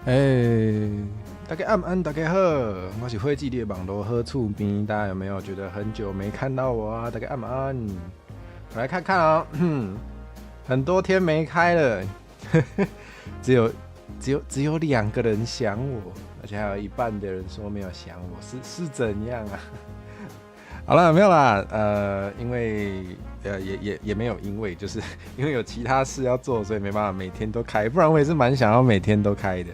大家晚安，大家好，我是会记的网络好厝边，大家有没有觉得很久没看到我啊？大家晚安，我来看看哦，很多天没开了，只有2个人想我，而且还有一半的人说没有想我，是怎样啊？好了，没有啦，因为也没有因为，就是因为有其他事要做，所以没办法每天都开，不然我也是蛮想要每天都开的。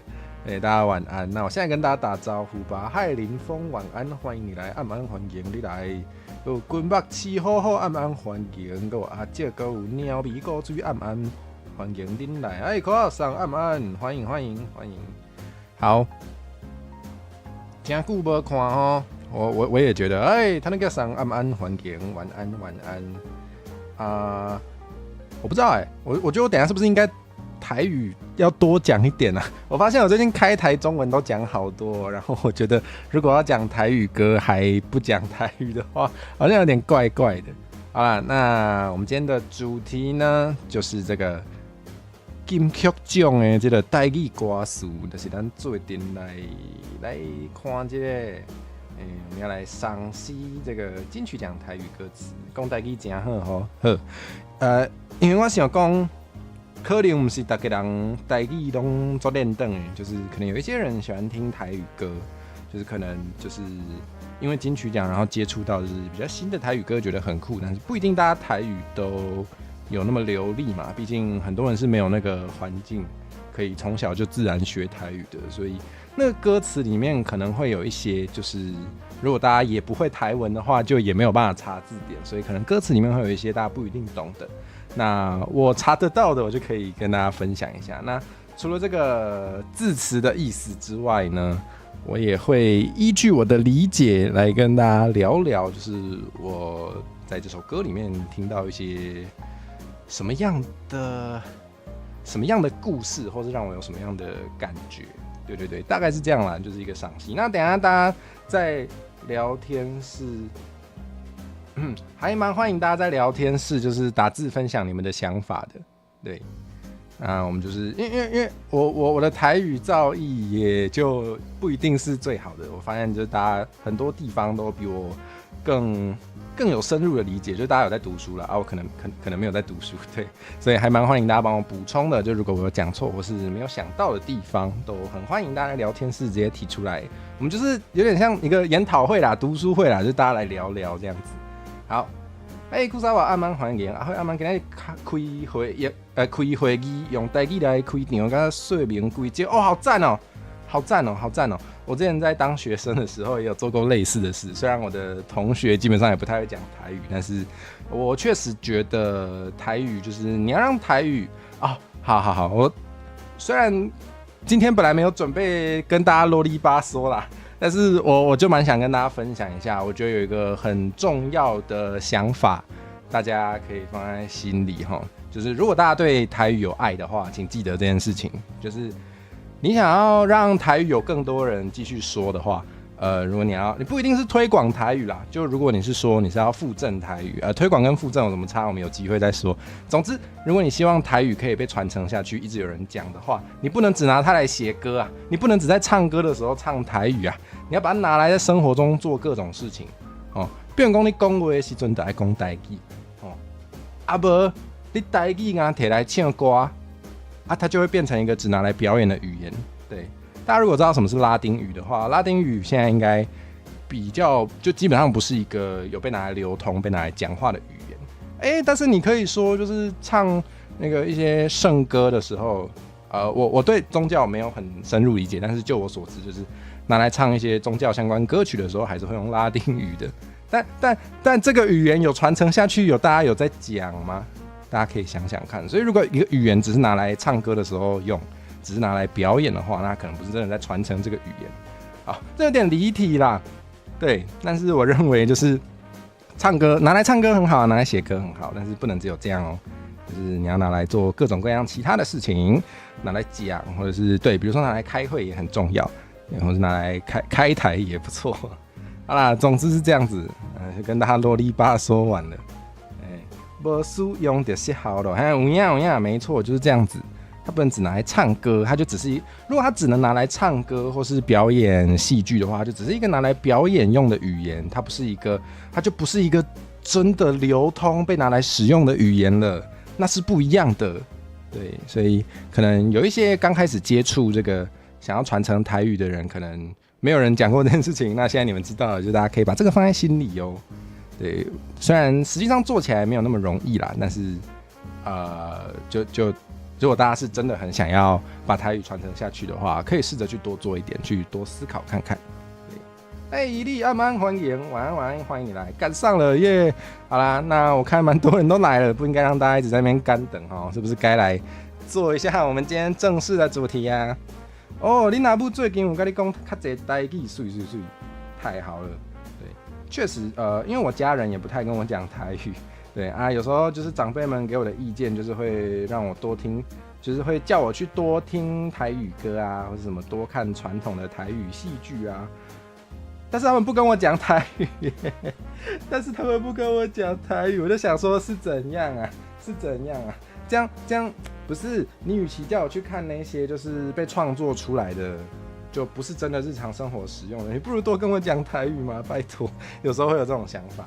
大家晚安。那我现在跟大家打招呼吧。嗨，林峰，晚安，欢迎你来暗安欢迎你来。有君目饲好好暗安欢迎，有阿姐，有鸟味古水暗安欢迎恁来。哎，口号上暗安，欢迎欢迎欢迎。好，真久无看哦。我也觉得，他那个上暗安欢迎，晚安晚安。我不知道我觉得我等一下是不是应该台语要多讲一点啊？我发现我最近开台中文都讲好多，然后我觉得如果要讲台语歌还不讲台语的话，好像有点怪怪的。好啦，那我们今天的主题呢，就是这个金曲奖的这个台语歌词，就是咱做阵来看这个。我们要来赏析这个金曲奖台语歌词，讲台语真好好。因为我想讲，可能不是大家人台语都做练等的，就是可能有一些人喜欢听台语歌，就是可能就是因为金曲奖，然后接触到就是比较新的台语歌，觉得很酷，但是不一定大家台语都有那么流利嘛，毕竟很多人是没有那个环境可以从小就自然学台语的，所以那个歌词里面可能会有一些，就是如果大家也不会台文的话，就也没有办法查字典，所以可能歌词里面会有一些大家不一定懂的。那我查得到的，我就可以跟大家分享一下。那除了这个字词的意思之外呢，我也会依据我的理解来跟大家聊聊，就是我在这首歌里面听到一些什么样的故事，或是让我有什么样的感觉。对，大概是这样啦，就是一个赏析。那等一下大家在聊天室，还蛮欢迎大家在聊天室就是打字分享你们的想法的。对，那我们就是因为我的台语造诣也就不一定是最好的，我发现就是大家很多地方都比我更有深入的理解，就是大家有在读书啦，我可能没有在读书，对，所以还蛮欢迎大家帮我补充的。就如果我有讲错或是没有想到的地方，都很欢迎大家在聊天室直接提出来。我们就是有点像一个研讨会啦、读书会啦，就是大家来聊聊这样子。好，古早话暗安欢迎，暗安今日开会议，用台语来开场，甲说明规则，好赞哦，好赞哦！我之前在当学生的时候也有做过类似的事，虽然我的同学基本上也不太会讲台语，但是我确实觉得台语就是你要让台语好，我虽然今天本来没有准备跟大家啰里吧嗦啦，但是我就蛮想跟大家分享一下，我觉得有一个很重要的想法，大家可以放在心里哈，就是如果大家对台语有爱的话，请记得这件事情，就是你想要让台语有更多人继续说的话，如果你不一定是推广台语啦，就如果你是说你是要附赠台语，推广跟附赠有什么差，我们有机会再说。总之，如果你希望台语可以被传承下去，一直有人讲的话，你不能只拿它来写歌啊，你不能只在唱歌的时候唱台语啊，你要把它拿来在生活中做各种事情哦。比如讲你讲话的时阵就爱讲台语哦，无你台语啊摕来唱歌。它就会变成一个只拿来表演的语言。对，大家如果知道什么是拉丁语的话，拉丁语现在应该比较就基本上不是一个有被拿来流通、被拿来讲话的语言。但是你可以说，就是唱那个一些圣歌的时候，我对宗教没有很深入理解，但是就我所知，就是拿来唱一些宗教相关歌曲的时候，还是会用拉丁语的。但这个语言有传承下去，大家有在讲吗？大家可以想想看，所以如果一个语言只是拿来唱歌的时候用，只是拿来表演的话，那可能不是真的在传承这个语言。好，这有点离题啦，对。但是我认为就是唱歌拿来唱歌很好，拿来写歌很好，但是不能只有这样哦，就是你要拿来做各种各样其他的事情，拿来讲，或者是对，比如说拿来开会也很重要，或者拿来开台也不错。好啦，总之是这样子，就跟大家啰里吧嗦完了。没使用就失效了，有影，没错，就是这样子。它不能只拿来唱歌，它就只是如果它只能拿来唱歌或是表演戏剧的话，就只是一个拿来表演用的语言，它就不是一个真的流通被拿来使用的语言了，那是不一样的。对，所以可能有一些刚开始接触这个想要传承台语的人，可能没有人讲过这件事情，那现在你们知道了，就大家可以把这个放在心里哦。对，虽然实际上做起来没有那么容易啦，但是如果大家是真的很想要把台语传承下去的话，可以试着去多做一点，去多思考看看。伊利阿曼欢迎，晚安，欢迎你来，赶上了耶！好啦，那我看蛮多人都来了，不应该让大家一直在那边干等哈，是不是该来做一下我们今天正式的主题啊？哦，你阿母最近有跟你讲较侪台语，水，太好了。对，确实，因为我家人也不太跟我讲台语，对啊，有时候就是长辈们给我的意见，就是会让我多听，就是会叫我去多听台语歌啊，或者什么多看传统的台语戏剧啊。但是他们不跟我讲台语，我就想说是怎样啊？这样不是你，与其叫我去看那些就是被创作出来的，就不是真的日常生活使用的，你不如多跟我讲台语嘛，拜托。有时候会有这种想法。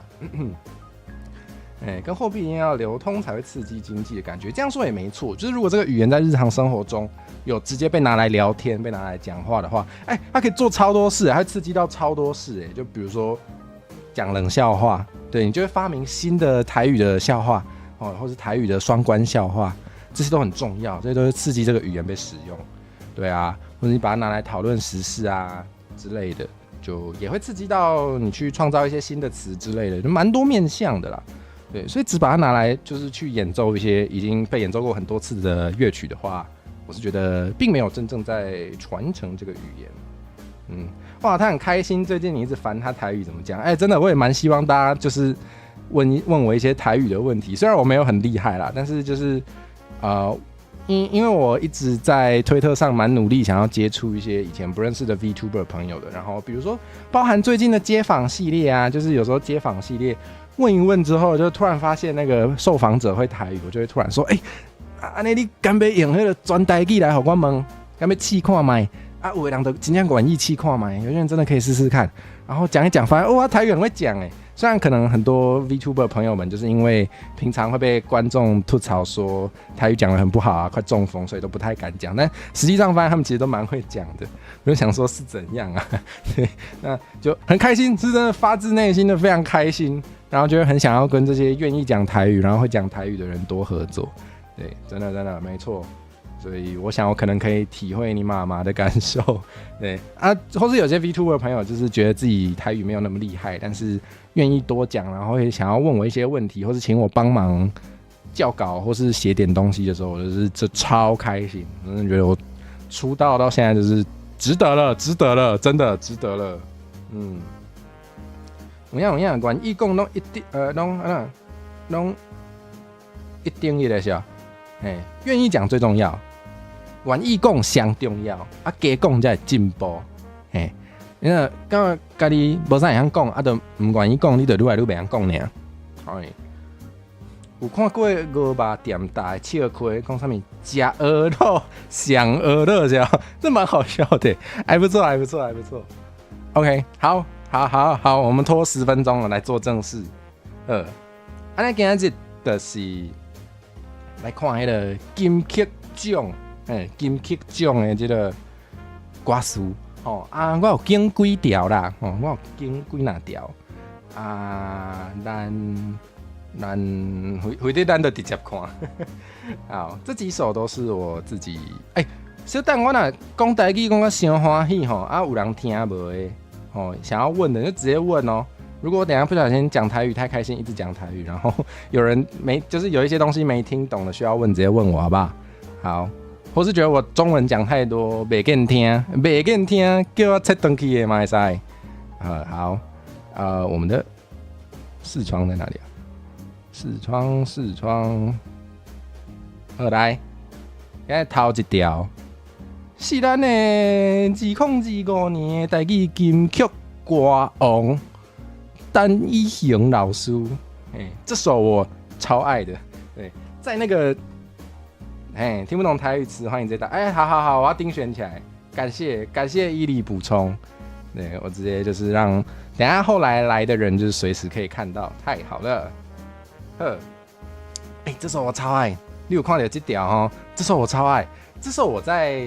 跟货币一样要流通才会刺激经济的感觉，这样说也没错。就是如果这个语言在日常生活中有直接被拿来聊天、被拿来讲话的话，它可以做超多事，它会刺激到超多事。就比如说讲冷笑话，对，你就会发明新的台语的笑话，或是台语的双关笑话，这些都很重要，这些都会刺激这个语言被使用。对啊，或者你把它拿来讨论时事啊之类的，就也会刺激到你去创造一些新的词之类的，就蛮多面向的啦。对，所以只把它拿来就是去演奏一些已经被演奏过很多次的乐曲的话，我是觉得并没有真正在传承这个语言。哇，他很开心，最近你一直烦他台语怎么讲？真的，我也蛮希望大家就是问我一些台语的问题，虽然我没有很厉害啦，但是就是因为我一直在推特上蛮努力，想要接触一些以前不认识的 VTuber 朋友的，然后比如说包含最近的街访系列啊，就是有时候街访系列问一问之后，就突然发现那个受访者会台语，我就会突然说，你敢不用那个专台语来给我问，敢不试看卖？有的人就真正愿意试看卖，有些人真的可以试试看，然后讲一讲，发现他台语很会讲虽然可能很多 VTuber 朋友们就是因为平常会被观众吐槽说台语讲得很不好啊，快中风，所以都不太敢讲。但实际上发现他们其实都蛮会讲的，我就想说是怎样啊？对，那就很开心，是真的发自内心的非常开心，然后就会很想要跟这些愿意讲台语，然后会讲台语的人多合作。对，真的没错。所以我想我可能可以体会你妈妈的感受，对啊，或是有些 VTuber 朋友就是觉得自己台语没有那么厉害，但是愿意多讲，然后也想要问我一些问题，或是请我帮忙校稿或是写点东西的时候，我就是这超开心，真的觉得我出道到现在就是值得了，真的值得了。有影，愿意讲拢一定拢一定一个是吧？愿意讲最重要。愿意讲上重要，加讲才会进步。因为刚家己无啥会晓讲，就唔愿意讲，你就愈来愈袂晓讲呢。有看过5肉店大的笑亏，讲啥物食鹅肉想鹅肉是吧？这蛮好笑的，还不错。OK， 好，我们拖10分钟了，来做正事。安尼今日就是来看迄个金曲奖。金曲奖的这个歌词我有拣几条啦，我有拣几哪条咱回头咱就直接看。好，这几首都是我自己小等我若讲台语讲到伤欢喜有人听无的想要问的就直接问哦。如果我等一下不小心讲台语太开心，一直讲台语，然后有人就是有一些东西没听懂的需要问，直接问我好不好？好。或是觉得我中文讲太多，袂见听，叫我切回去的嘛会使。好，我们的视窗在哪里啊？视窗，来，现在头一条是咱的2025年的台语金曲歌王单依雄老师。这首我超爱的，对，在那个哎，听不懂台语词，欢迎直接打。哎，好，我要盯选起来。感谢伊犁补充。对我直接就是让等一下后来的人就是随时可以看到，太好了。哎，这首我超爱，你有看到这条哦？这首我超爱，这首我在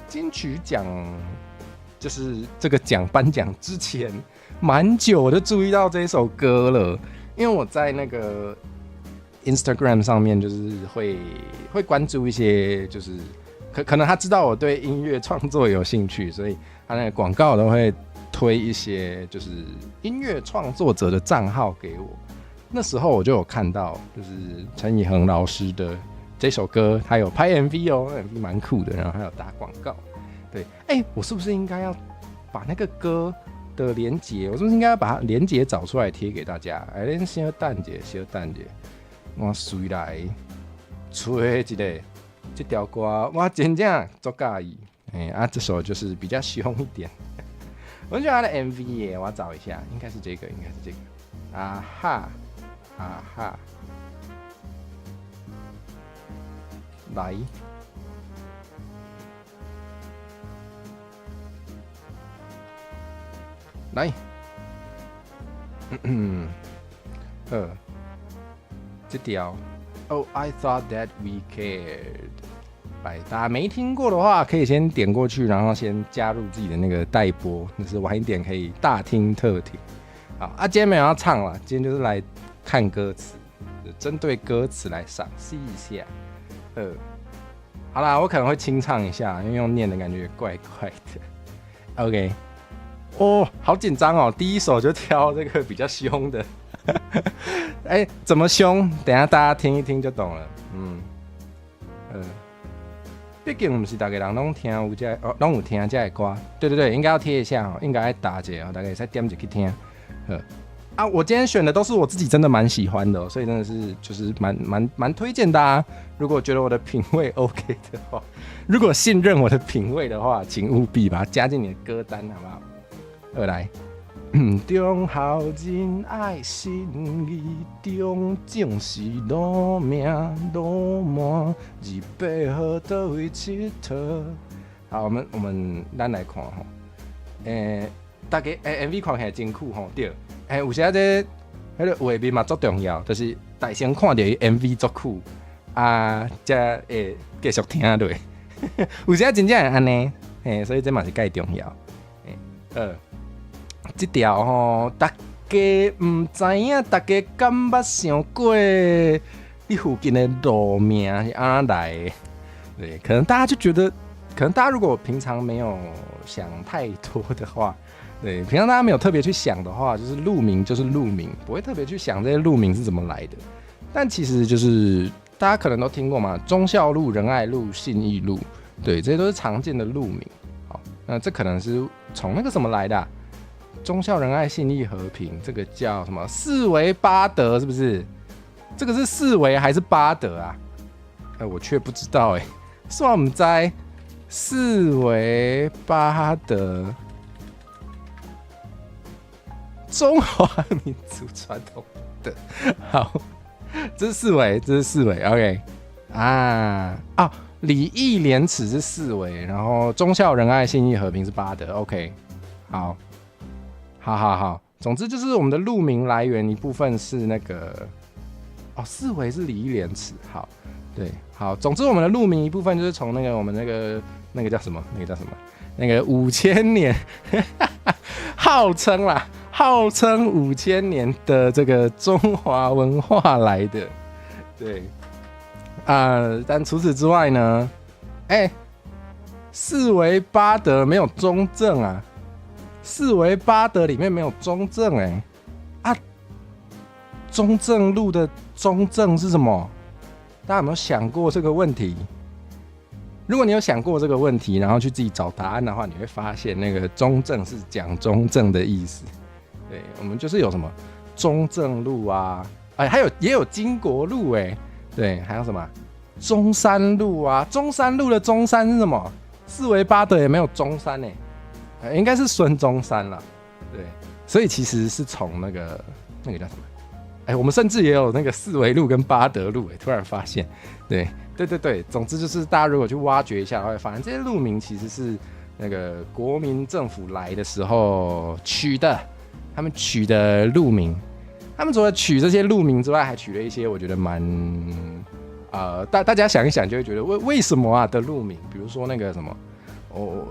金曲奖就是这个颁奖之前蛮久我就注意到这首歌了，因为我在那个 Instagram 上面就是会关注一些就是可能他知道我对音乐创作有兴趣，所以他那个广告都会推一些就是音乐创作者的账号给我。那时候我就有看到，就是陈以恒老师的这首歌，他有拍 MV 哦 ，MV 蛮酷的，然后还有打广告。对，我是不是应该要把那个歌的连结，我是不是应该要把连结找出来贴给大家？恁小等者，我随来吹一个这条歌，我真正足介意。这首就是比较凶一点。我觉得他的 MV 耶，我要找一下，应该是这个。啊哈。来，这条 Oh, I thought that we cared。来，大家没听过的话，可以先点过去，然后先加入自己的那个待播，就是晚一点可以大听特听。好今天没有要唱了，今天就是来看歌词，针对歌词来赏析一下。好啦，我可能会清唱一下，因为用念的感觉怪怪的。OK， 好紧张哦，第一首就挑这个比较凶的。怎么凶？等一下大家听一听就懂了。毕竟不是大家人拢听有听这个歌，对，应该要贴一下哦，应该要打一下，大家再点进去听。我今天选的都是我自己真的蛮喜欢的所以真的是就是蛮推荐大家。如果觉得我的品味 OK 的话，如果信任我的品味的话，请务必把它加进你的歌单，好不好？来，中孝仁爱心义，中正是路命路漫，200号倒位佚佗。好，我们咱来看吼，大家MV 看起来真酷吼，对。有时这迄个画面嘛足重要，就是大先看到伊 MV 足酷才会继续听落。有时真正会安尼，所以这嘛是介重要。这条吼，大家唔知影，大家敢捌想过你附近的路名是安怎来的？对，可能大家就觉得，可能大家如果平常没有想太多的话。对，平常大家没有特别去想的话，就是路名就是路名，不会特别去想这些路名是怎么来的。但其实就是大家可能都听过嘛，忠孝路、仁爱路、信义路，对，这些都是常见的路名。好，那这可能是从那个什么来的忠孝仁爱信义和平，这个叫什么四维八德，是不是？这个是四维还是八德啊？我却不知道算我们在四维八德。中华民族传统的好，这是四维 ，OK 礼义廉耻是四维，然后忠孝仁爱信义和平是八德 ，OK， 好，总之就是我们的路名来源一部分是那个四维是礼义廉耻，好，对，好，总之我们的路名一部分就是从我们那个叫什么那个5000年，号称5000年的这个中华文化来的，对，但除此之外呢，四维八德没有中正啊，四维八德里面没有中正中正路的中正是什么？大家有没有想过这个问题？如果你有想过这个问题，然后去自己找答案的话，你会发现那个中正是讲中正的意思。对，我们就是有什么中正路啊，也有经国路对，还有什么中山路啊？中山路的中山是什么？四维八德也没有中山应该是孙中山啦。对，所以其实是从那个叫什么？我们甚至也有那个四维路跟八德路突然发现，对，对对对，总之就是大家如果去挖掘一下，会发现这些路名其实是那个国民政府来的时候取的，他们取的路名。他们除了取这些路名之外，还取了一些我觉得蛮大家想一想就会觉得为什么啊的路名，比如说那个什么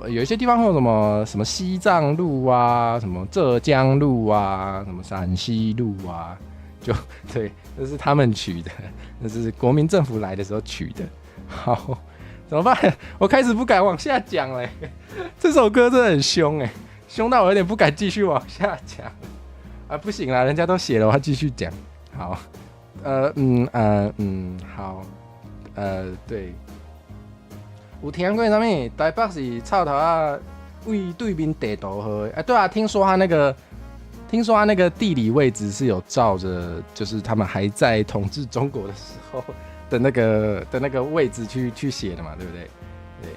有一些地方会有什么西藏路啊，什么浙江路啊，什么陕西路啊，就对，这是他们取的，那是国民政府来的时候取的。好，怎么办？我开始不敢往下讲了，这首歌真的很凶凶到我有点不敢继续往下讲。不行啦，人家都写了，我要继续讲。好，好，对。有听过什么？台北是臭头啊，为对面地图好。对啊，听说他那个地理位置是有照着，就是他们还在统治中国的时候的那个位置去写的嘛，对不对？对，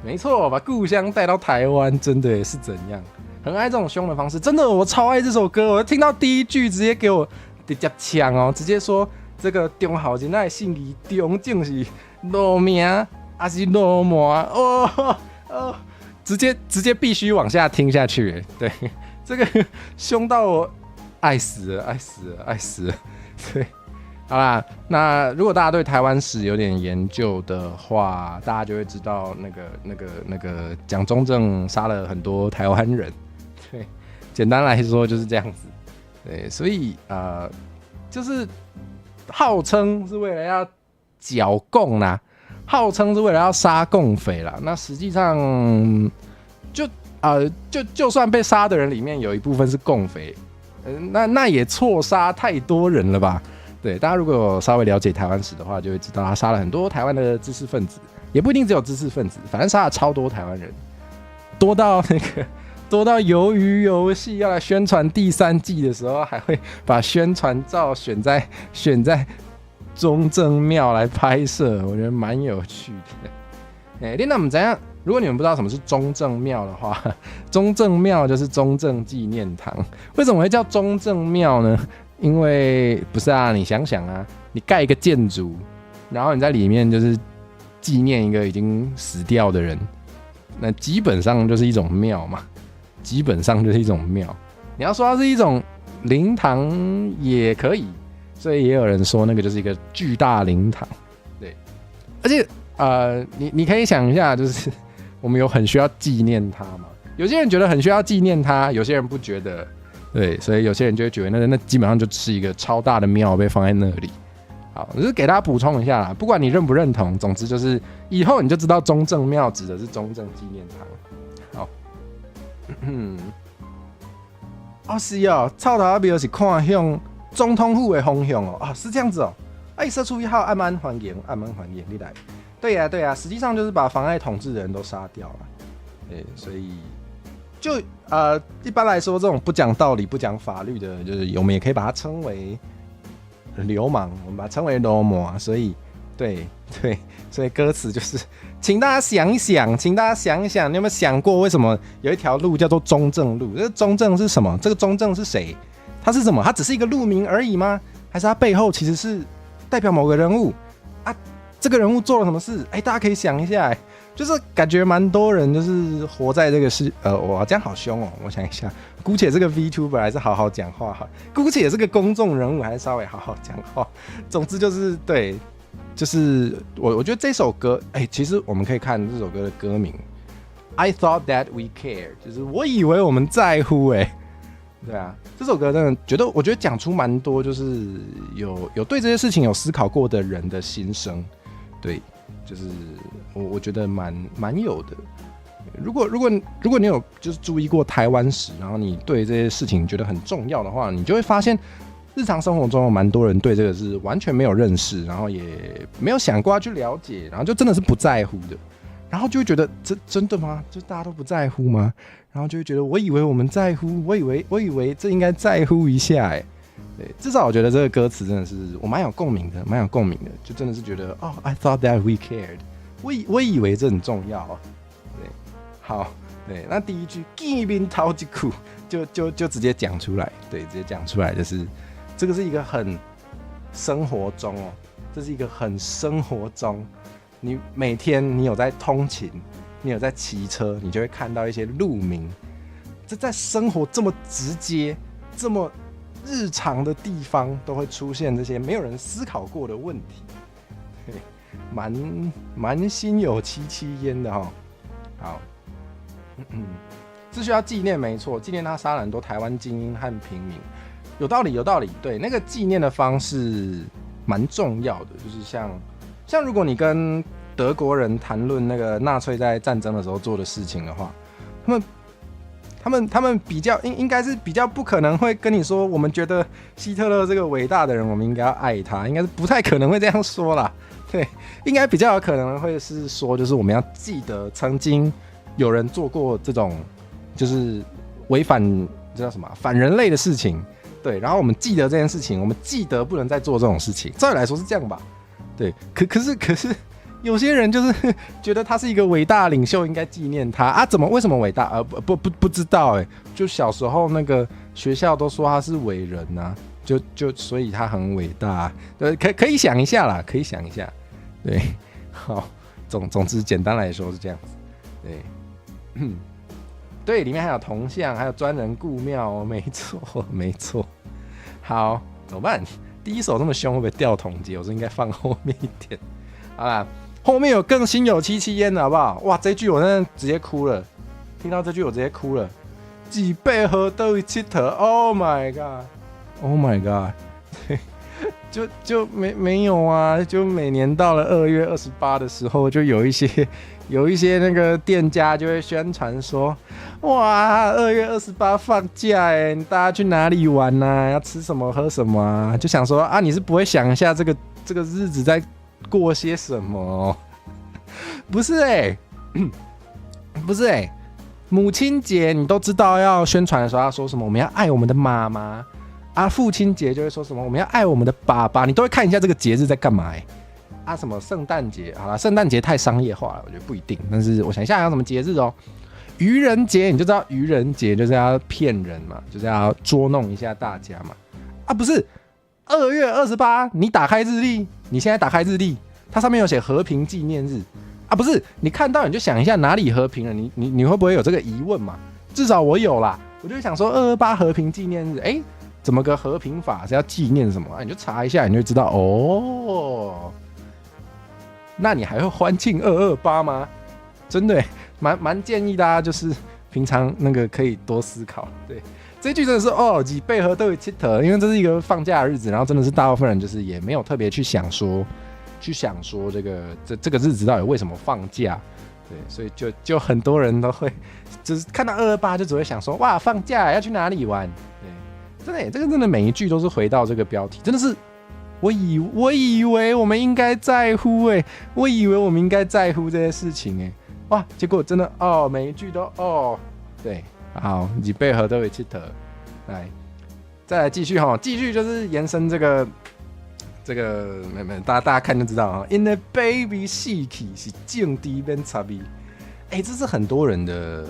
没错，把故乡带到台湾，真的也是怎样？很爱这种凶的方式，真的，我超爱这首歌。我听到第一句，直接给我直接呛哦，直接说这个中校人那姓李，中正是路名还是路魔直接必须往下听下去。对，这个凶到我爱死了。对，好啦，那如果大家对台湾史有点研究的话，大家就会知道那个蒋中正杀了很多台湾人。对，简单来说就是这样子。对，所以就是号称是为了要剿共啦，号称是为了要杀共匪啦。那实际上就算被杀的人里面有一部分是共匪，那也错杀太多人了吧？对，大家如果有稍微了解台湾史的话，就会知道他杀了很多台湾的知识分子，也不一定只有知识分子，反正杀了超多台湾人，多到鱿鱼游戏要来宣传第3季的时候，还会把宣传照选在中正庙来拍摄，我觉得蛮有趣的。那不知道，如果你们不知道什么是中正庙的话，中正庙就是中正纪念堂。为什么会叫中正庙呢？因为不是啊，你想想啊，你盖一个建筑，然后你在里面就是纪念一个已经死掉的人，那基本上就是一种庙嘛。基本上就是一种庙，你要说它是一种灵堂也可以，所以也有人说那个就是一个巨大灵堂。对，而且你可以想一下，就是我们有很需要纪念它嘛？有些人觉得很需要纪念它，有些人不觉得。对，所以有些人就会觉得那基本上就是一个超大的庙被放在那里。好，只是给大家补充一下啦，不管你认不认同，总之就是以后你就知道中正庙指的是中正纪念堂。好。是哦，臭头庙是看向总统府的方向哦，是这样子哦。社畜1号按慢欢迎，你来。对呀，实际上就是把妨碍统治的人都杀掉了。对，所以就一般来说，这种不讲道理、不讲法律的，就是我们也可以把它称为流氓，我们把它称为流氓。所以，对，所以歌词就是。请大家想一想，你有没有想过，为什么有一条路叫做中正路？这个中正是什么？这个中正是谁？他是什么？他只是一个路名而已吗？还是他背后其实是代表某个人物啊？这个人物做了什么事？大家可以想一下，就是感觉蛮多人就是活在这个我这样好凶哦。我想一下，姑且这个 VTuber 还是好好讲话哈，姑且这个公众人物还是稍微好好讲话。总之就是对。就是我觉得这首歌，其实我们可以看这首歌的歌名 ，I thought that we care， 就是我以为我们在乎，对啊，这首歌真的我觉得讲出蛮多，就是有对这些事情有思考过的人的心声，对，就是我觉得蛮有的。如果你有就是注意过台湾史，然后你对这些事情觉得很重要的话，你就会发现。日常生活中有蛮多人对这个是完全没有认识，然后也没有想过要去了解，然后就真的是不在乎的，然后就会觉得这真的吗？就大家都不在乎吗？然后就会觉得我以为我们在乎，我以为这应该在乎一下，对，至少我觉得这个歌词真的是我蛮有共鸣的，就真的是觉得I thought that we cared， 我以为这很重要，对，好，对，那第一句见面头一苦就直接讲出来，对，直接讲出来就是。这个是一个很生活中这是一个很生活中，你每天你有在通勤，你有在骑车，你就会看到一些路名。这在生活这么直接、这么日常的地方，都会出现这些没有人思考过的问题，蛮心有戚戚焉的哈。好，是需要纪念，没错，纪念他杀了很多台湾精英和平民，有道理，有道理。对，那个纪念的方式蛮重要的，就是像如果你跟德国人谈论那个纳粹在战争的时候做的事情的话，他们比较应该是比较不可能会跟你说，我们觉得希特勒这个伟大的人，我们应该要爱他，应该是不太可能会这样说啦。对，应该比较有可能会是说，就是我们要记得曾经有人做过这种就是违反这叫什么反人类的事情，对，然后我们记得这件事情，我们记得不能再做这种事情。照理来说是这样吧？对，可是。有些人就是觉得他是一个伟大的领袖，应该纪念他啊？为什么伟大？不知道哎。就小时候那个学校都说他是伟人啊，所以他很伟大。对，可以想一下啦，可以想一下。对，好，总之简单来说是这样子。对，对，里面还有铜像，还有专人顾庙哦，没错。好，怎么办？第一首这么凶，会不会掉铜节？我说应该放后面一点。好啦。后面有更心有戚戚焉的好不好？哇，这句我真的直接哭了，听到这句我直接哭了。几倍河都一起头 ，Oh my god，Oh my god， 就没有啊，就每年到了2月28的时候，就有一些那个店家就会宣传说，哇，2月28放假哎，大家去哪里玩啊？要吃什么喝什么啊？就想说啊，你是不会想一下这个日子在过些什么？不是不是母亲节你都知道要宣传的时候要说什么？我们要爱我们的妈妈啊。父亲节就会说什么？我们要爱我们的爸爸。你都会看一下这个节日在干嘛啊？什么圣诞节？好啦，圣诞节太商业化了，我觉得不一定。但是我想一下还有什么节日哦？愚人节你就知道，愚人节就是要骗人嘛，就是要捉弄一下大家嘛。啊，不是。2月28，你打开日历，你现在打开日历，它上面有写和平纪念日啊，不是？你看到你就想一下哪里和平了，你会不会有这个疑问嘛？至少我有啦，我就想说228和平纪念日，怎么个和平法是要纪念什么啊？你就查一下，你就知道哦。那你还会欢庆228吗？真的蛮建议大家就是平常那个可以多思考，对。这句真的是几倍河都有七头，因为这是一个放假的日子，然后真的是大部分人就是也没有特别去想说这个日子到底为什么放假，对，所以就很多人都会就是看到228就只会想说哇放假要去哪里玩，对，真的这个真的每一句都是回到这个标题，真的是我以为我们应该在乎我以为我们应该在乎这些事情哇，结果真的每一句都对。好，几倍河都有七头，来，再来继续就是延伸这个，大家看就知道啊。In the baby 戏体是静低边差别，这是很多人的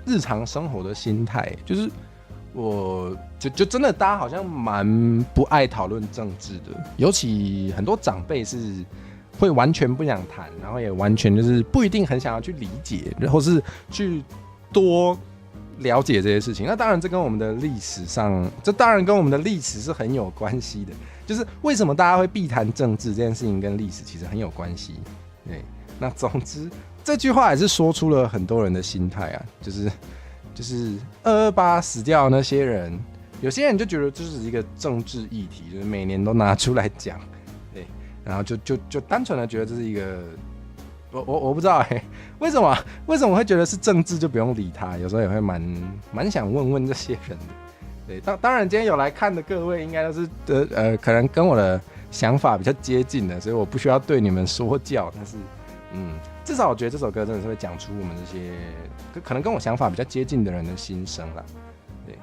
日常生活的心态，就是我就真的大家好像蛮不爱讨论政治的，尤其很多长辈是会完全不想谈，然后也完全就是不一定很想要去理解，或是去多了解这些事情。那当然这跟我们的历史是很有关系的，就是为什么大家会避谈政治这件事情跟历史其实很有关系。对，那总之这句话也是说出了很多人的心态啊，就是228死掉的那些人，有些人就觉得这是一个政治议题，就是每年都拿出来讲，对，然后就单纯的觉得这是一个。我不知道为什么会觉得是政治就不用理他？有时候也会蛮想问这些人的。对，当然今天有来看的各位应该都是可能跟我的想法比较接近的，所以我不需要对你们说教。但是至少我觉得这首歌真的是会讲出我们这些可能跟我想法比较接近的人的心声啦。对，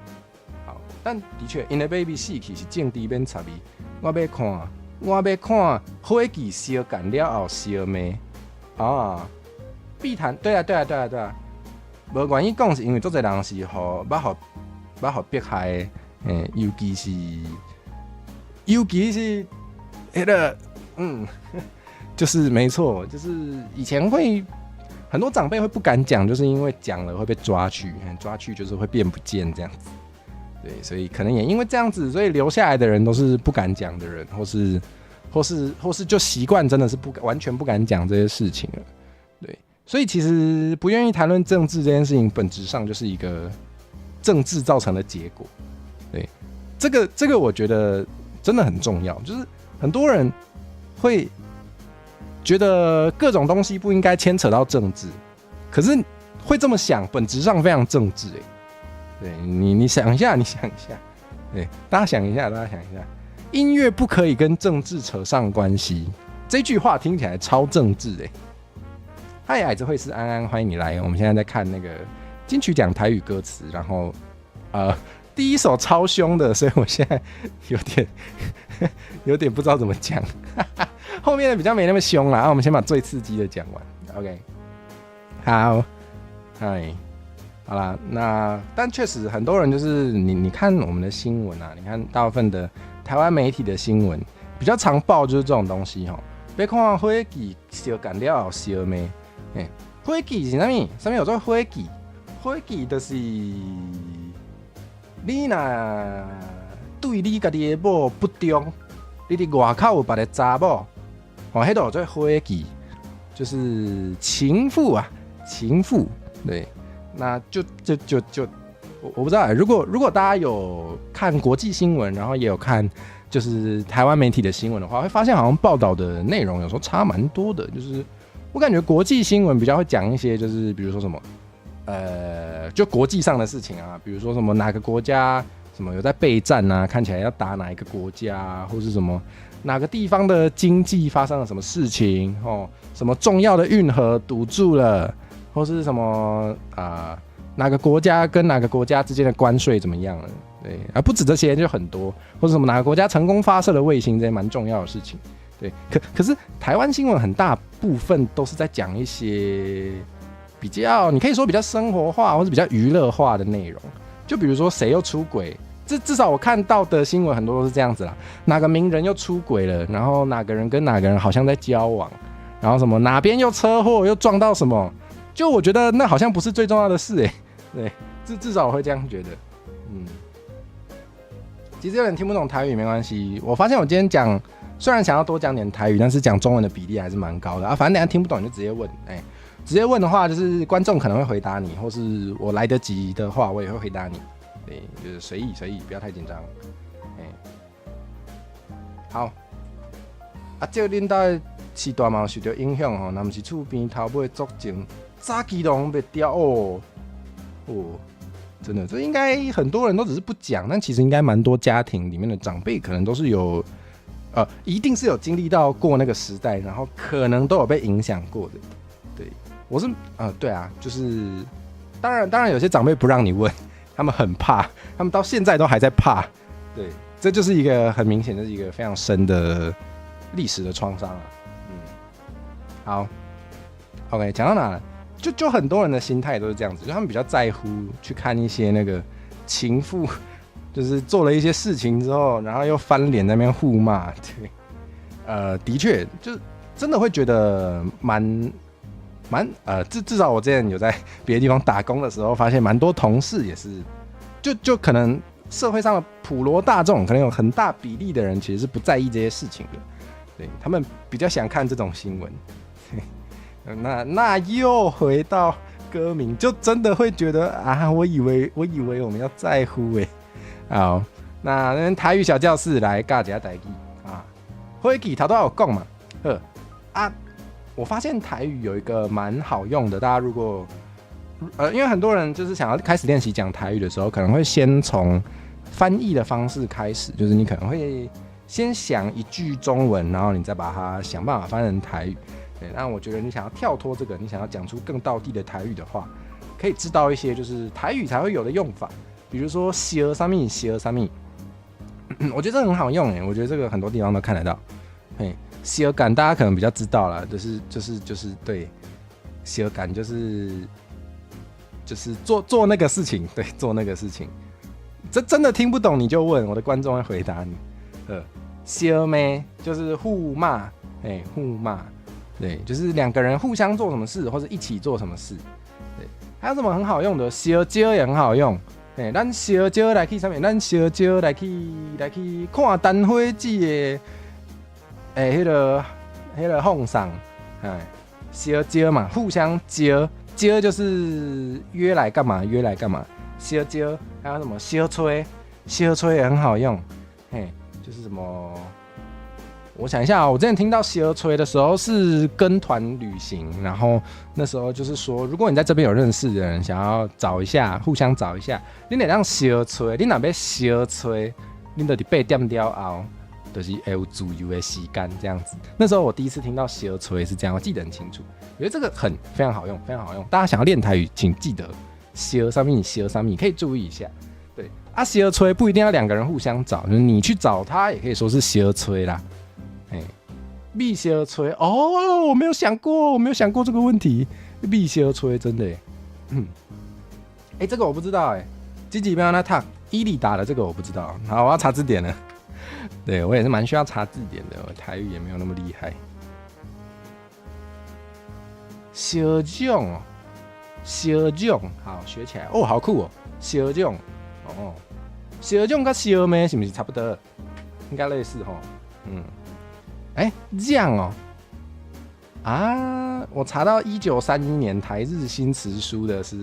好，但的确 ，In the baby 死去是正低边插味。我要看火炬烧干了后烧咩？避谈，对啊，无愿意讲是因为做侪人是捌迫害的，尤其是迄个就是没错，就是以前会很多长辈会不敢讲，就是因为讲了会被抓去，抓去就是会变不见这样子。对，所以可能也因为这样子，所以留下来的人都是不敢讲的人，或是就习惯真的是完全不敢讲这些事情了。对，所以其实不愿意谈论政治这件事情，本质上就是一个政治造成的结果。对，这个我觉得真的很重要，就是很多人会觉得各种东西不应该牵扯到政治，可是会这么想，本质上非常政治。对，你想一下，对，大家想一下，音乐不可以跟政治扯上关系，这句话听起来超政治。嗨，矮子会是安安，欢迎你来。我们现在在看那个金曲奖台语歌词，然后第一首超凶的，所以我现在有点不知道怎么讲。后面的比较没那么凶啦，我们先把最刺激的讲完。OK， 好，嗨，好啦，那但确实很多人就是你看我们的新闻啊，你看大部分的台湾媒体的新闻比较常报就是这种东西哈。别看火鸡烧干了烧咩？火鸡是啥物？上面有做火鸡，火鸡就是你若对你家己的某不忠，你伫外口有别个查某。迄度做火鸡，就是情妇啊，情妇。对，那就我不知道，如果大家有看国际新闻，然后也有看就是台湾媒体的新闻的话，会发现好像报道的内容有时候差蛮多的。就是我感觉国际新闻比较会讲一些，就是比如说什么就国际上的事情啊，比如说什么哪个国家什么有在备战啊，看起来要打哪一个国家啊，或是什么。哪个地方的经济发生了什么事情？什么重要的运河堵住了，或是什么哪个国家跟哪个国家之间的关税怎么样了？对，不止这些就很多，或者什么哪个国家成功发射了卫星，这些蛮重要的事情。对，可是台湾新闻很大部分都是在讲一些比较，你可以说比较生活化或是比较娱乐化的内容，就比如说谁又出轨。至少我看到的新闻很多都是这样子啦，哪个名人又出轨了，然后哪个人跟哪个人好像在交往，然后什么哪边又车祸又撞到什么，就我觉得那好像不是最重要的事对，至少我会这样觉得。其实有点听不懂台语没关系，我发现我今天讲虽然想要多讲点台语，但是讲中文的比例还是蛮高的反正等一下听不懂你就直接问，直接问的话就是观众可能会回答你，或是我来得及的话我也会回答你。对，就是随意，不要太紧张。好。这恁家的市大嘛受到影响吼，若不是厝边头尾足前，早期拢被掉真的，这应该很多人都只是不讲，但其实应该蛮多家庭里面的长辈可能都是有，一定是有经历到过那个时代，然后可能都有被影响过的。对，我是对啊，就是当然有些长辈不让你问。他们很怕，他们到现在都还在怕。对，这就是一个很明显的一个非常深的历史的创伤啊。好 ，OK， 讲到哪了？就很多人的心态都是这样子，就他们比较在乎去看一些那个情妇，就是做了一些事情之后，然后又翻脸在那边互骂。对，的确，就真的会觉得至少我之前有在别的地方打工的时候，发现蛮多同事也是，就可能社会上的普罗大众，可能有很大比例的人其实是不在意这些事情的，对他们比较想看这种新闻。那又回到歌名，就真的会觉得我以为我们要在乎好，那台语小教室来教一下台语火鸡头都有讲嘛，我发现台语有一个蛮好用的，大家如果因为很多人就是想要开始练习讲台语的时候，可能会先从翻译的方式开始，就是你可能会先想一句中文，然后你再把它想办法翻成台语。对，那我觉得你想要跳脱这个，你想要讲出更道地的台语的话，可以知道一些就是台语才会有的用法，比如说小什么小什么，我觉得这很好用我觉得这个很多地方都看得到。小感大家可能比较知道啦，就是对，小感就是做那个事情，对，做那个事情。真的听不懂你就问，我的观众会回答你。小妹就是互骂，互骂，对，就是两个人互相做什么事，或者一起做什么事，对。还有什么很好用的？烧椒也很好用，咱烧椒来去上面，咱烧椒来去看灯火节的，迄个奉上，烧椒嘛，互相椒就是约来干嘛？约来干嘛？烧椒还有什么烧吹？烧吹也很好用，就是什么？我想一下我之前听到烧吹的时候是跟团旅行，然后那时候就是说，如果你在这边有认识的人，想要找一下，互相找一下，你得让烧吹，你哪边烧吹，你得8点了后，就是会有自由的时间这样子。那时候我第一次听到烧吹是这样，我记得很清楚，我觉得这个非常好用，非常好用。大家想要练台语，请记得烧上面，烧上面可以注意一下。对啊，烧吹不一定要两个人互相找，就是你去找他也可以说是烧吹啦。蜜烧吹哦，我没有想过这个问题。蜜烧吹真的耶，这个我不知道哎。积极不要那他伊利打的这个我不知道，好，我要查字典了。对我也是蛮需要查字典的，我台语也没有那么厉害。烧酱哦，烧酱好学起来哦，好酷哦，烧酱哦，烧酱跟烧梅是不是差不多？应该类似吼，酱哦，我查到1931年台日新词书的是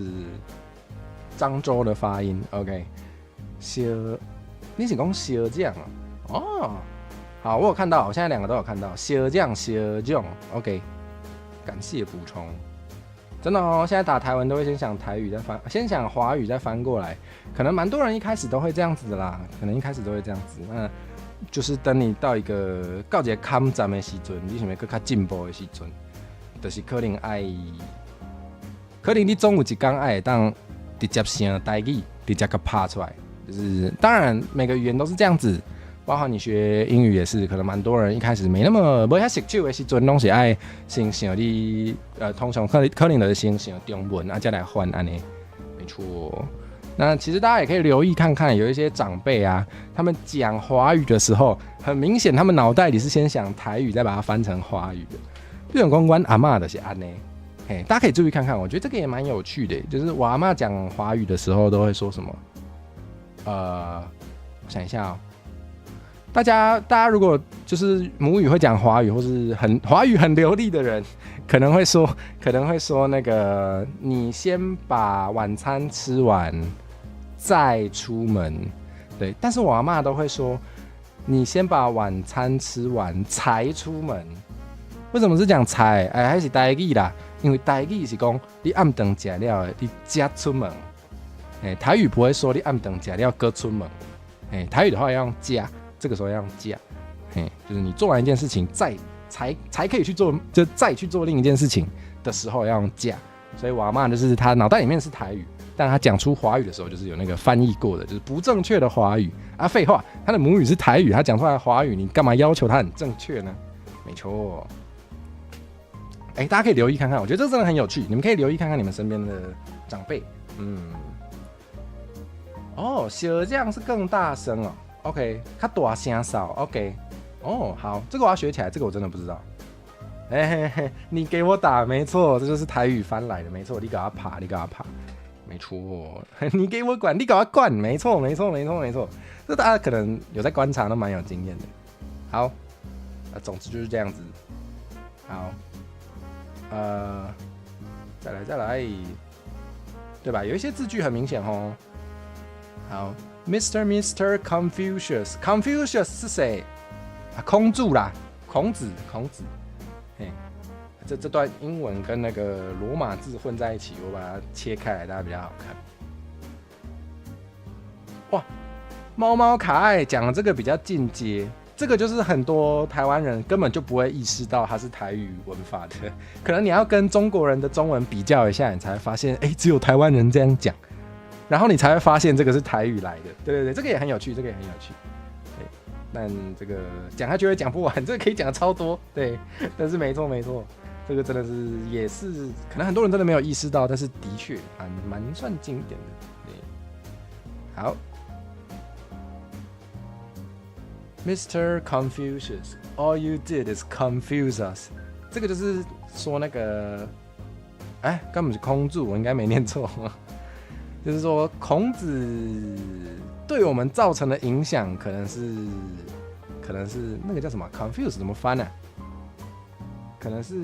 漳州的发音 ，OK， 烧，你是讲烧酱哦，好，我有看到，我现在两个都有看到，烧酱、烧酱 ，OK， 感谢补充，真的哦，现在打台文都会先想台语再翻，先想华语再翻过来，可能蛮多人一开始都会这样子的啦，那。就是等你到一个坎站的时阵，你想要更加进步的时阵，就是可能你总有一天爱当直接成台语，直接给拍出来。就是当然每个语言都是这样子，包括你学英语也是，可能蛮多人一开始没遐熟手的时阵，拢是爱先想你通常可能就是先想中文再来翻安尼，没错。那其实大家也可以留意看看，有一些长辈啊，他们讲华语的时候，很明显他们脑袋里是先想台语，再把它翻成华语的。这种公关阿嬷的是安呢，大家可以注意看看，我觉得这个也蛮有趣的。就是我阿嬷讲华语的时候，都会说什么？我想一下哦，大家如果就是母语会讲华语，或是华语很流利的人，可能会说那个，你先把晚餐吃完。再出门，对，但是我阿嬷都会说，你先把晚餐吃完才出门。为什么是讲才？还是台语啦？因为台语是讲你暗顿吃了，你才出门。台语不会说你暗顿吃了搁出门。台语的话要用加，这个时候要用加。就是你做完一件事情才可以去做，就再去做另一件事情的时候要用加。所以我阿嬷就是她脑袋里面是台语。但他讲出华语的时候，就是有那个翻译过的，就是不正确的华语啊。废话，他的母语是台语，他讲出来的华语，你干嘛要求他很正确呢？没错。大家可以留意看看，我觉得这真的很有趣。你们可以留意看看你们身边的长辈。烧酱是更大声哦。OK， 他大声少。OK， 好，这个我要学起来，这个我真的不知道。你给我打，没错，这就是台语翻来的，没错，你给他爬，没错，你给我管，你给我灌，没错。这大家可能有在观察，都蛮有经验的。好，总之就是这样子。好，再来，对吧？有一些字句很明显哦。好 ，Mr. Confucius 是谁？空注啦，孔子。这段英文跟那个罗马字混在一起，我把它切开来，大家比较好看。哇，猫猫卡爱讲的这个比较进阶，这个就是很多台湾人根本就不会意识到它是台语文法的，可能你要跟中国人的中文比较一下，你才会发现，只有台湾人这样讲，然后你才会发现这个是台语来的。对，这个也很有趣，但这个讲下去会讲不完，这个可以讲的超多，对，但是没错。这个真的是也是，可能很多人真的没有意识到，但是的确蛮算经典的。对，好 ，Mr. Confucius All you did is confuse us。这个就是说那个，根本是空注，我应该没念错。就是说孔子对我们造成的影响，可能是那个叫什么 confuse 怎么翻呢？可能是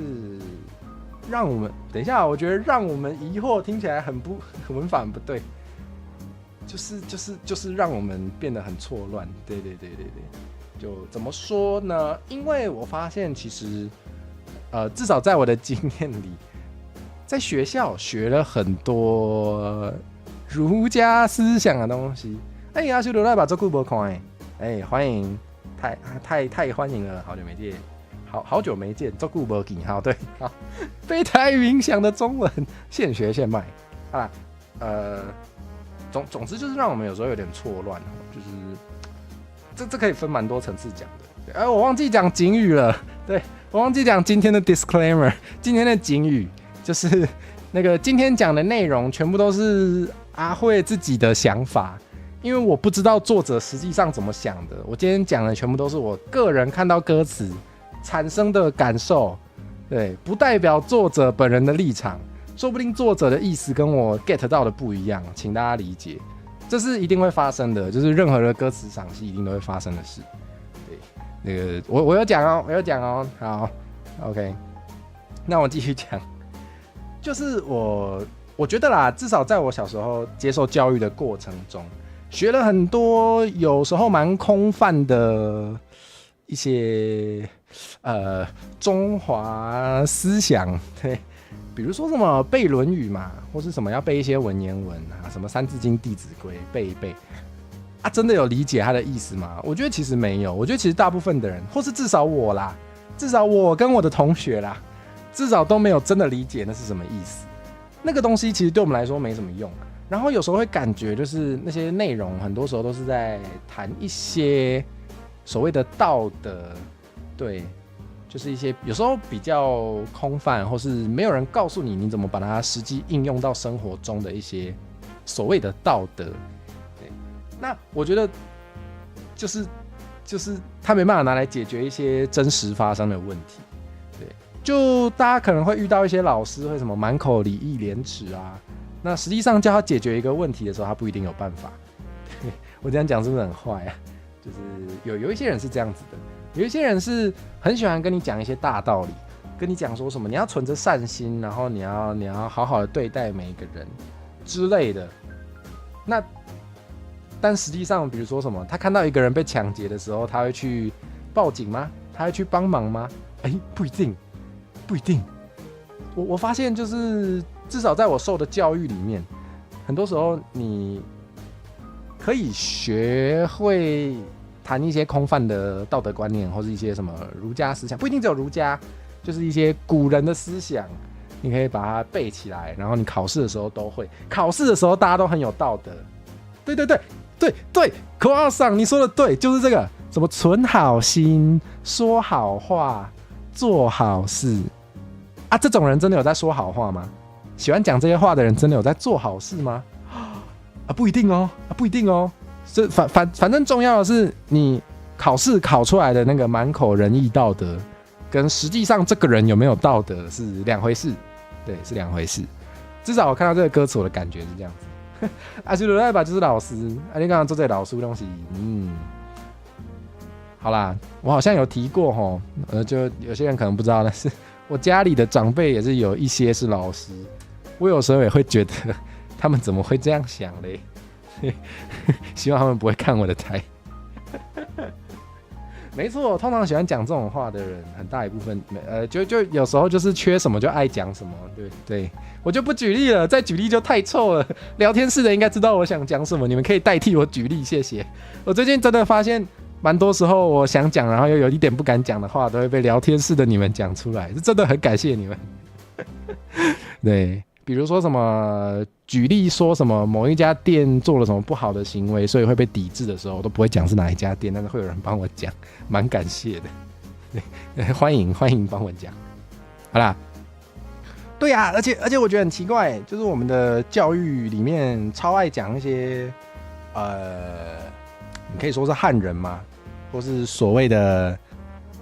让我们等一下，我觉得让我们疑惑听起来很文法很不对，就是让我们变得很错乱。对，就怎么说呢？因为我发现其实至少在我的经验里，在学校学了很多儒家思想的东西。阿修罗来把这久没看欢迎，太欢迎了，好久没见。好久没见，这久没见，好对，好，被台语影响的中文，现学现卖啊，总之就是让我们有时候有点错乱，就是这可以分蛮多层次讲的。我忘记讲警语了，对我忘记讲今天的 disclaimer， 今天的警语就是那个今天讲的内容全部都是阿慧自己的想法。因为我不知道作者实际上怎么想的，我今天讲的全部都是我个人看到歌词产生的感受，对，不代表作者本人的立场，说不定作者的意思跟我 get 到的不一样，请大家理解，这是一定会发生的，就是任何的歌词赏析一定都会发生的事。对，那个我有讲哦，好 ，OK， 那我继续讲，就是我觉得啦，至少在我小时候接受教育的过程中。学了很多有时候蛮空泛的一些中華思想，对，比如说什么背《论语》嘛，或是什么要背一些文言文啊，什么《三字经》《弟子规》背一背啊，真的有理解它的意思吗？我觉得其实没有，我觉得其实大部分的人，或是至少我啦，至少我跟我的同学啦，至少都没有真的理解那是什么意思。那个东西其实对我们来说没什么用。然后有时候会感觉就是那些内容很多时候都是在谈一些所谓的道德，对，就是一些有时候比较空泛，或是没有人告诉你怎么把它实际应用到生活中的一些所谓的道德。对，那我觉得就是他没办法拿来解决一些真实发生的问题。对，就大家可能会遇到一些老师会什么满口礼义廉耻啊。那实际上叫他解决一个问题的时候，他不一定有办法。我这样讲是不是很坏啊？就是有一些人是这样子的，有一些人是很喜欢跟你讲一些大道理，跟你讲说什么你要存着善心，然后你要好好的对待每一个人之类的。但实际上，比如说什么，他看到一个人被抢劫的时候，他会去报警吗？他会去帮忙吗？不一定。我发现就是。至少在我受的教育里面，很多时候你可以学会谈一些空泛的道德观念，或是一些什么儒家思想，不一定只有儒家，就是一些古人的思想，你可以把它背起来，然后你考试的时候都会。考试的时候大家都很有道德，对，口号上你说的对，就是这个，什么存好心、说好话、做好事啊，这种人真的有在说好话吗？喜欢讲这些话的人真的有在做好事吗？不一定哦，反正重要的是你考试考出来的那个满口仁义道德，跟实际上这个人有没有道德是两回事。对，是两回事。至少我看到这个歌词，我的感觉是这样子。阿修罗来吧就是老师，你刚刚做这老师的东西，好啦，我好像有提过吼，就有些人可能不知道，但是我家里的长辈也是有一些是老师。我有时候也会觉得他们怎么会这样想嘞？希望他们不会看我的台。没错，通常喜欢讲这种话的人，很大一部分就有时候就是缺什么就爱讲什么。对，我就不举例了，再举例就太臭了。聊天室的应该知道我想讲什么，你们可以代替我举例，谢谢。我最近真的发现，蛮多时候我想讲，然后又有一点不敢讲的话，都会被聊天室的你们讲出来，是真的很感谢你们。对。比如说什么举例说什么某一家店做了什么不好的行为，所以会被抵制的时候，我都不会讲是哪一家店，但是会有人帮我讲，蛮感谢的。欢迎帮我讲。好啦，对啊，而且我觉得很奇怪，就是我们的教育里面超爱讲一些你可以说是汉人嘛，或是所谓的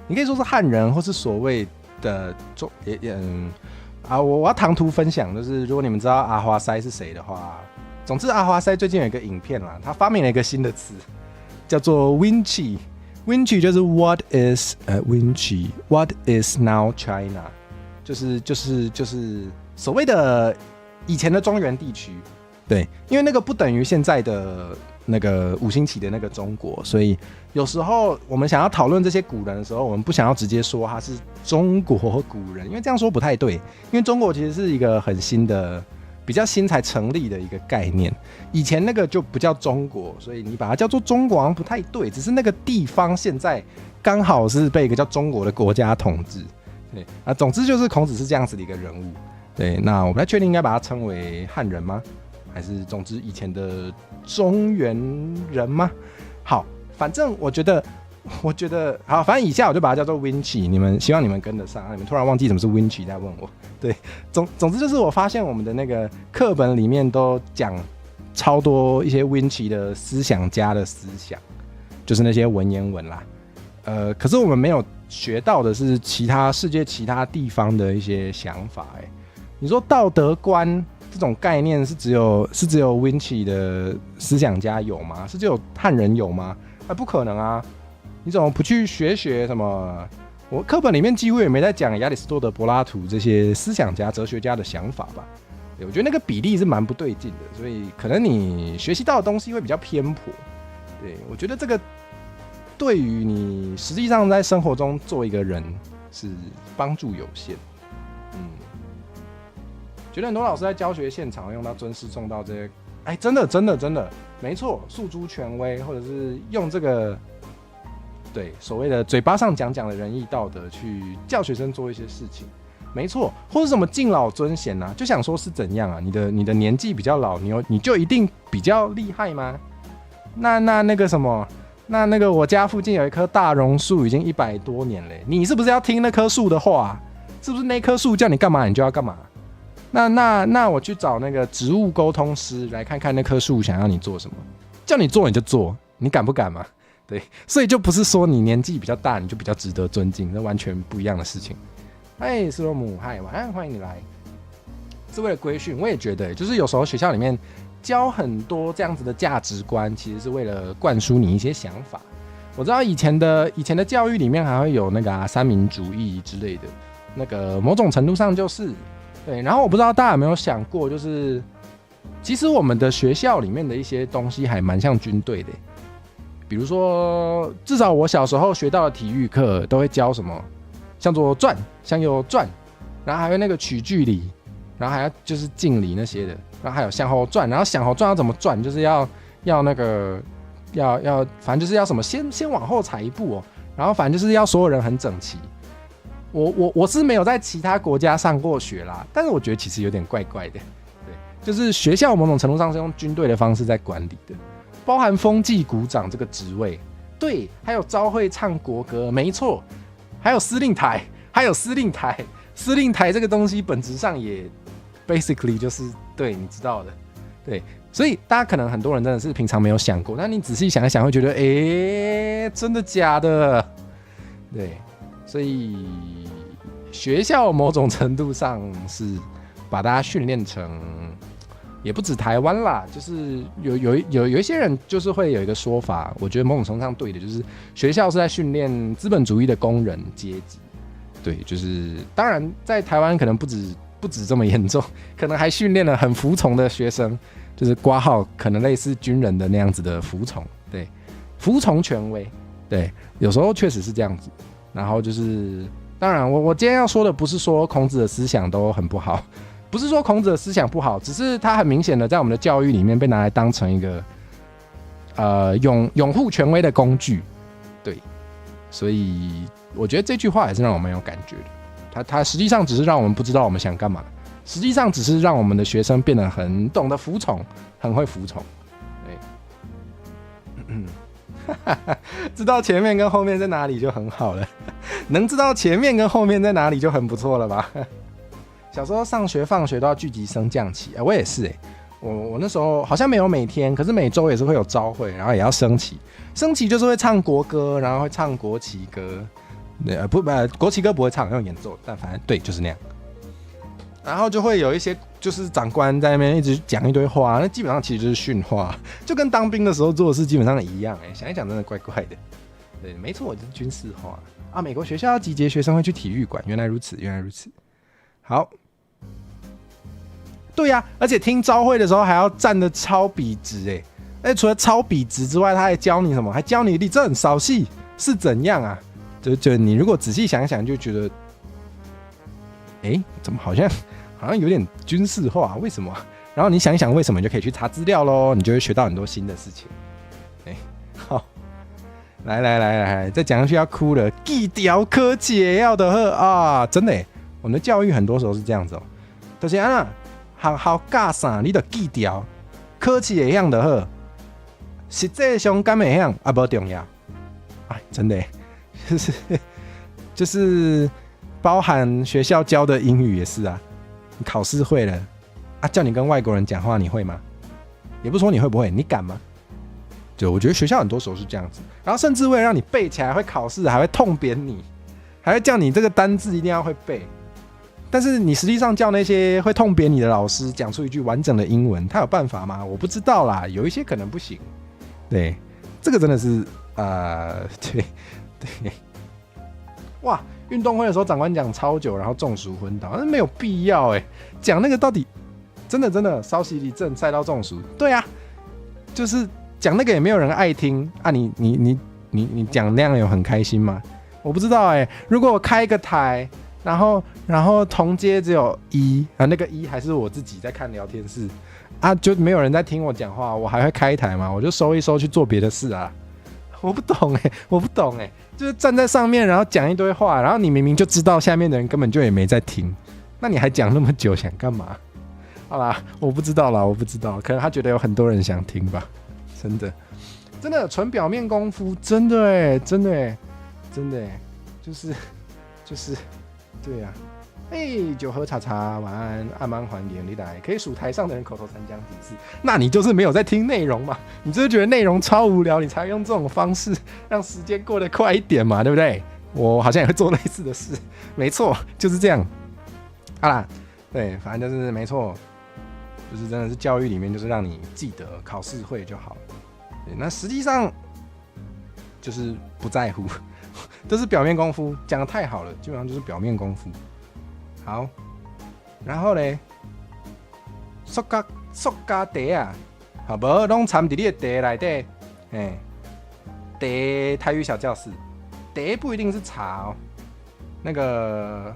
你可以说是汉人，或是所谓的我要唐突分享，就是如果你们知道阿华塞是谁的话，总之阿华塞最近有一个影片啦，他发明了一个新的词，叫做 Winchi。Winchi 就是 What is Winchi What is now China， 就是所谓的以前的中原地区，对，因为那个不等于现在的那个5星旗的那个中国，所以有时候我们想要讨论这些古人的时候，我们不想要直接说他是中国古人，因为这样说不太对，因为中国其实是一个很新的。比较新才成立的一个概念，以前那个就不叫中国，所以你把它叫做中国好像不太对，只是那个地方现在刚好是被一个叫中国的国家统治。对啊，总之就是孔子是这样子的一个人物。对，那我不太确定应该把他称为汉人吗？还是总之以前的中原人吗？好，反正我觉得好，反正以下我就把它叫做 Winchi， 你们希望你们跟得上，你们突然忘记什么是 Winchi 在问我。对，总之就是我发现我们的那个课本里面都讲超多一些 Winchi 的思想家的思想，就是那些文言文啦。可是我们没有学到的是世界其他地方的一些想法。你说道德观这种概念是只有 Winchi 的思想家有吗？是只有汉人有吗？不可能啊！你怎么不去学什么？我课本里面几乎也没在讲亚里士多德、柏拉图这些思想家、哲学家的想法吧？对，我觉得那个比例是蛮不对劲的，所以可能你学习到的东西会比较偏颇。对，我觉得这个对于你实际上在生活中做一个人是帮助有限。觉得很多老师在教学现场用到尊师重道这些，真的，没错，诉诸权威，或者是用这个。对，所谓的嘴巴上讲的仁义道德去叫学生做一些事情，没错，或者什么敬老尊贤啊，就想说是怎样啊？你的年纪比较老，你就一定比较厉害吗？那个什么，那个我家附近有一棵大榕树，已经100多年嘞，你是不是要听那棵树的话？是不是那棵树叫你干嘛你就要干嘛？那我去找那个植物沟通师来看看那棵树想要你做什么，叫你做你就做，你敢不敢嘛？对，所以就不是说你年纪比较大你就比较值得尊敬，这完全不一样的事情。斯洛姆，嗨，晚安，欢迎你来。是为了规训，我也觉得，就是有时候学校里面教很多这样子的价值观，其实是为了灌输你一些想法。我知道以前的教育里面还会有那个三民主义之类的，那个某种程度上就是对。然后我不知道大家有没有想过，就是其实我们的学校里面的一些东西还蛮像军队的。比如说，至少我小时候学到的体育课都会教什么，像做转，像有转，然后还有那个取距离，然后还要就是敬礼那些的，然后还有向后转，然后向后转要怎么转，就是要那个要，反正就是要什么先往后踩一步哦，然后反正就是要所有人很整齐。我是没有在其他国家上过学啦，但是我觉得其实有点怪怪的，对，就是学校某种程度上是用军队的方式在管理的。包含风纪股长这个职位，对，还有朝会唱国歌，没错，还有司令台，司令台这个东西本质上也 basically 就是对你知道的，对，所以大家可能很多人真的是平常没有想过，但你仔细想一想会觉得，真的假的？对，所以学校某种程度上是把大家训练成。也不止台湾啦，就是有一些人就是会有一个说法，我觉得某种程度上对的，就是学校是在训练资本主义的工人阶级。对，就是当然在台湾可能不止这么严重，可能还训练了很服从的学生，就是括号可能类似军人的那样子的服从，对，服从权威，对，有时候确实是这样子。然后就是当然我今天要说的不是说孔子的思想都很不好。不是说孔子的思想不好，只是他很明显的在我们的教育里面被拿来当成一个拥护权威的工具，对，所以我觉得这句话也是让我蛮有感觉的。他实际上只是让我们不知道我们想干嘛，实际上只是让我们的学生变得很懂得服从，很会服从。对，知道前面跟后面在哪里就很好了，能知道前面跟后面在哪里就很不错了吧。小时候上学放学都要聚集升降旗，我也是我那时候好像没有每天，可是每周也是会有朝会，然后也要升旗，升旗就是会唱国歌，然后会唱国旗歌，国旗歌不会唱，用演奏，但反正对就是那样。然后就会有一些就是长官在那边一直讲一堆话，那基本上其实就是训话，就跟当兵的时候做的事基本上一样。想一想真的怪怪的。对，没错，就是军事化啊。美国学校要集结学生会去体育馆，原来如此，原来如此。好，对呀，而且听朝会的时候还要站得超笔直除了超笔直之外，他还教你什么？还教你立正扫戏是怎样啊？就你如果仔细想一想，就觉得，怎么好像有点军事化？为什么？然后你想一想为什么，你就可以去查资料咯，你就会学到很多新的事情。好，来，再讲下去要哭了。记条科技也要的喝啊！真的我们的教育很多时候是这样子就是学校教啥你就记条，科技也样的喝，实际上敢会样啊不重要。真的就是包含学校教的英语也是啊，你考试会了叫你跟外国人讲话你会吗？也不是说你会不会，你敢吗？就我觉得学校很多时候是这样子，然后甚至为了让你背起来，会考试还会痛扁你，还会叫你这个单字一定要会背。但是你实际上叫那些会痛扁你的老师讲出一句完整的英文，他有办法吗？我不知道啦，有一些可能不行。对，这个真的是对，哇！运动会的时候长官讲超久，然后中暑昏倒，那没有必要讲那个到底真的稍息立正赛道中暑，对啊，就是讲那个也没有人爱听啊！你讲那样有很开心吗？我不知道如果我开一个台，然后同阶只有那个还是我自己在看聊天室就没有人在听我讲话，我还会开一台吗？我就收一收去做别的事啊！我不懂就是站在上面，然后讲一堆话，然后你明明就知道下面的人根本就也没在听，那你还讲那么久想干嘛？好啦，我不知道，可能他觉得有很多人想听吧。真的纯表面功夫，真的就是对啊。酒喝茶茶，晚安，按慢还原，你来可以数台上的人口头禅讲几次，那你就是没有在听内容嘛？你就是觉得内容超无聊，你才用这种方式让时间过得快一点嘛，对不对？我好像也会做类似的事，没错，就是这样。好啦，对，反正就是没错，就是真的是教育里面就是让你记得考试会就好了。对，那实际上就是不在乎，都是表面功夫，讲得太好了，基本上就是表面功夫。好，然后呢，塑胶袋啊，好无拢掺伫你的袋内底，袋台语小教室，袋不一定是茶那个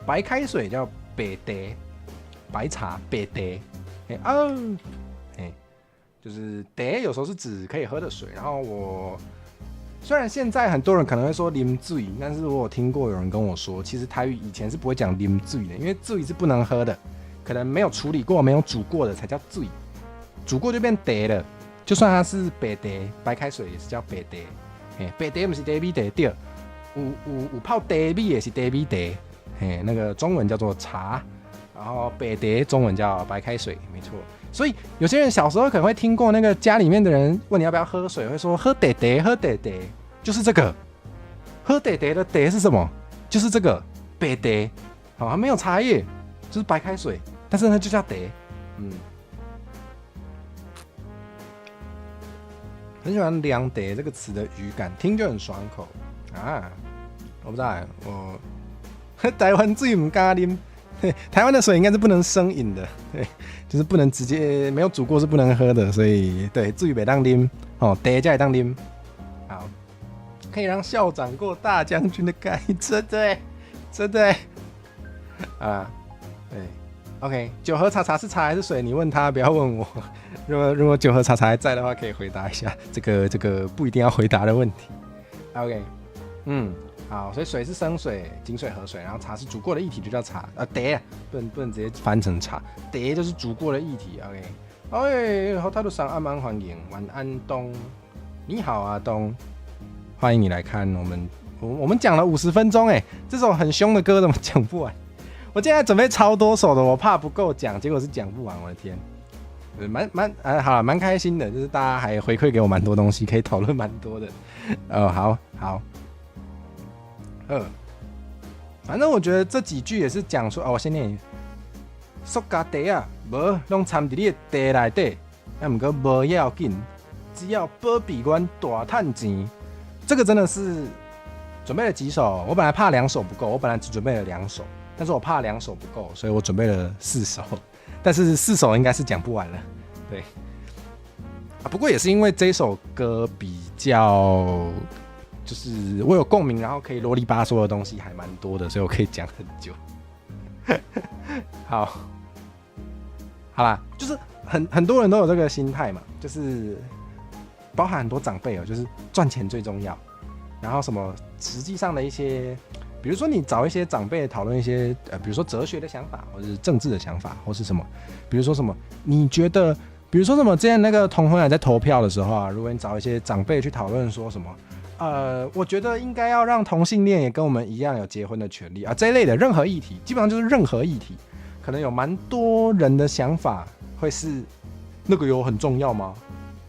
白开水叫白茶，白茶白茶，就是茶有时候是指可以喝的水，然后虽然现在很多人可能会说啉水，但是我有听过有人跟我说，其实台语以前是不会讲啉水的，因为水是不能喝的，可能没有处理过、没有煮过的才叫水，煮过就变茶了。就算它是白茶，白开水也是叫白茶。白茶不是茶米茶对，有泡茶米也是茶米茶。那个中文叫做茶，然后白茶中文叫白开水，没错。所以有些人小时候可能会听过那个家里面的人问你要不要喝水，会说喝茶茶，喝茶茶，就是这个。喝茶茶的茶是什么？就是这个白茶，它没有茶叶，就是白开水，但是呢就叫茶。很喜欢凉茶这个词的语感，听就很爽口啊。我不知道我台湾水不敢啉。台湾的水应该是不能生饮的，对，就是不能直接没有煮过是不能喝的，所以对，水不能啉，茶才会当啉。好，可以让校长过大将军的概念，真的啊，对 ，OK， 酒喝茶茶是茶还是水？你问他，不要问我。如果酒喝茶茶还在的话，可以回答一下这个不一定要回答的问题。OK， 好，所以水是生水，井水河水，然后茶是煮过的液体，就叫茶。茶不能直接翻成茶，茶就是煮过的液体。OK， 好，他都上安安欢迎，晚安东，你好啊东，欢迎你来看我们讲了50分钟这首很凶的歌怎么讲不完？我今天准备超多首的，我怕不够讲，结果是讲不完，我的天。好了，蛮开心的，就是大家还回馈给我蛮多东西，可以讨论蛮多的。好。反正我觉得这几句也是讲说，我先念一遍。塑胶袋啊，无拢掺伫你的袋内底，啊，毋过无要紧，只要保庇阮大趁钱。这个真的是准备了几首，我本来怕2首不够，我本来只准备了2首，但是我怕2首不够，所以我准备了4首，但是4首应该是讲不完了，对。不过也是因为这首歌比较，就是我有共鸣，然后可以啰里吧嗦的东西还蛮多的，所以我可以讲很久。好啦，就是很多人都有这个心态嘛，就是包含很多长辈就是赚钱最重要，然后什么实际上的一些，比如说你找一些长辈讨论一些比如说哲学的想法，或者是政治的想法，或是什么，比如说什么，你觉得，比如说什么，之前那个同婚还在投票的时候啊，如果你找一些长辈去讨论说什么，我觉得应该要让同性恋也跟我们一样有结婚的权利啊，这一类的任何议题，基本上就是任何议题。可能有蛮多人的想法会是，那个有很重要吗？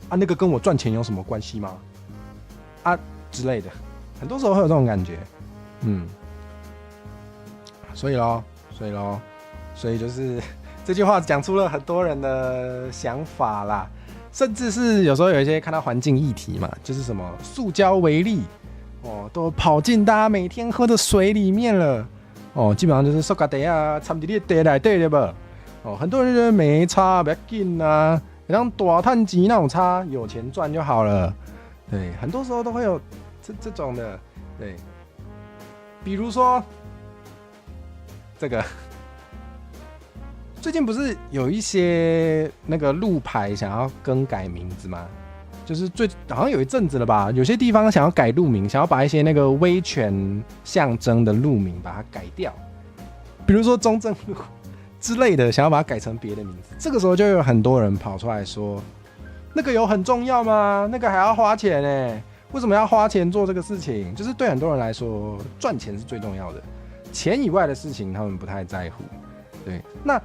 啊，那个跟我赚钱有什么关系吗？啊之类的，很多时候会有这种感觉，所以就是这句话讲出了很多人的想法啦，甚至是有时候有一些看到环境议题嘛，就是什么塑胶微粒都跑进大家每天喝的水里面了。基本上就是塑胶袋啊，掺在你的袋内底对吧？很多人觉得没差，不要紧啊，让大趁钱那种差，有钱赚就好了。对，很多时候都会有这种的，对。比如说这个，最近不是有一些那个路牌想要更改名字吗？就是好像有一阵子了吧，有些地方想要改路名，想要把一些那个威权象征的路名把它改掉，比如说中正路之类的，想要把它改成别的名字。这个时候就有很多人跑出来说，那个有很重要吗？那个还要花钱欸，为什么要花钱做这个事情？就是对很多人来说，赚钱是最重要的，钱以外的事情他们不太在乎。对，那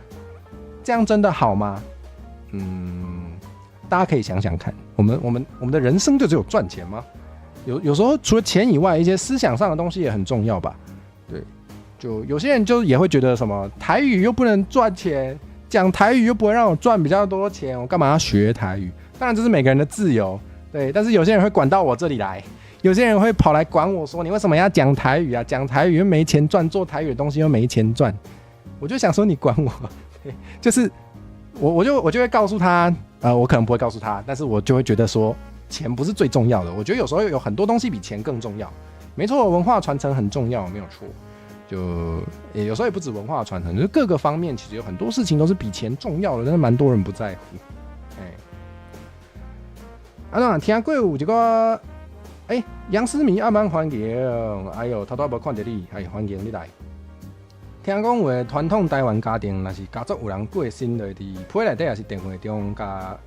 这样真的好吗？大家可以想想看，我们的人生就只有赚钱吗？有时候除了钱以外，一些思想上的东西也很重要吧？对，就有些人就也会觉得什么台语又不能赚钱，讲台语又不会让我赚比较多钱，我干嘛要学台语？当然这是每个人的自由，对。但是有些人会管到我这里来，有些人会跑来管我说，你为什么要讲台语啊？讲台语又没钱赚，做台语的东西又没钱赚。我就想说你管我，对，就是我就会告诉他。我可能不会告诉他，但是我就会觉得说，钱不是最重要的。我觉得有时候有很多东西比钱更重要。没错，文化传承很重要，没有错。就有时候也不止文化传承，就是各个方面其实有很多事情都是比钱重要的，但是蛮多人不在乎。那听过有一个，杨思明阿曼欢迎，哎呦，偷偷无看到你，欢迎你来。听讲有的传统台湾家庭，若是家族有人过身，就伫被内底也是电话中，甲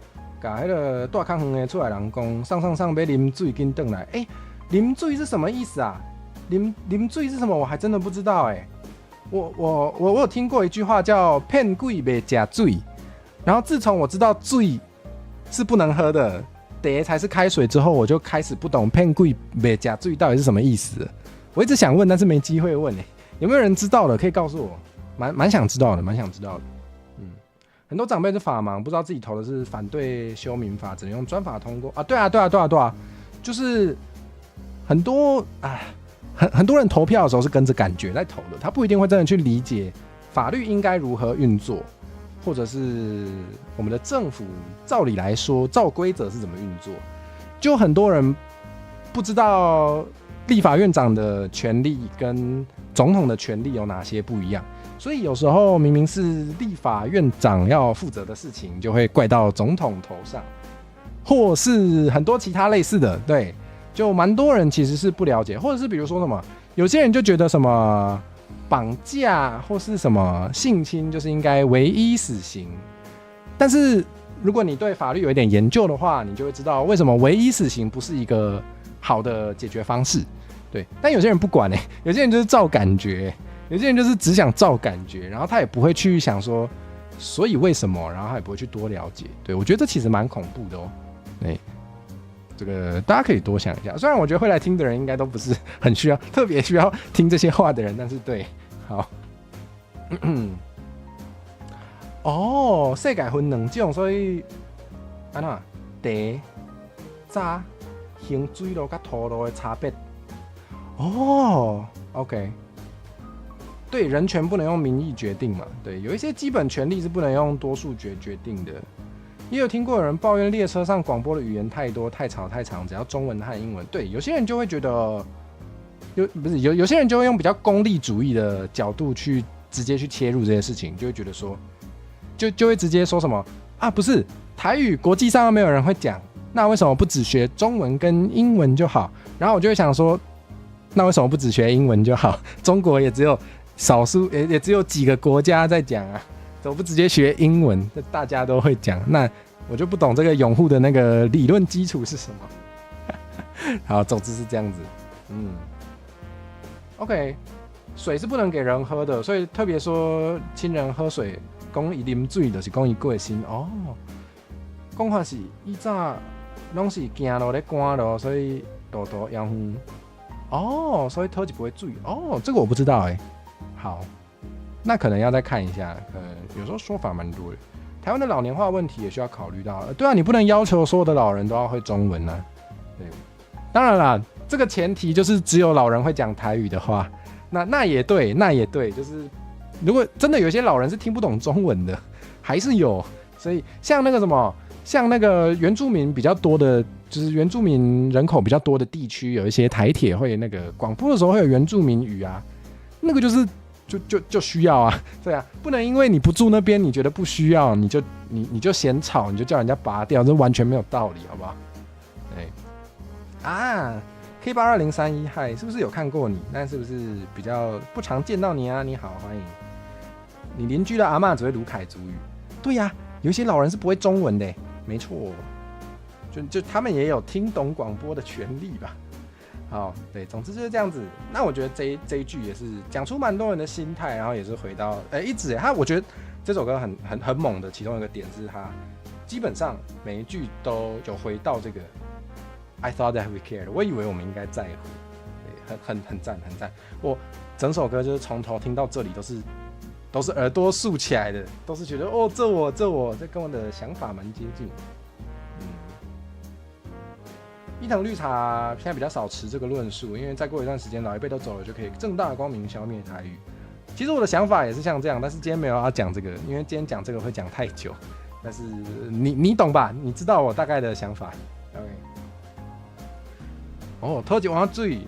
迄个大较远的出来人讲，上要啉水，紧转来。啉水是什么意思啊？啉水是什么？我还真的不知道我有听过一句话叫“骗鬼袂食水”，然后自从我知道水是不能喝的，茶才是开水之后，我就开始不懂“骗鬼袂食水”到底是什么意思了。我一直想问，但是没机会问有没有人知道的可以告诉我？蛮想知道的，蛮想知道的。很多长辈是法盲，不知道自己投的是反对修民法，只能用专法通过啊。对啊，就是很多很多人投票的时候是跟着感觉在投的，他不一定会真的去理解法律应该如何运作，或者是我们的政府照理来说照规则是怎么运作。就很多人不知道立法院长的权力跟总统的权力有哪些不一样，所以有时候明明是立法院长要负责的事情，就会怪到总统头上，或是很多其他类似的。对，就蛮多人其实是不了解，或者是比如说什么，有些人就觉得什么绑架或是什么性侵就是应该唯一死刑，但是如果你对法律有一点研究的话，你就会知道为什么唯一死刑不是一个好的解决方式。对，但有些人不管有些人就是照感觉，有些人就是只想照感觉，然后他也不会去想说，所以为什么，然后他也不会去多了解。对，我觉得这其实蛮恐怖的对，这个大家可以多想一下。虽然我觉得会来听的人应该都不是很需要，特别需要听这些话的人，但是对，好。哦，世界分两种，所以安怎茶、渣、行水路甲土路的差别。哦 ，OK， 对，人权不能用民意决定嘛？对，有一些基本权利是不能用多数决定的。也有听过有人抱怨列车上广播的语言太多、太吵、太长，只要中文和英文。对，有些人就会觉得，有些人就会用比较功利主义的角度去直接去切入这些事情，就会觉得说。就会直接说什么啊？不是台语，国际上又没有人会讲，那为什么不只学中文跟英文就好？然后我就会想说，那为什么不只学英文就好？中国也只有少数，也只有几个国家在讲啊，怎么不直接学英文？大家都会讲，那我就不懂这个拥护的那个理论基础是什么。好，总之是这样子。OK， 水是不能给人喝的，所以特别说亲人喝水。讲伊啉水，就是讲伊过身哦。讲法是以早拢是行路咧赶路，所以多养护。哦，所以偷一杯水。哦，这个我不知道哎。好，那可能要再看一下。可能有时候说法蛮多的。台湾的老年化问题也需要考虑到。对啊，你不能要求所有的老人都要会中文啊。对，当然啦，这个前提就是只有老人会讲台语的话，那也对，就是。如果真的有些老人是听不懂中文的，还是有，所以像那个什么，像那个原住民比较多的，就是原住民人口比较多的地区，有一些台铁会那个广播的时候会有原住民语啊，那个就是就需要啊，对啊，不能因为你不住那边，你觉得不需要，你就嫌吵，你就叫人家拔掉，这完全没有道理，好不好？对啊。K8203嗨，是不是有看过你？但是不是比较不常见到你啊？你好，欢迎。你邻居的阿嬷只会卢凯族语，对呀、有一些老人是不会中文的，没错，就他们也有听懂广播的权利吧。好，对，总之就是这样子。那我觉得这一句也是讲出蛮多人的心态，然后也是回到一直我觉得这首歌很猛的，其中一个点是它基本上每一句都有回到这个 I thought that we cared， 我以为我们应该在乎，对，很赞很赞。我整首歌就是从头听到这里都是耳朵竖起来的，都是觉得哦，这跟我的想法蛮接近。伊藤绿茶现在比较少持这个论述，因为再过一段时间老一辈都走了，就可以正大的光明消灭台语。其实我的想法也是像这样，但是今天没有要讲这个，因为今天讲这个会讲太久。但是你懂吧？你知道我大概的想法。OK。哦，讨一碗水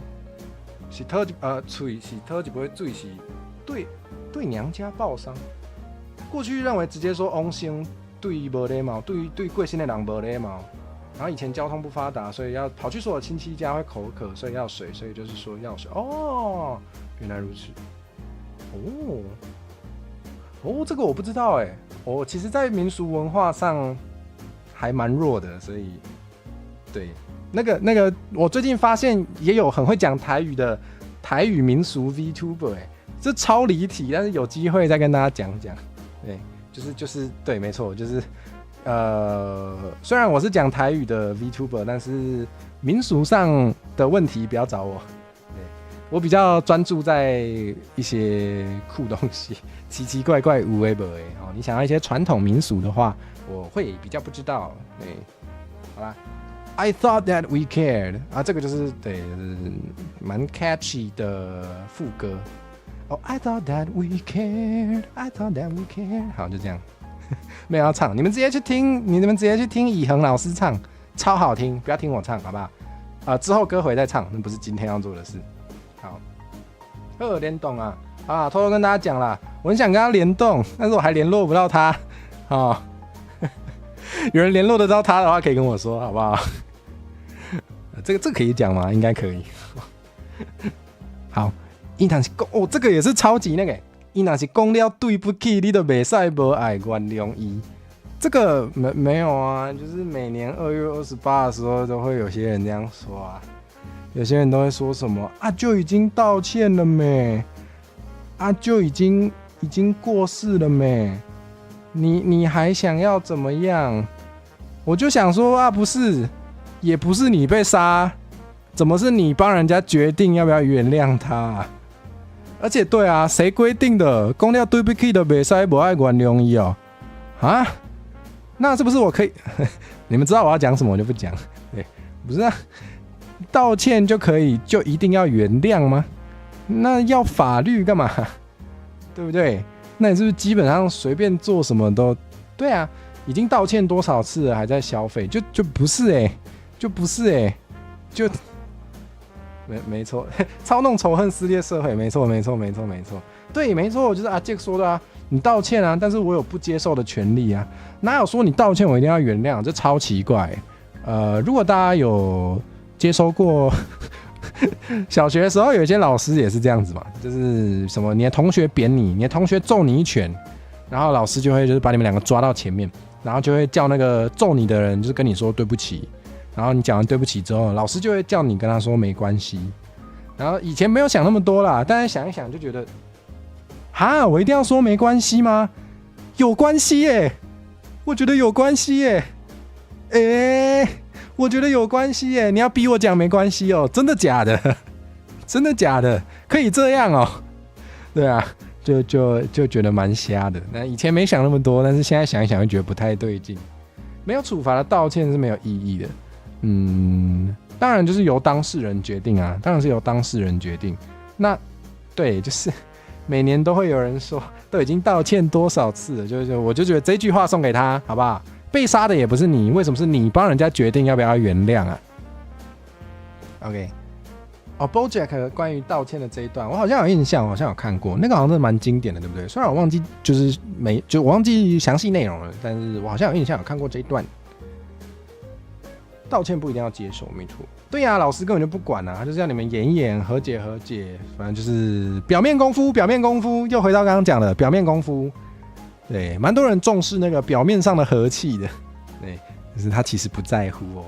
是讨嘴是讨一杯水是对娘家报丧。过去认为直接说翁生对无礼貌，对过身的人无礼貌。然后以前交通不发达，所以要跑去所有亲戚家会口渴，所以要水，所以就是说要水。哦，原来如此。这个我不知道哎。我其实，在民俗文化上还蛮弱的，所以对那个，我最近发现也有很会讲台语的台语民俗 VTuber 哎，这超离题，但是有机会再跟大家讲讲。对，就是对，没错，就是。虽然我是讲台语的 VTuber， 但是民俗上的问题不要找我。对，我比较专注在一些酷东西，奇奇怪怪无为不为。你想要一些传统民俗的话，我会比较不知道。对，好啦 ，I thought that we cared 啊，这个就是对，蛮 catchy 的副歌。I thought that we cared, I thought that we cared。好，就这样。没有要唱，你们直接去听以恒老师唱，超好听，不要听我唱，好不好？之后歌回再唱，那不是今天要做的事。好，联动啊，偷偷跟大家讲啦，我很想跟他联动，但是我还联络不到他。有人联络得到他的话，可以跟我说，好不好？这个可以讲吗？应该可以。好，伊堂是这个也是超级那个。伊若是讲了对不起，你就袂使无爱原谅伊。这个没有啊，就是每年2月28的时候都会有些人这样说啊。有些人都会说什么啊，就已经道歉了没？啊，就已经过世了没？你还想要怎么样？我就想说啊，不是，也不是你被杀，怎么是你帮人家决定要不要原谅他啊？而且对啊，谁规定的？讲了对不起的袂使不爱原谅伊哦？啊？那是不是我可以？你们知道我要讲什么，我就不讲。对，不是啊，道歉就可以，就一定要原谅吗？那要法律干嘛？对不对？那你是不是基本上随便做什么都对啊？已经道歉多少次了，还在消费，就不是就不是就没错，操弄仇恨撕裂社会，没错，对，没错，就是阿杰说的啊，你道歉啊，但是我有不接受的权利啊，哪有说你道歉我一定要原谅？这超奇怪。如果大家有接收过小学的时候，有一些老师也是这样子嘛，就是什么你的同学扁你，你的同学揍你一拳，然后老师就会就是把你们两个抓到前面，然后就会叫那个揍你的人就是跟你说对不起。然后你讲完对不起之后，老师就会叫你跟他说没关系。然后以前没有想那么多啦，但是想一想就觉得，哈，我一定要说没关系吗？有关系耶，我觉得有关系耶，我觉得有关系耶，你要逼我讲没关系哦，真的假的？真的假的？可以这样哦？对啊，就觉得蛮瞎的。那以前没想那么多，但是现在想一想就觉得不太对劲。没有处罚的道歉是没有意义的。当然就是由当事人决定啊，当然是由当事人决定。那对，就是每年都会有人说，都已经道歉多少次了，我就觉得这句话送给他，好不好？被杀的也不是你，为什么是你帮人家决定要不要原谅啊 ？OK， BoJack 关于道歉的这一段，我好像有印象，我好像有看过，那个好像是蛮经典的，对不对？虽然我忘记我忘记详细内容了，但是我好像有印象有看过这一段。道歉不一定要接受，没错。对呀，老师根本就不管啊，他就是要你们演一演，和解，反正就是表面功夫。又回到刚刚讲的表面功夫，对，蛮多人重视那个表面上的和气的，对，就是他其实不在乎哦，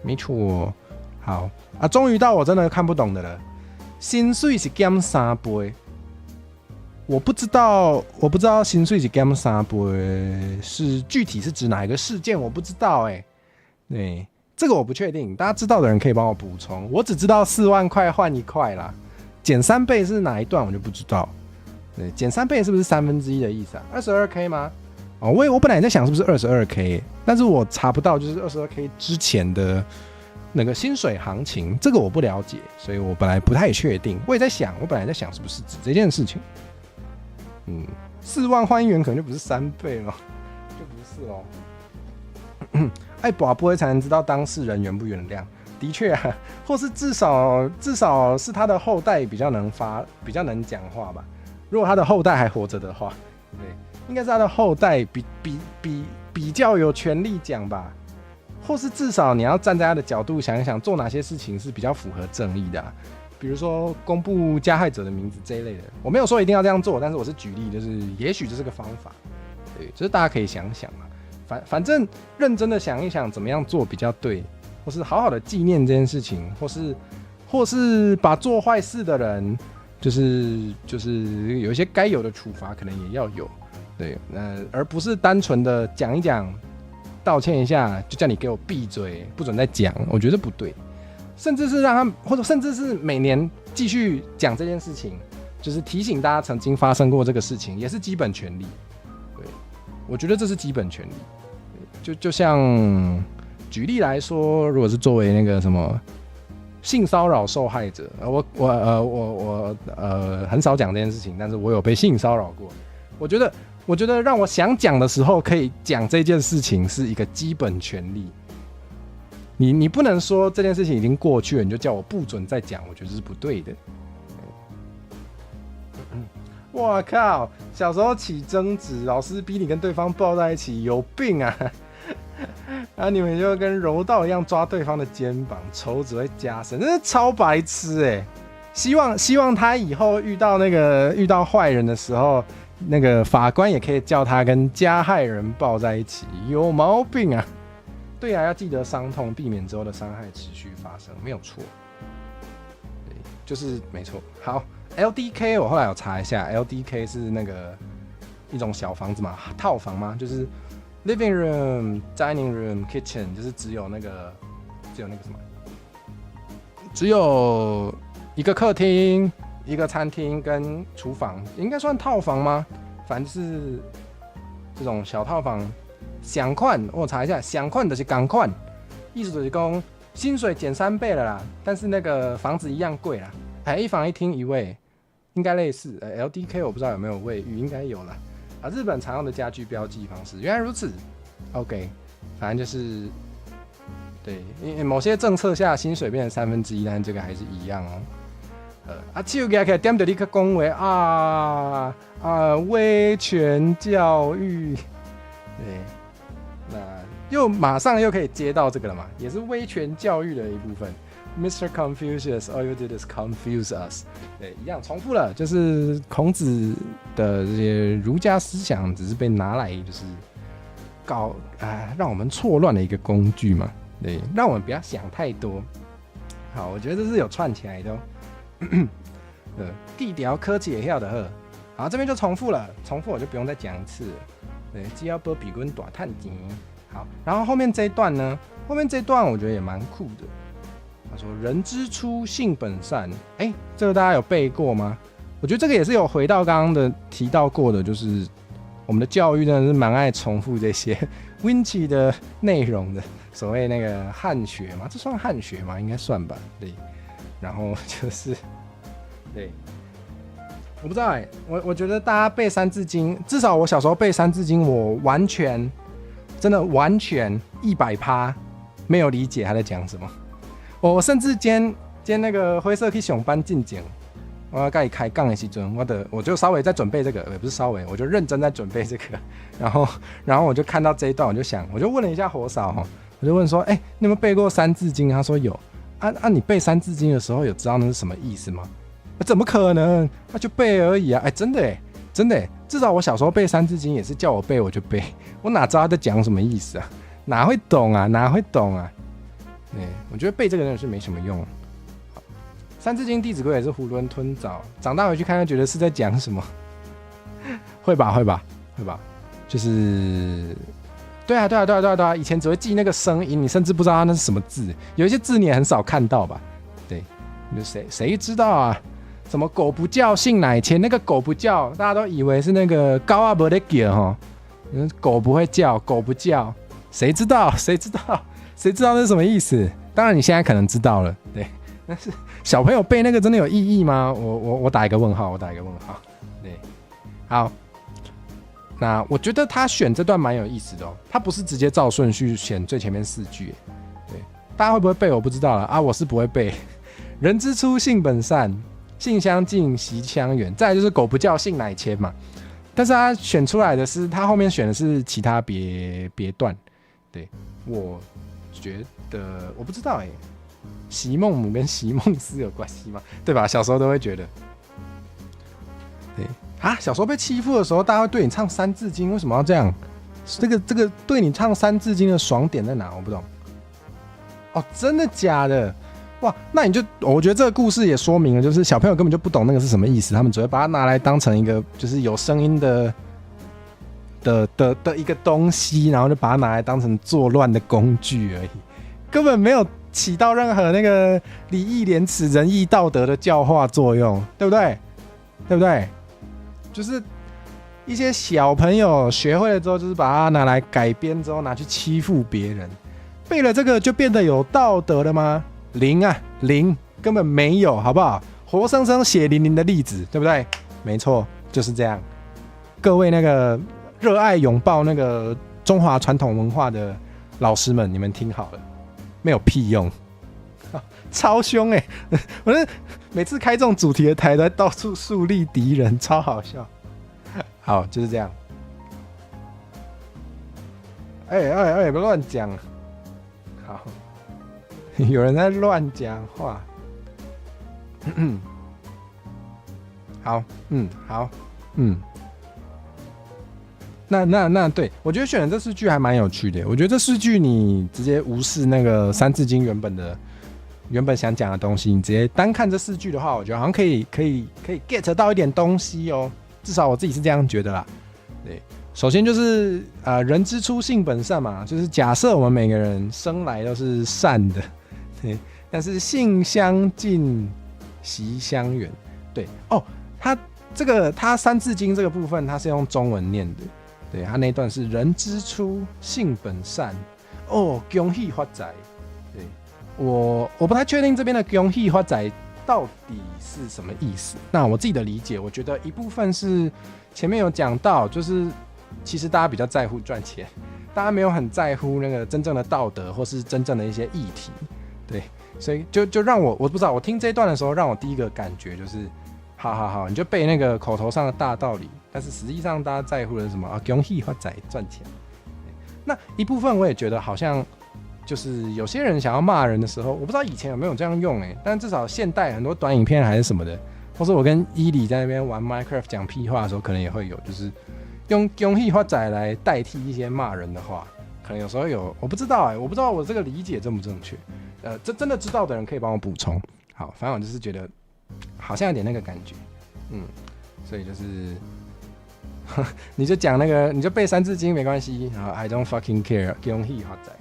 没错。好啊，终于到我真的看不懂的了，薪水是减3倍，我不知道薪水是减3倍是具体是指哪一个事件，我不知道对，这个我不确定，大家知道的人可以帮我补充。我只知道4万块换1块啦，减3倍是哪一段我就不知道。对，减3倍是不是1/3的意思啊？22K 吗？我本来也在想是不是22K， 但是我查不到就是 22K 之前的那个薪水行情，这个我不了解，所以我本来不太确定。我本来在想是不是指这件事情。4万换1元可能就不是3倍了，就不是咯。爱跋杯才能知道当事人原不原谅，的确啊，或是至少是他的后代比较能讲话吧。如果他的后代还活着的话，对，应该是他的后代比较有权利讲吧。或是至少你要站在他的角度想一想，做哪些事情是比较符合正义的啊。比如说公布加害者的名字这一类的，我没有说一定要这样做，但是我是举例，就是也许这是个方法，对，就是大家可以想想嘛。反正认真的想一想怎么样做比较对，或是好好的纪念这件事情，或是把做坏事的人，就是有一些该有的处罚可能也要有，对，而不是单纯的讲一讲，道歉一下就叫你给我闭嘴，不准再讲，我觉得不对，甚至是让他，或者甚至是每年继续讲这件事情，就是提醒大家曾经发生过这个事情，也是基本权利。对，我觉得这是基本权利。就像举例来说，如果是作为那个什么性骚扰受害者，我很少讲这件事情，但是我有被性骚扰过。我觉得让我想讲的时候可以讲这件事情是一个基本权利。你不能说这件事情已经过去了，你就叫我不准再讲，我觉得这是不对的。我靠！小时候起争执，老师逼你跟对方抱在一起，有病啊！然后你们就跟柔道一样抓对方的肩膀，仇只会加深，真是超白痴希望他以后遇到坏人的时候，那个法官也可以叫他跟加害人抱在一起，有毛病啊！对啊，要记得伤痛，避免之后的伤害持续发生，没有错。对，就是没错。好。LDK 我后来有查一下 ，LDK 是那个一种小房子嘛，套房嘛，就是 living room、dining room、kitchen， 就是只有那个只有那个什么，只有一个客厅、一个餐厅跟厨房，应该算套房吗？反正是这种小套房。想款，我查一下，想款就是同款，意思就是讲薪水减3倍了啦，但是那个房子一样贵啦，还一房一厅一卫，应该类似。LDK 我不知道有没有卫浴，应该有啦。啊，日本常用的家具标记方式，原来如此。OK， 反正就是对，因为某些政策下薪水变成1/3，但这个还是一样哦。手举起来点着你去讲话威权教育，对。那又马上又可以接到这个了嘛，也是威权教育的一部分。Mr. Confucius, all you did is confuse us。对，一样重复了，就是孔子的这些儒家思想，只是被拿来就是让我们错乱的一个工具嘛。对，让我们不要想太多。好，我觉得这是有串起来的哦。地条科技也要的呵。好，这边就重复了，重复我就不用再讲一次了。对，只要波比跟大探钱。好，然后后面这一段呢？后面这一段我觉得也蛮酷的。他说：“人之初，性本善。”这个大家有背过吗？我觉得这个也是有回到刚刚的提到过的，就是我们的教育真的是蛮爱重复这些 Vinci 的内容的。所谓那个汉学嘛，这算汉学吗？应该算吧。对，然后就是对。我不知道我觉得大家背三字经，至少我小时候背三字经，我完全真的完全100%没有理解他在讲什么。我甚至今天那个灰色去上班进前，我要跟他开杠的时阵，我就稍微在准备这个，也不是稍微，我就认真在准备这个。然后我就看到这一段，我就问了一下火嫂我就问说，你有没有背过三字经？他说有。你背三字经的时候有知道那是什么意思吗？怎么可能？就背而已啊！真的真的至少我小时候背三字经也是叫我背我就背，我哪知道他在讲什么意思啊？哪会懂啊？我觉得背这个真的是没什么用。三字经、弟子规也是囫囵吞枣，长大回去看看，觉得是在讲什么？会吧？就是对啊！以前只会记那个声音，你甚至不知道它那是什么字，有一些字你也很少看到吧？对，谁知道啊？什么狗不叫性乃迁，那个狗不叫，大家都以为是那个高啊不得叫哈，狗不会叫，狗不叫，谁知道那是什么意思？当然你现在可能知道了，对，但是小朋友背那个真的有意义吗？我打一个问号，对，好，那我觉得他选这段蛮有意思的他不是直接照顺序选最前面4句，对，大家会不会背我不知道了我是不会背。人之初，性本善。性相近，习相远。再来就是狗不叫，性乃迁嘛。但是他选出来的是，他后面选的是其他别段。对，我觉得我不知道席梦母跟席梦思有关系吗？对吧？小时候都会觉得，对小时候被欺负的时候，大家会对你唱三字经，为什么要这样？这个对你唱三字经的爽点在哪？我不懂。真的假的？哇，那我觉得这个故事也说明了，就是小朋友根本就不懂那个是什么意思，他们只会把它拿来当成一个就是有声音的一个东西，然后就把它拿来当成作乱的工具而已，根本没有起到任何那个礼义廉耻、仁义道德的教化作用，对不对？就是一些小朋友学会了之后，就是把它拿来改编之后拿去欺负别人，背了这个就变得有道德了吗？零，根本没有，好不好？活生生血淋淋的例子，对不对？没错，就是这样。各位那个热爱拥抱那个中华传统文化的老师们，你们听好了，没有屁用，超凶我每次开这种主题的台，都在到处树立敌人，超好笑。好，就是这样。不要乱讲。好。有人在乱讲话。好，那对，我觉得选的这4句还蛮有趣的。我觉得这4句你直接无视那个三字经原本想讲的东西，你直接单看这4句的话，我觉得好像可以 get 到一点东西至少我自己是这样觉得啦。对，首先就是人之初性本善嘛，就是假设我们每个人生来都是善的。但是性相近，习相远。对哦，他三字经这个部分，他是用中文念的。对，他那段是人之初，性本善。哦，恭喜发财。对，我不太确定这边的恭喜发财到底是什么意思。那我自己的理解，我觉得一部分是前面有讲到，就是其实大家比较在乎赚钱，大家没有很在乎那个真正的道德或是真正的一些议题。对，所以就让我不知道，我听这一段的时候，让我第一个感觉就是，好，你就背那个口头上的大道理，但是实际上大家在乎的是什么啊？恭喜发财，赚钱。那一部分我也觉得好像就是有些人想要骂人的时候，我不知道以前有没有这样用但至少现代很多短影片还是什么的，或是我跟伊里在那边玩 Minecraft 讲屁话的时候，可能也会有，就是用恭喜发财来代替一些骂人的话，可能有时候有，我不知道我不知道我这个理解正不正确，真的知道的人可以帮我补充。好，反正我就是觉得好像有点那个感觉，所以就是你就讲那个，你就背三字经没关系，然后 I don't fucking care， 恭喜发财。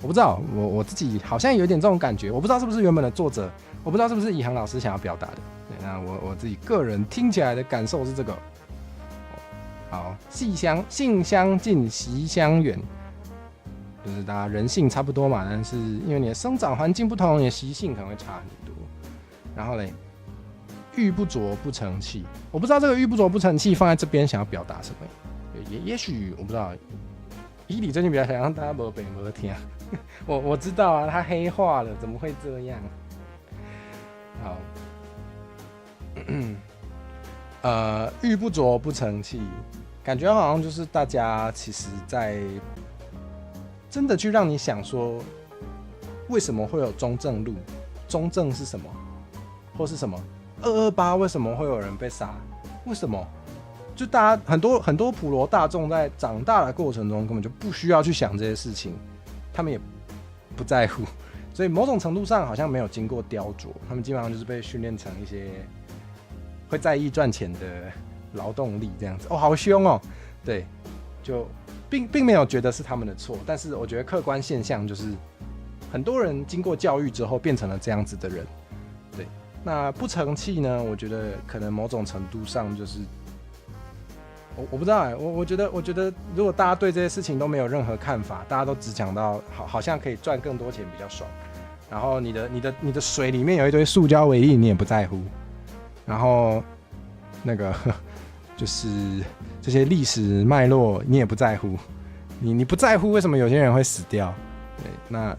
我不知道，我自己好像有点这种感觉，我不知道是不是原本的作者，我不知道是不是以航老师想要表达的。对，那我自己个人听起来的感受是这个。好，性相近，习相远，就是大家人性差不多嘛，但是因为你的生长环境不同，你的习性可能会差很多。然后嘞，玉不琢不成器，我不知道这个玉不琢不成器放在这边想要表达什么。也许我不知道。伊里最近比较想让大家没背没听，我知道啊，他黑化了，怎么会这样？好，玉不琢不成器，感觉好像就是大家其实在真的去让你想说，为什么会有中正路？中正是什么？或是什么228？为什么会有人被杀？为什么？就大家很多普罗大众在长大的过程中，根本就不需要去想这些事情，他们也不在乎，所以某种程度上好像没有经过雕琢，他们基本上就是被训练成一些会在意赚钱的劳动力这样子。哦，好凶哦！对，就并没有觉得是他们的错，但是我觉得客观现象就是很多人经过教育之后变成了这样子的人。对，那不成器呢？我觉得可能某种程度上就是。我不知道我觉得如果大家对这些事情都没有任何看法，大家都只讲到好像可以赚更多钱比较爽，然后你的水里面有一堆塑胶微粒你也不在乎，然后那个就是这些历史脉络你也不在乎，你不在乎为什么有些人会死掉？对，那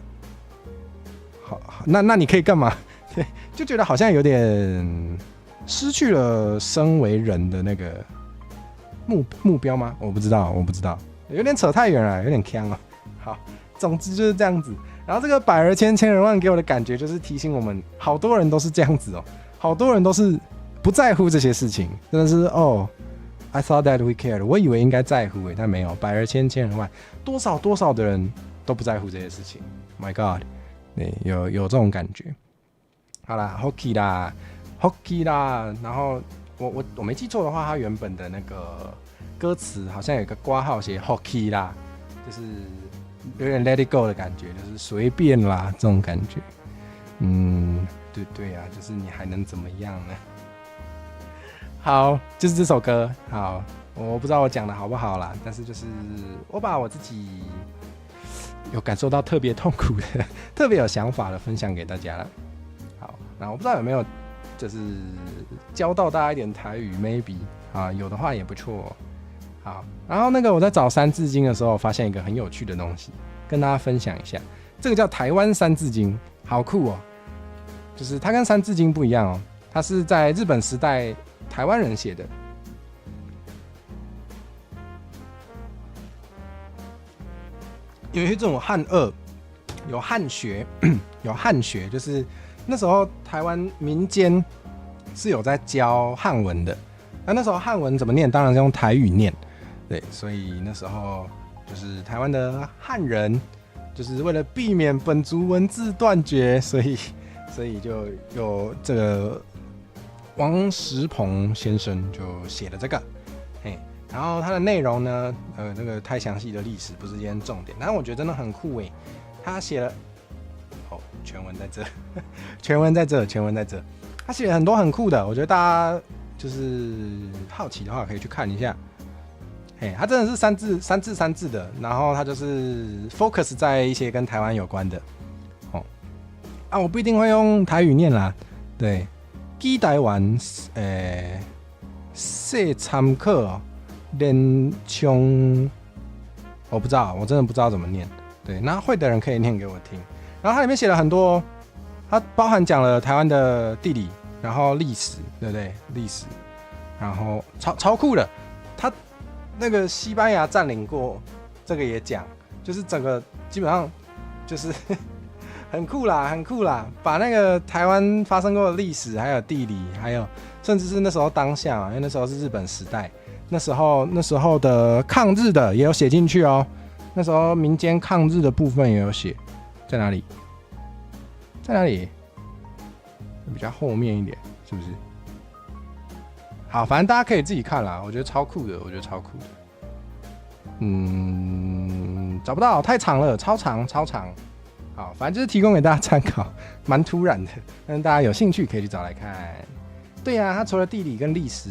好，那你可以干嘛？对，就觉得好像有点失去了身为人的那个。目标吗？我不知道，有点扯太远了，有点呛哦。好，总之就是这样子。然后这个百而千，千而万给我的感觉就是提醒我们，好多人都是这样子哦，好多人都是不在乎这些事情，真的是哦。I thought that we cared， 我以为应该在乎但没有。百而千，千而万，多少的人都不在乎这些事情。My God， 对，有这种感觉。好啦 ，Hockey 啦，然后。我没记错的话，他原本的那个歌词好像有一个括号写 hockey 啦，就是有点 let it go 的感觉，就是随便啦这种感觉。对啊，就是你还能怎么样呢？好，就是这首歌。好，我不知道我讲的好不好啦，但是就是我把我自己有感受到特别痛苦的、特别有想法的分享给大家了。好，那我不知道有没有。就是教到大家一点台语 ，maybe 啊，有的话也不错。好，然后那个我在找三字经的时候，发现一个很有趣的东西，跟大家分享一下。这个叫台湾三字经，好酷哦！就是它跟三字经不一样哦，它是在日本时代台湾人写的。有一种汉二，有汉学，有汉学，就是。那时候台湾民间是有在教汉文的，那时候汉文怎么念？当然是用台语念，对，所以那时候就是台湾的汉人，就是为了避免本族文字断绝，所以就有这个王石鹏先生就写了这个，然后它的内容呢，这个太详细的历史不是今天重点，但是我觉得真的很酷他写了哦，全文在这，全文在这，全文在这。他写了很多很酷的，我觉得大家就是好奇的话可以去看一下。嘿，他真的是三字的，然后他就是 focus 在一些跟台湾有关的。哦，啊，我不一定会用台语念啦，对，基台湾，细参考连冲，我不知道，我真的不知道怎么念。对，那会的人可以念给我听。然后它里面写了很多，它包含讲了台湾的地理，然后历史，对不对？历史，然后超酷的，它那个西班牙占领过，这个也讲，就是整个基本上就是很酷啦，很酷啦，把那个台湾发生过的历史，还有地理，还有甚至是那时候当下嘛，因为那时候是日本时代，那时候的抗日的也有写进去哦。那时候民间抗日的部分也有写，在哪里？在哪里？比较后面一点，是不是？好，反正大家可以自己看啦，我觉得超酷的，找不到，太长了，超长。好，反正就是提供给大家参考，蛮突然的，但大家有兴趣可以去找来看。对啊，它除了地理跟历史，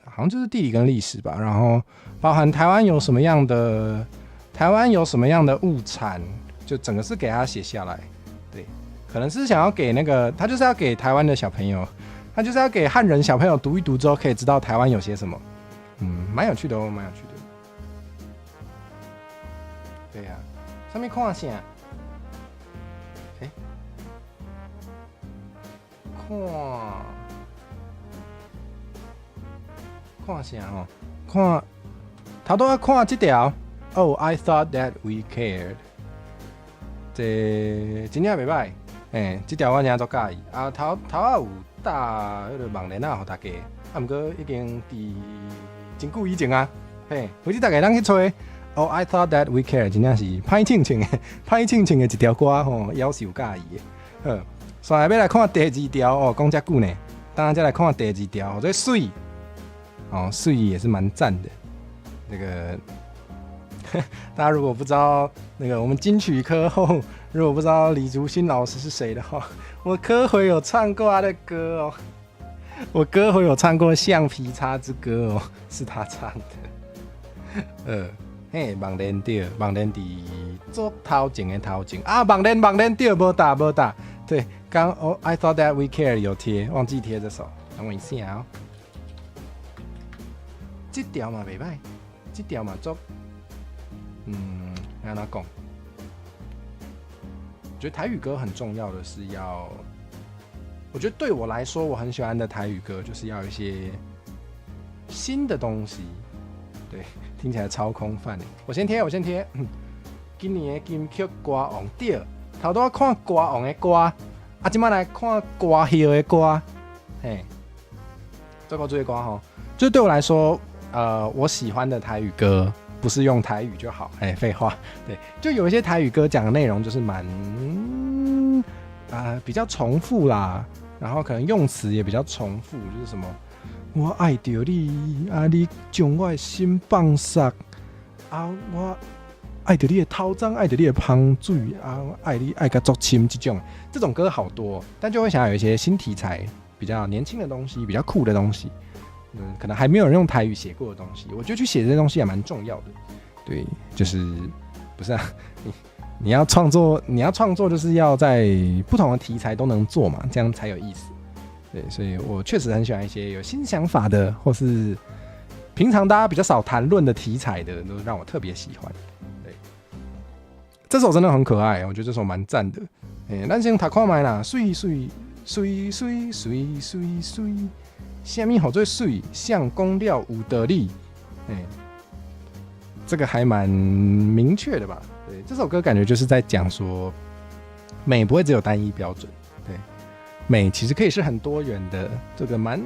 好像就是地理跟历史吧，然后包含台湾有什么样的物产，就整个是给他写下来。对，可能是想要给那个，他就是要给台湾的小朋友，他就是要给汉人小朋友读一读之后，可以知道台湾有些什么。蛮有趣的哦，蛮有趣的。对呀、啊，上面看啥？看啥哦？看头拄仔看这条。Oh, I thought that we cared。这真正袂歹，这条我真足介意。啊，头仔有打迄个网链啊，互大家。啊，毋过已经伫真久以前啊，或者大家当去吹。Oh, I thought that we cared， 真正是歹清清的一条歌吼，夭寿介意的。好，所以要来看第二条哦，讲遮久呢，当然再来看第二条，或者水，哦，水也是蛮赞的。那个。大家如果不知道那个我们金曲科后，如果不知道李竹新老师是谁的话，我科回有唱过他的歌哦，我歌回有唱过《橡皮擦之歌》哦，是他唱的。网链对，网链伫做头前的头前啊，网链对，无打。对，刚I thought that we care 有贴，忘记贴这首，等我一下哦。这条嘛袂歹，这条嘛做。要哪讲？我觉得台语歌很重要的是要，我觉得对我来说，我很喜欢的台语歌就是要一些新的东西。对，听起来超空泛的。我先贴。今年的金曲歌王对，头拄看歌王的歌，啊，今摆来看歌后的歌，这个这些歌吼，就对我来说，我喜欢的台语歌。不是用台语就好，废话，对，就有一些台语歌讲的内容就是蛮比较重复啦，然后可能用词也比较重复，就是什么我爱着你啊，你将我的心放撒啊，我爱着你的头鬃，爱着你的香水啊，爱你爱个足深这种歌好多，但就会想要有一些新题材，比较年轻的东西，比较酷的东西。可能还没有人用台语写过的东西，我觉得去写这些东西也蛮重要的。对，就是不是啊？你要创作就是要在不同的题材都能做嘛，这样才有意思。对，所以我确实很喜欢一些有新想法的，或是平常大家比较少谈论的题材的，都让我特别喜欢。对，这首真的很可爱，我觉得这首蛮赞的。咱先读看卖啦，水。下面好最水，相公料有道理，这个还蛮明确的吧？对，这首歌感觉就是在讲说，美不会只有单一标准，对，美其实可以是很多元的，这个蛮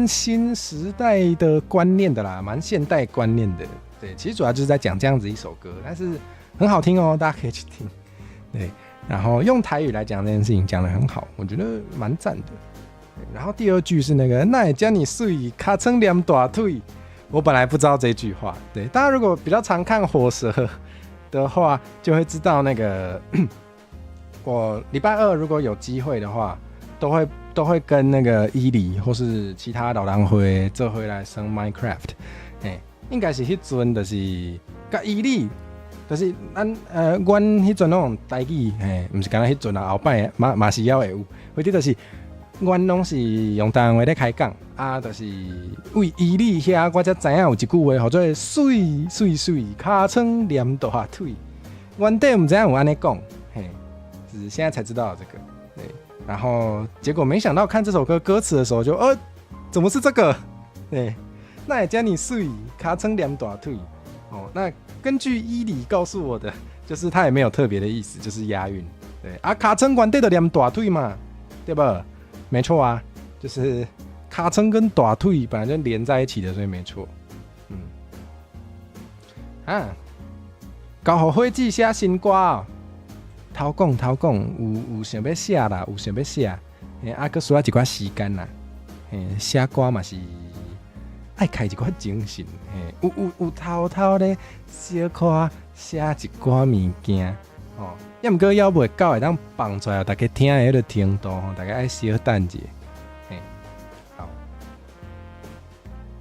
新时代的观念的啦，蛮现代观念的，对，其实主要就是在讲这样子一首歌，但是很好听哦，大家可以去听，对，然后用台语来讲这件事情讲得很好，我觉得蛮赞的。然后第二句是那个，那也叫你水卡称两大腿。我本来不知道这句话，对，大家如果比较常看火蛇的话，就会知道那个我礼拜二如果有机会的话，都会跟那个伊犁或是其他老人会做回来升 Minecraft， 应该是迄阵就是甲伊犁，就是阮迄阵那种台语，毋是干那迄阵啊，后摆嘛是要会有，或者就是阮拢是用台湾话咧开讲啊，就是为伊犁遐，我才知影有一句话叫做水水水，尻川黏大腿。原底毋知影有安尼讲，只是现在才知道这个。对，然后结果没想到看这首歌歌词的时候就怎么是这个？对，那也叫你水尻川黏大腿。哦，那根据伊犁告诉我的，就是它也没有特别的意思，就是押韵。对啊，尻川原底就黏大腿嘛，对吧？没错啊，就是尻川跟大腿本来就连在一起的，所以没错。交互伙计写新歌哦，偷讲，有想要写啦，有想要写，啊，佫需要一寡时间啦，写歌嘛是爱开一寡精神，有偷偷咧小可写一寡物件，哦，要毋过要袂到会当放出来，大家听的迄个程度，大家爱小等者，好，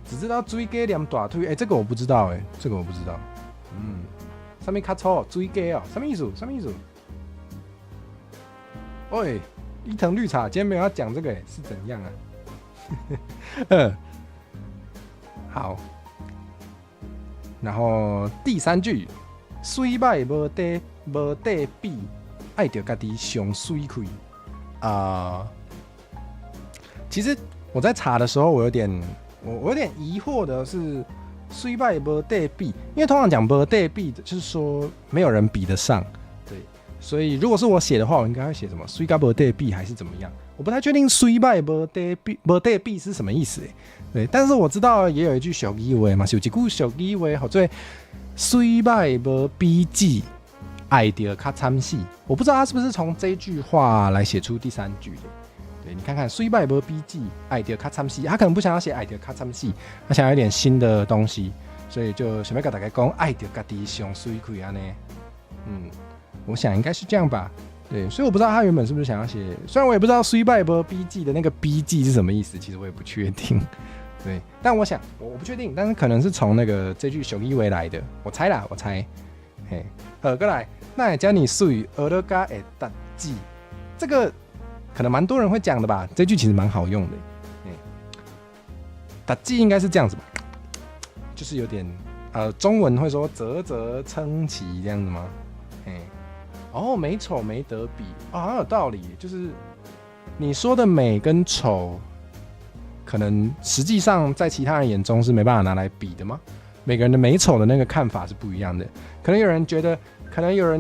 只知道水鸡黏大腿，这个我不知道，这个我不知道，什么较粗水鸡哦？什么意思？什么意思？喂，伊藤绿茶，今天没有要讲这个，是怎样啊？好，然后第3句，水歹无地比，爱着家己上水开。其实我在查的时候，我有点疑惑的是。水歹无地比，因为通常讲无地比，就是说没有人比得上，对。所以如果是我写的话，我应该会写什么水甲无地比还是怎么样？我不太确定水歹无地比是什么意思，对。但是我知道也有一句俗语话嘛，有一句俗语话叫做水歹无比己，爱着较惨死。我不知道他是不是从这句话来写出第3句的。对，你看看水歹无比己，爱着较惨死，他可能不想要写爱着较惨死，他想要一点新的东西，所以就想要跟大家讲爱着家己上水开安尼。我想应该是这样吧。对，所以我不知道他原本是不是想要写，虽然我也不知道水歹无比己的那个比己是什么意思，其实我也不确定。对，但我想我不确定，但是可能是从那个这句俗语话来的，我猜啦，我猜。过来，那也叫你水学了甲会达志，这个。可能蛮多人会讲的吧，这句其实蛮好用的。打记应该是这样子吧，就是有点中文会说啧啧称奇这样子吗？美丑没得比好像有道理，就是你说的美跟丑，可能实际上在其他人眼中是没办法拿来比的吗？每个人的美丑的那个看法是不一样的，可能有人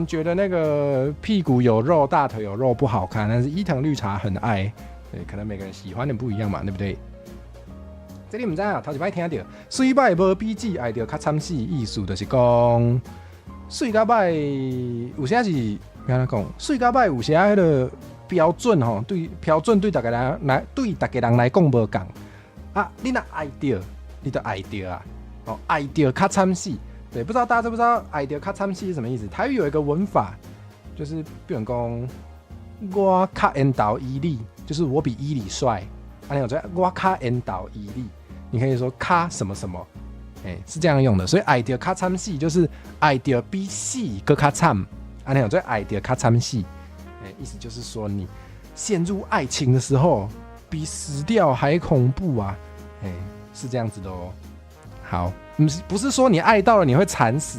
觉得那个屁股有肉、大腿有肉不好看，但是伊藤绿茶很爱，对，可能每个人喜欢的不一样嘛，对不对？这里唔知啊，头一摆听到水歹无比己，爱着较惨死，意思就是讲水甲歹有些是安怎讲，水甲歹有些迄个标准吼，对标准对大家人来讲无共啊，你若爱着，你就爱着啊，爱着较惨死。对，不知道大家知不知道“爱着较惨死”是什么意思？台语有一个文法，就是比如讲我较缘投伊犁，就是我比伊犁帅。有在我较缘投伊犁，你可以说较什么什么，是这样用的。所以“爱着较惨死”就是爱着比死更较惨。有在爱着较惨死，意思就是说你陷入爱情的时候，比死掉还恐怖啊！是这样子的哦。好。不是说你爱到了你会惨死，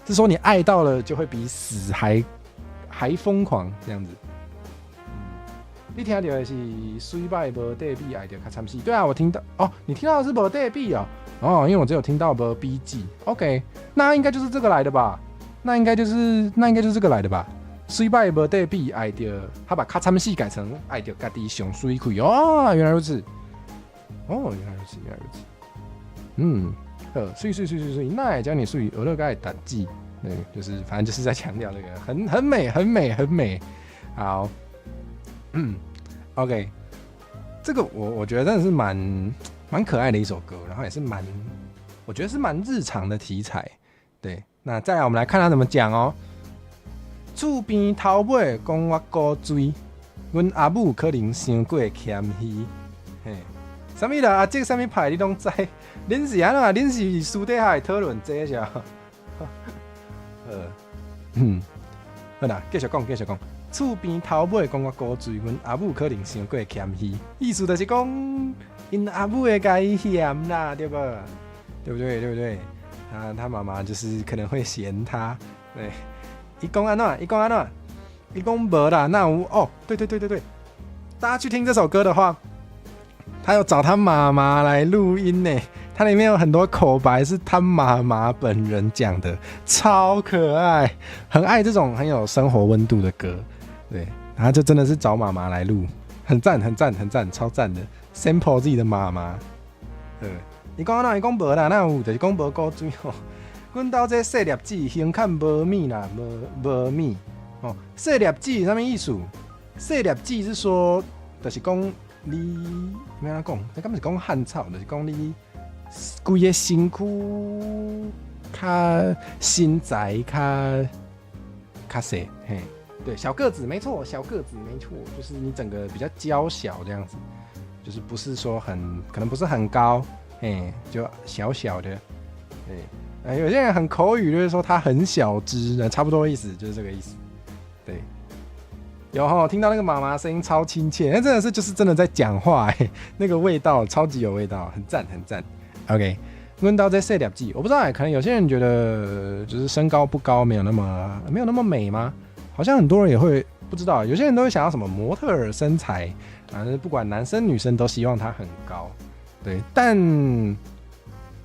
是说你爱到了就会比死还疯狂这样子。你听到的是水歹无地比，爱着较惨死。对啊，我听到哦，你听到的是无地比哦，因为我只有听到无比己。OK， 那应该就是这个来的吧？那应该就是这个来的吧？水歹无地比，爱着他把较惨死改成爱着家己上水开哦，原来如此。原来如此。水，那也叫你水，俄勒盖打记，对，就是反正就是在强调那个很美。好，OK， 这个我觉得真的是蛮可爱的一首歌，然后也是我觉得是蛮日常的题材。对，那再来我们来看他怎么讲哦。厝边头尾讲我古锥，阮阿母可能伤过谦虚。嘿，啥物啦？这啥物牌你拢知？恁是安怎？恁是私底下讨论这些？好啦，继续讲。厝边头尾讲我古锥，阮阿母可能伤过谦虚，意思就是讲，因阿母会甲伊嫌啦，对不？对不对？他妈妈就是可能会嫌他，对。伊讲安怎？伊讲无啦，那有哦，对，大家去听这首歌的话，他有找他妈妈来录音呢，它里面有很多口白是他妈妈本人讲的，超可爱，很爱这种很有生活温度的歌，对，然后就真的是找妈妈来录，很赞，超赞的 ，sample 自己的妈妈，对，伊讲安怎？伊讲无啦，那有就是讲无古锥吼。阮兜这细粒子胸坎无米啦，无米哦。细粒子什么意思？细粒子是说，就是讲你要安怎讲？这敢不是讲汉草，就是讲你规个身躯身材较细，嘿，对，小个子没错，就是你整个比较娇小这样子，就是不是说可能不是很高，嘿，就小小的，对。有些人很口语，就是说他很小只，差不多意思就是这个意思。对，有齁，听到那个妈妈声音超亲切，那真的是就是真的在讲话，那个味道超级有味道，很赞。OK， 问到这细粒子，我不知道，可能有些人觉得就是身高不高，没有那么美吗？好像很多人也会不知道，有些人都会想要什么模特儿身材啊，不管男生女生都希望他很高，对，但。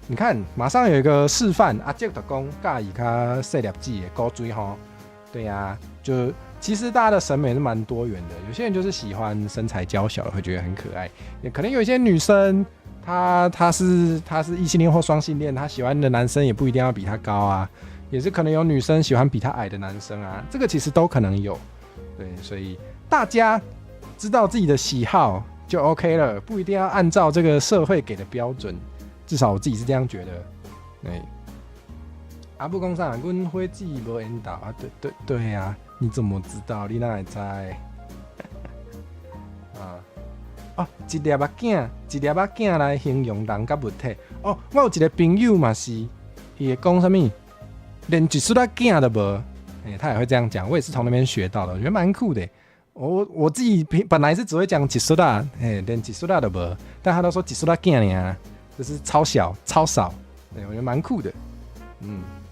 你看，马上有一个示范，阿杰的讲介意较细粒子的古锥吼，对呀、啊，就其实大家的审美是蛮多元的，有些人就是喜欢身材娇小的，会觉得很可爱，也可能有一些女生，她是异性恋或双性恋，她喜欢的男生也不一定要比她高啊，也是可能有女生喜欢比她矮的男生啊，这个其实都可能有，对，所以大家知道自己的喜好就 OK 了，不一定要按照这个社会给的标准。至少我自己是这样觉得，对。阿布讲啥？阮火子无缘投啊，对啊，你怎么知道？你哪会知？啊，哦，一粒仔镜来形容人甲物体。哦，我有一个朋友嘛是，伊会讲啥物？连一束仔镜都无，他也会这样讲。我也是从那边学到的，我觉得蛮酷的。我自己本来是只会讲一束仔，连一束仔都无，但他都说一束仔镜尔。就是超小超少，对我觉得蛮酷的，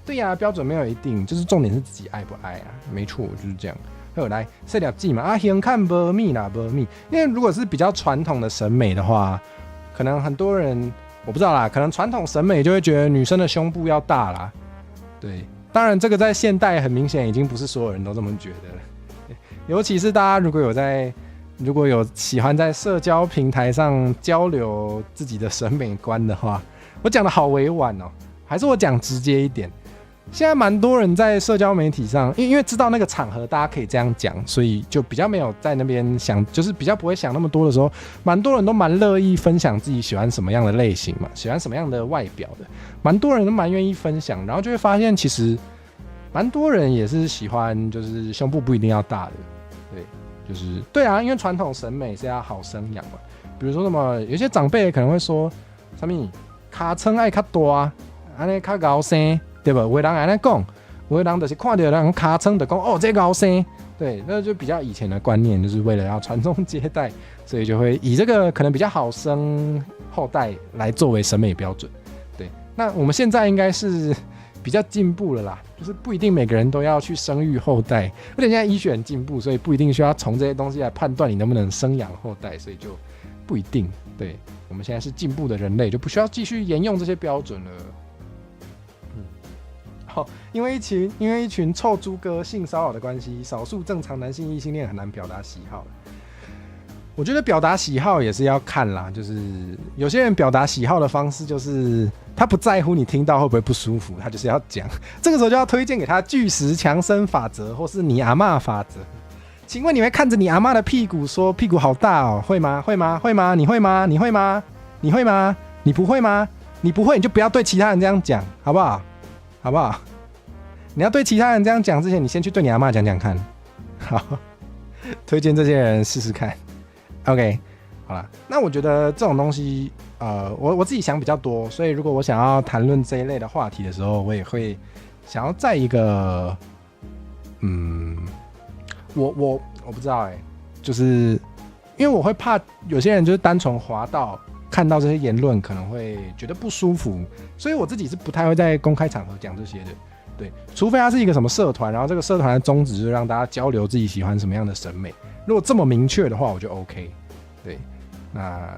对呀、标准没有一定，就是重点是自己爱不爱啊，没错，就是这样。好来细粒子嘛，啊，胸看无米啦，无米，因为如果是比较传统的审美的话，可能很多人我不知道啦，可能传统审美就会觉得女生的胸部要大啦，对，当然这个在现代很明显已经不是所有人都这么觉得了，尤其是大家如果有喜欢在社交平台上交流自己的审美观的话，我讲的好委婉哦，还是我讲直接一点？现在蛮多人在社交媒体上，因为知道那个场合大家可以这样讲，所以就比较没有在那边想，就是比较不会想那么多的时候，蛮多人都蛮乐意分享自己喜欢什么样的类型嘛，喜欢什么样的外表的，蛮多人都蛮愿意分享，然后就会发现其实蛮多人也是喜欢，就是胸部不一定要大的，对。就是对啊，因为传统审美是要好生养嘛。比如说什么，有些长辈可能会说，什么尻川爱较大，安尼较高生，对吧？有的人安尼讲，有的人就是看到人尻川就讲哦，这高生，对，那就比较以前的观念，就是为了要传宗接代，所以就会以这个可能比较好生后代来作为审美标准。对，那我们现在应该是比较进步了啦，就是不一定每个人都要去生育后代，而且现在医学很进步，所以不一定需要从这些东西来判断你能不能生养后代，所以就不一定。对，我们现在是进步的人类，就不需要继续沿用这些标准了。好，因为一群臭猪哥性骚扰的关系，少数正常男性异性恋很难表达喜好。我觉得表达喜好也是要看啦，就是有些人表达喜好的方式就是他不在乎你听到会不会不舒服，他就是要讲。这个时候就要推荐给他巨石强森法则或是你阿嬷法则。请问你会看着你阿嬷的屁股说屁股好大哦？会吗？会吗？会吗？你会吗？你会吗？你会吗？你不会吗？你不会你就不要对其他人这样讲，好不好？好不好？你要对其他人这样讲之前，你先去对你阿嬷讲讲看。好，推荐这些人试试看。OK， 好啦，那我觉得这种东西，我自己想比较多，所以如果我想要谈论这一类的话题的时候，我也会想要在一个，我不知道就是因为我会怕有些人就是单纯滑到看到这些言论可能会觉得不舒服，所以我自己是不太会在公开场合讲这些的。对，除非它是一个什么社团，然后这个社团的宗旨就是让大家交流自己喜欢什么样的审美。如果这么明确的话，我就 OK。对，那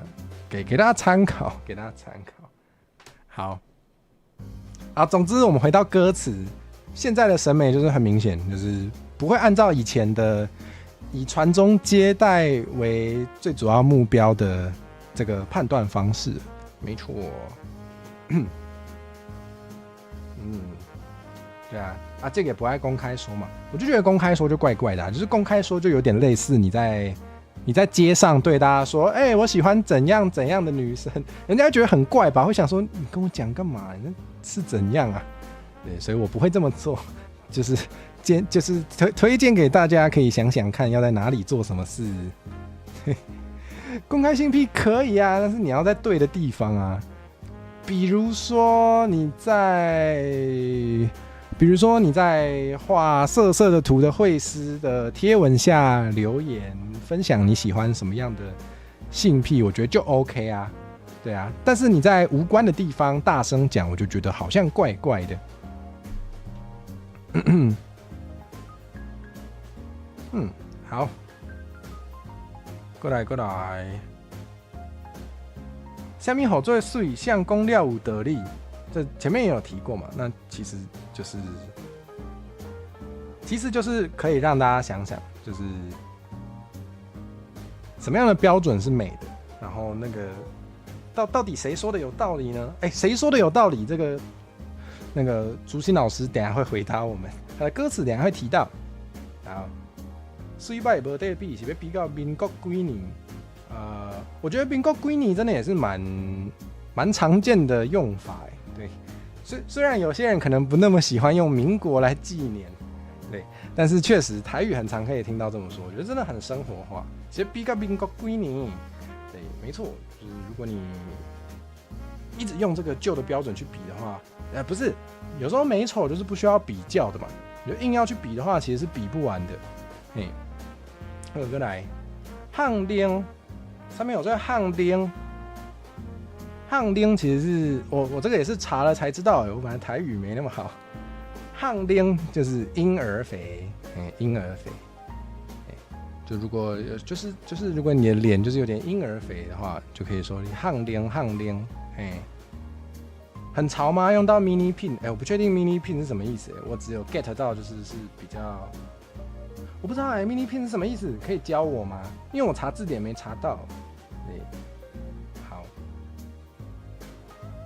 给大家参考，给大家参考。好，啊，总之我们回到歌词，现在的审美就是很明显，就是不会按照以前的以传宗接代为最主要目标的这个判断方式。没错。对啊，这个也不爱公开说嘛，我就觉得公开说就怪怪的就是公开说就有点类似你在街上对大家说，我喜欢怎样怎样的女生，人家会觉得很怪吧，会想说你跟我讲干嘛？你是怎样啊？对，所以我不会这么做，就是推荐给大家可以想想看要在哪里做什么事。公开性癖可以啊，但是你要在对的地方啊，比如说你在画色色的图的绘师的贴文下留言，分享你喜欢什么样的性癖，我觉得就 OK 啊，对啊。但是你在无关的地方大声讲，我就觉得好像怪怪的。好，过来。下面好做水，像公料有得力。这前面也有提过嘛，那其实就是可以让大家想想，就是什么样的标准是美的，然后那个到底谁说的有道理呢？谁说的有道理？这个那个竹心老师等一下会回答我们，他的歌词等一下会提到。好，水歹无得比，是要比较民国几年。我觉得民国几年真的也是蛮常见的用法。对，虽然有些人可能不那么喜欢用民国来纪年，对，但是确实台语很常可以听到这么说，我觉得真的很生活化。其实比较民国几年，对，没错，就是如果你一直用这个旧的标准去比的话，不是，有时候美丑就是不需要比较的嘛，你就硬要去比的话，其实是比不完的。再来，项链，上面有这个项链。项链其实是我这个也是查了才知道，我本来台语没那么好。项链就是婴儿肥，婴儿肥，就如果就是如果你的脸就是有点婴儿肥的话，就可以说项链，很潮吗？用到 mini pin， 我不确定 mini pin 是什么意思，我只有 get 到就是比较，我不知道mini pin 是什么意思，可以教我吗？因为我查字典没查到，对。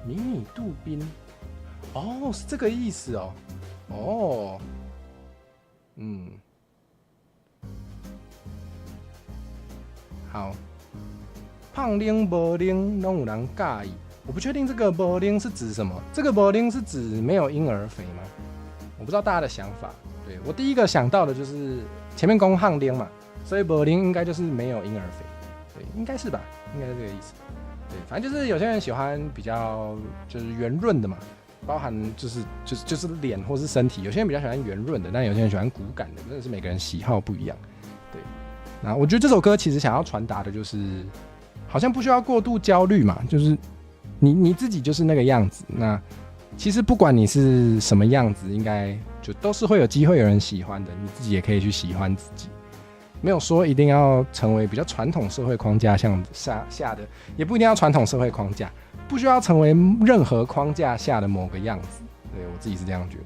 迷你杜宾，是这个意思好，胖拎无拎都有人介意，我不确定这个无拎是指什么，这个无拎是指没有婴儿肥吗？我不知道大家的想法。对，我第一个想到的就是前面讲项拎嘛，所以无拎应该就是没有婴儿肥，对，应该是吧？应该是这个意思。对，反正就是有些人喜欢比较就是圆润的嘛，包含就是脸或是身体，有些人比较喜欢圆润的，但有些人喜欢骨感的，真的是每个人喜好不一样。对，那我觉得这首歌其实想要传达的就是，好像不需要过度焦虑嘛，就是你自己就是那个样子。那其实不管你是什么样子，应该就都是会有机会有人喜欢的，你自己也可以去喜欢自己。没有说一定要成为比较传统社会框架下的，也不一定要传统社会框架，不需要成为任何框架下的某个样子。对，我自己是这样觉得。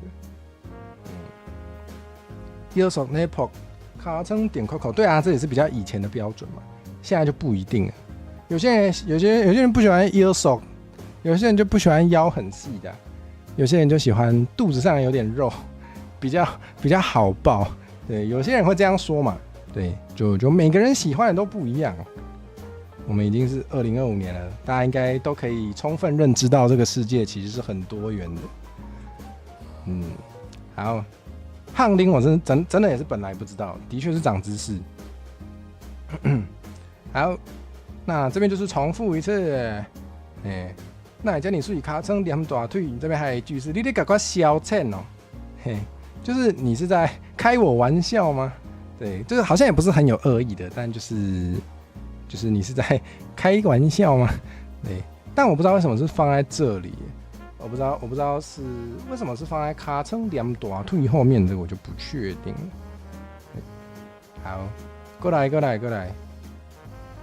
第二首 Nepal 卡称点扣扣，对啊，这也是比较以前的标准嘛，现在就不一定了。有些人不喜欢 ear 有些人就不喜欢腰很细的，有些人就喜欢肚子上有点肉，比较好抱。对，有些人会这样说嘛。对，就每个人喜欢的都不一样。我们已经是2025年了，大家应该都可以充分认知到这个世界其实是很多元的。好，翰林我真的也是本来不知道，的确是长知识。好，那这边就是重复一次。那叫你注意卡称两大腿，这边还有一句是你得赶快消遣哦。嘿，就是你是在开我玩笑吗？对，就是好像也不是很有恶意的，但就是你是在开玩笑吗？对，但我不知道为什么是放在这里，我不知道是为什么是放在卡称两大腿后面，这个我就不确定了。好，过来，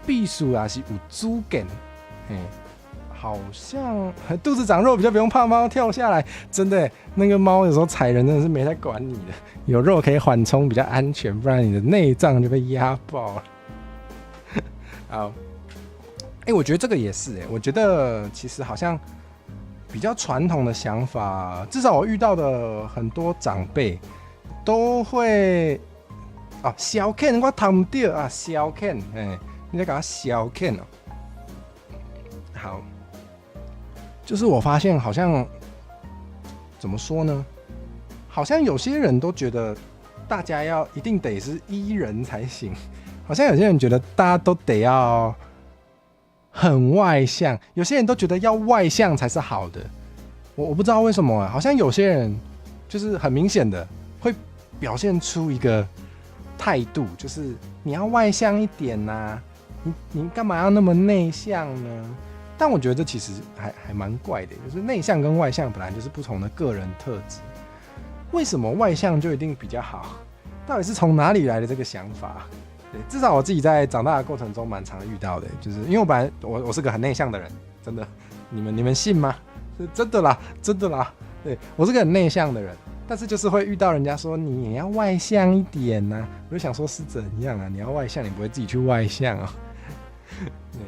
避暑啊是有主见，好像肚子长肉比较不用怕猫跳下来，真的那个猫有时候踩人真的是没在管你的，有肉可以缓冲比较安全，不然你的内脏就被压爆了。好，我觉得这个也是我觉得其实好像比较传统的想法，至少我遇到的很多长辈都会小看我听不到啊，小看你在给他小看哦。好。就是我发现好像怎么说呢？好像有些人都觉得大家一定得是E人才行，好像有些人觉得大家都得要很外向，有些人都觉得要外向才是好的。我不知道为什么好像有些人就是很明显的会表现出一个态度，就是你要外向一点啊，你干嘛要那么内向呢？但我觉得这其实还蛮怪的，就是内向跟外向本来就是不同的个人特质，为什么外向就一定比较好？到底是从哪里来的这个想法？对，至少我自己在长大的过程中蛮常遇到的，就是因为我本来我是个很内向的人，真的，你们信吗？是真的啦，对，我是个很内向的人，但是就是会遇到人家说你也要外向一点啊，我就想说是怎样啊？你要外向，你不会自己去外向啊？对。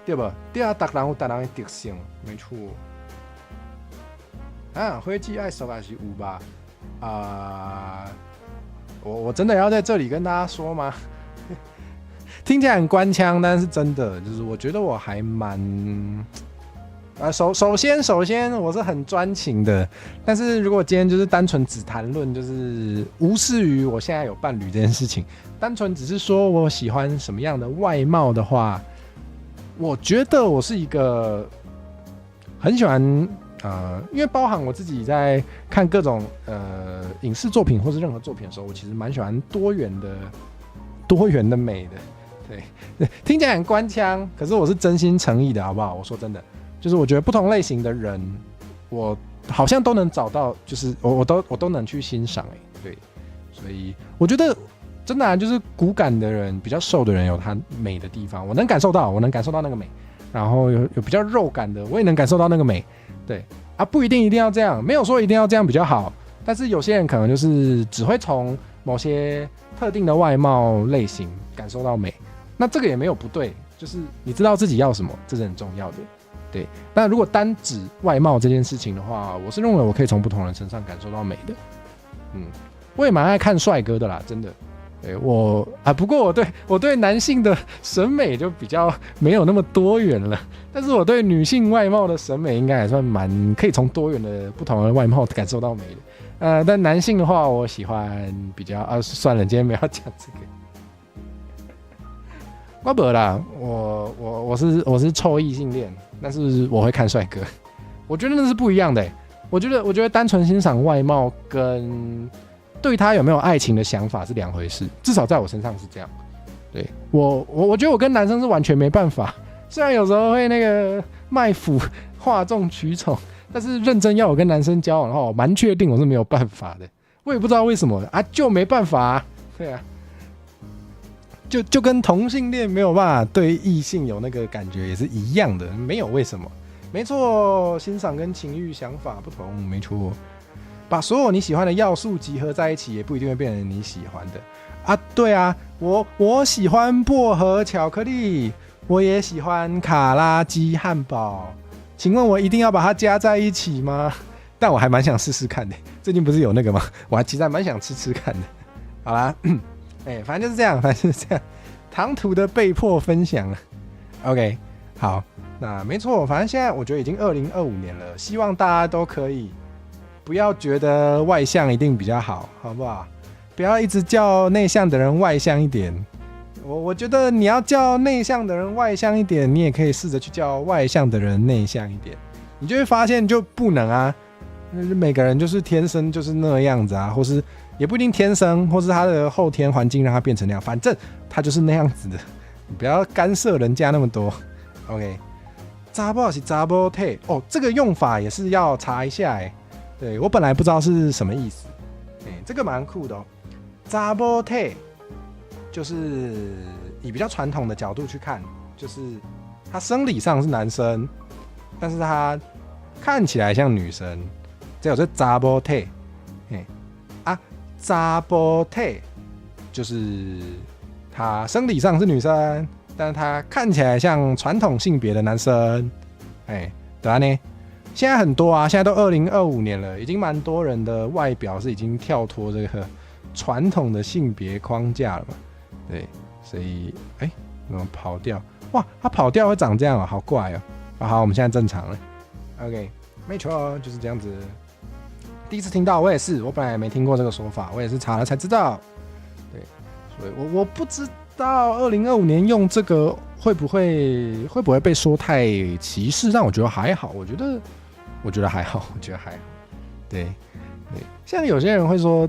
对吧？对啊，每人有每人的特性，没错。火鸡爱手还是有吧？我真的要在这里跟大家说吗？听起来很官腔，但是真的就是我觉得我还蛮首先我是很专情的，但是如果今天就是单纯只谈论就是无视于我现在有伴侣这件事情，单纯只是说我喜欢什么样的外貌的话。我觉得我是一个很喜欢因为包含我自己在看各种影视作品或是任何作品的时候，我其实蛮喜欢多元的美的。对，听起来很官腔，可是我是真心诚意的，好不好？我说真的，就是我觉得不同类型的人，我好像都能找到，就是我都能去欣赏对，所以我觉得。真的就是骨感的人，比较瘦的人有他美的地方，我能感受到那个美。然后有比较肉感的，我也能感受到那个美。对不一定要这样，没有说一定要这样比较好。但是有些人可能就是只会从某些特定的外貌类型感受到美，那这个也没有不对，就是你知道自己要什么，这是很重要的。对，那如果单指外貌这件事情的话，我是认为我可以从不同人身上感受到美的。我也蛮爱看帅哥的啦，真的。对不过我对男性的审美就比较没有那么多元了，但是我对女性外貌的审美应该还算蛮可以从多元的不同的外貌感受到美的。但男性的话，我喜欢比较算了，今天没有讲这个。我不啦，我是臭异性恋，但是我会看帅哥，我觉得那是不一样的。我觉得单纯欣赏外貌跟对他有没有爱情的想法是两回事，至少在我身上是这样。对，我觉得我跟男生是完全没办法，虽然有时候会那个卖腐哗众取宠，但是认真要我跟男生交往的话，我蛮确定我是没有办法的。我也不知道为什么就没办法啊。对啊，就跟同性恋没有办法对异性有那个感觉也是一样的，没有为什么。没错，欣赏跟情欲想法不同，没错。把所有你喜欢的要素集合在一起，也不一定会变成你喜欢的对啊，我喜欢薄荷巧克力，我也喜欢卡拉鸡汉堡。请问我一定要把它加在一起吗？但我还蛮想试试看的。最近不是有那个吗？我还其实还蛮想吃看的。好啦，反正就是这样，唐突的被迫分享了。OK， 好，那没错，反正现在我觉得已经2025年了，希望大家都可以不要觉得外向一定比较好，好不好？不要一直叫内向的人外向一点。我觉得你要叫内向的人外向一点，你也可以试着去叫外向的人内向一点，你就会发现就不能啊。每个人就是天生就是那样子啊，或是也不一定天生，或是他的后天环境让他变成那样，反正他就是那样子的，你不要干涉人家那么多。OK， 查某是查某体哦，这个用法也是要查一下哎。对，我本来不知道是什么意思，这个蛮酷的哦。查某体就是以比较传统的角度去看，就是他生理上是男生，但是他看起来像女生。这有是查某体，查某体就是他生理上是女生，但是他看起来像传统性别的男生，对啊呢。现在很多啊，现在都2025年了，已经蛮多人的外表是已经跳脱这个传统的性别框架了嘛，对，所以怎么跑掉？哇，他跑掉会长这样啊，好怪哦。好，我们现在正常了。OK， 没错，就是这样子。第一次听到，我也是，我本来也没听过这个说法，我也是查了才知道。对，所以我不知道2025年用这个会不会被说太歧视，但我觉得还好，我觉得还好，对，现在有些人会说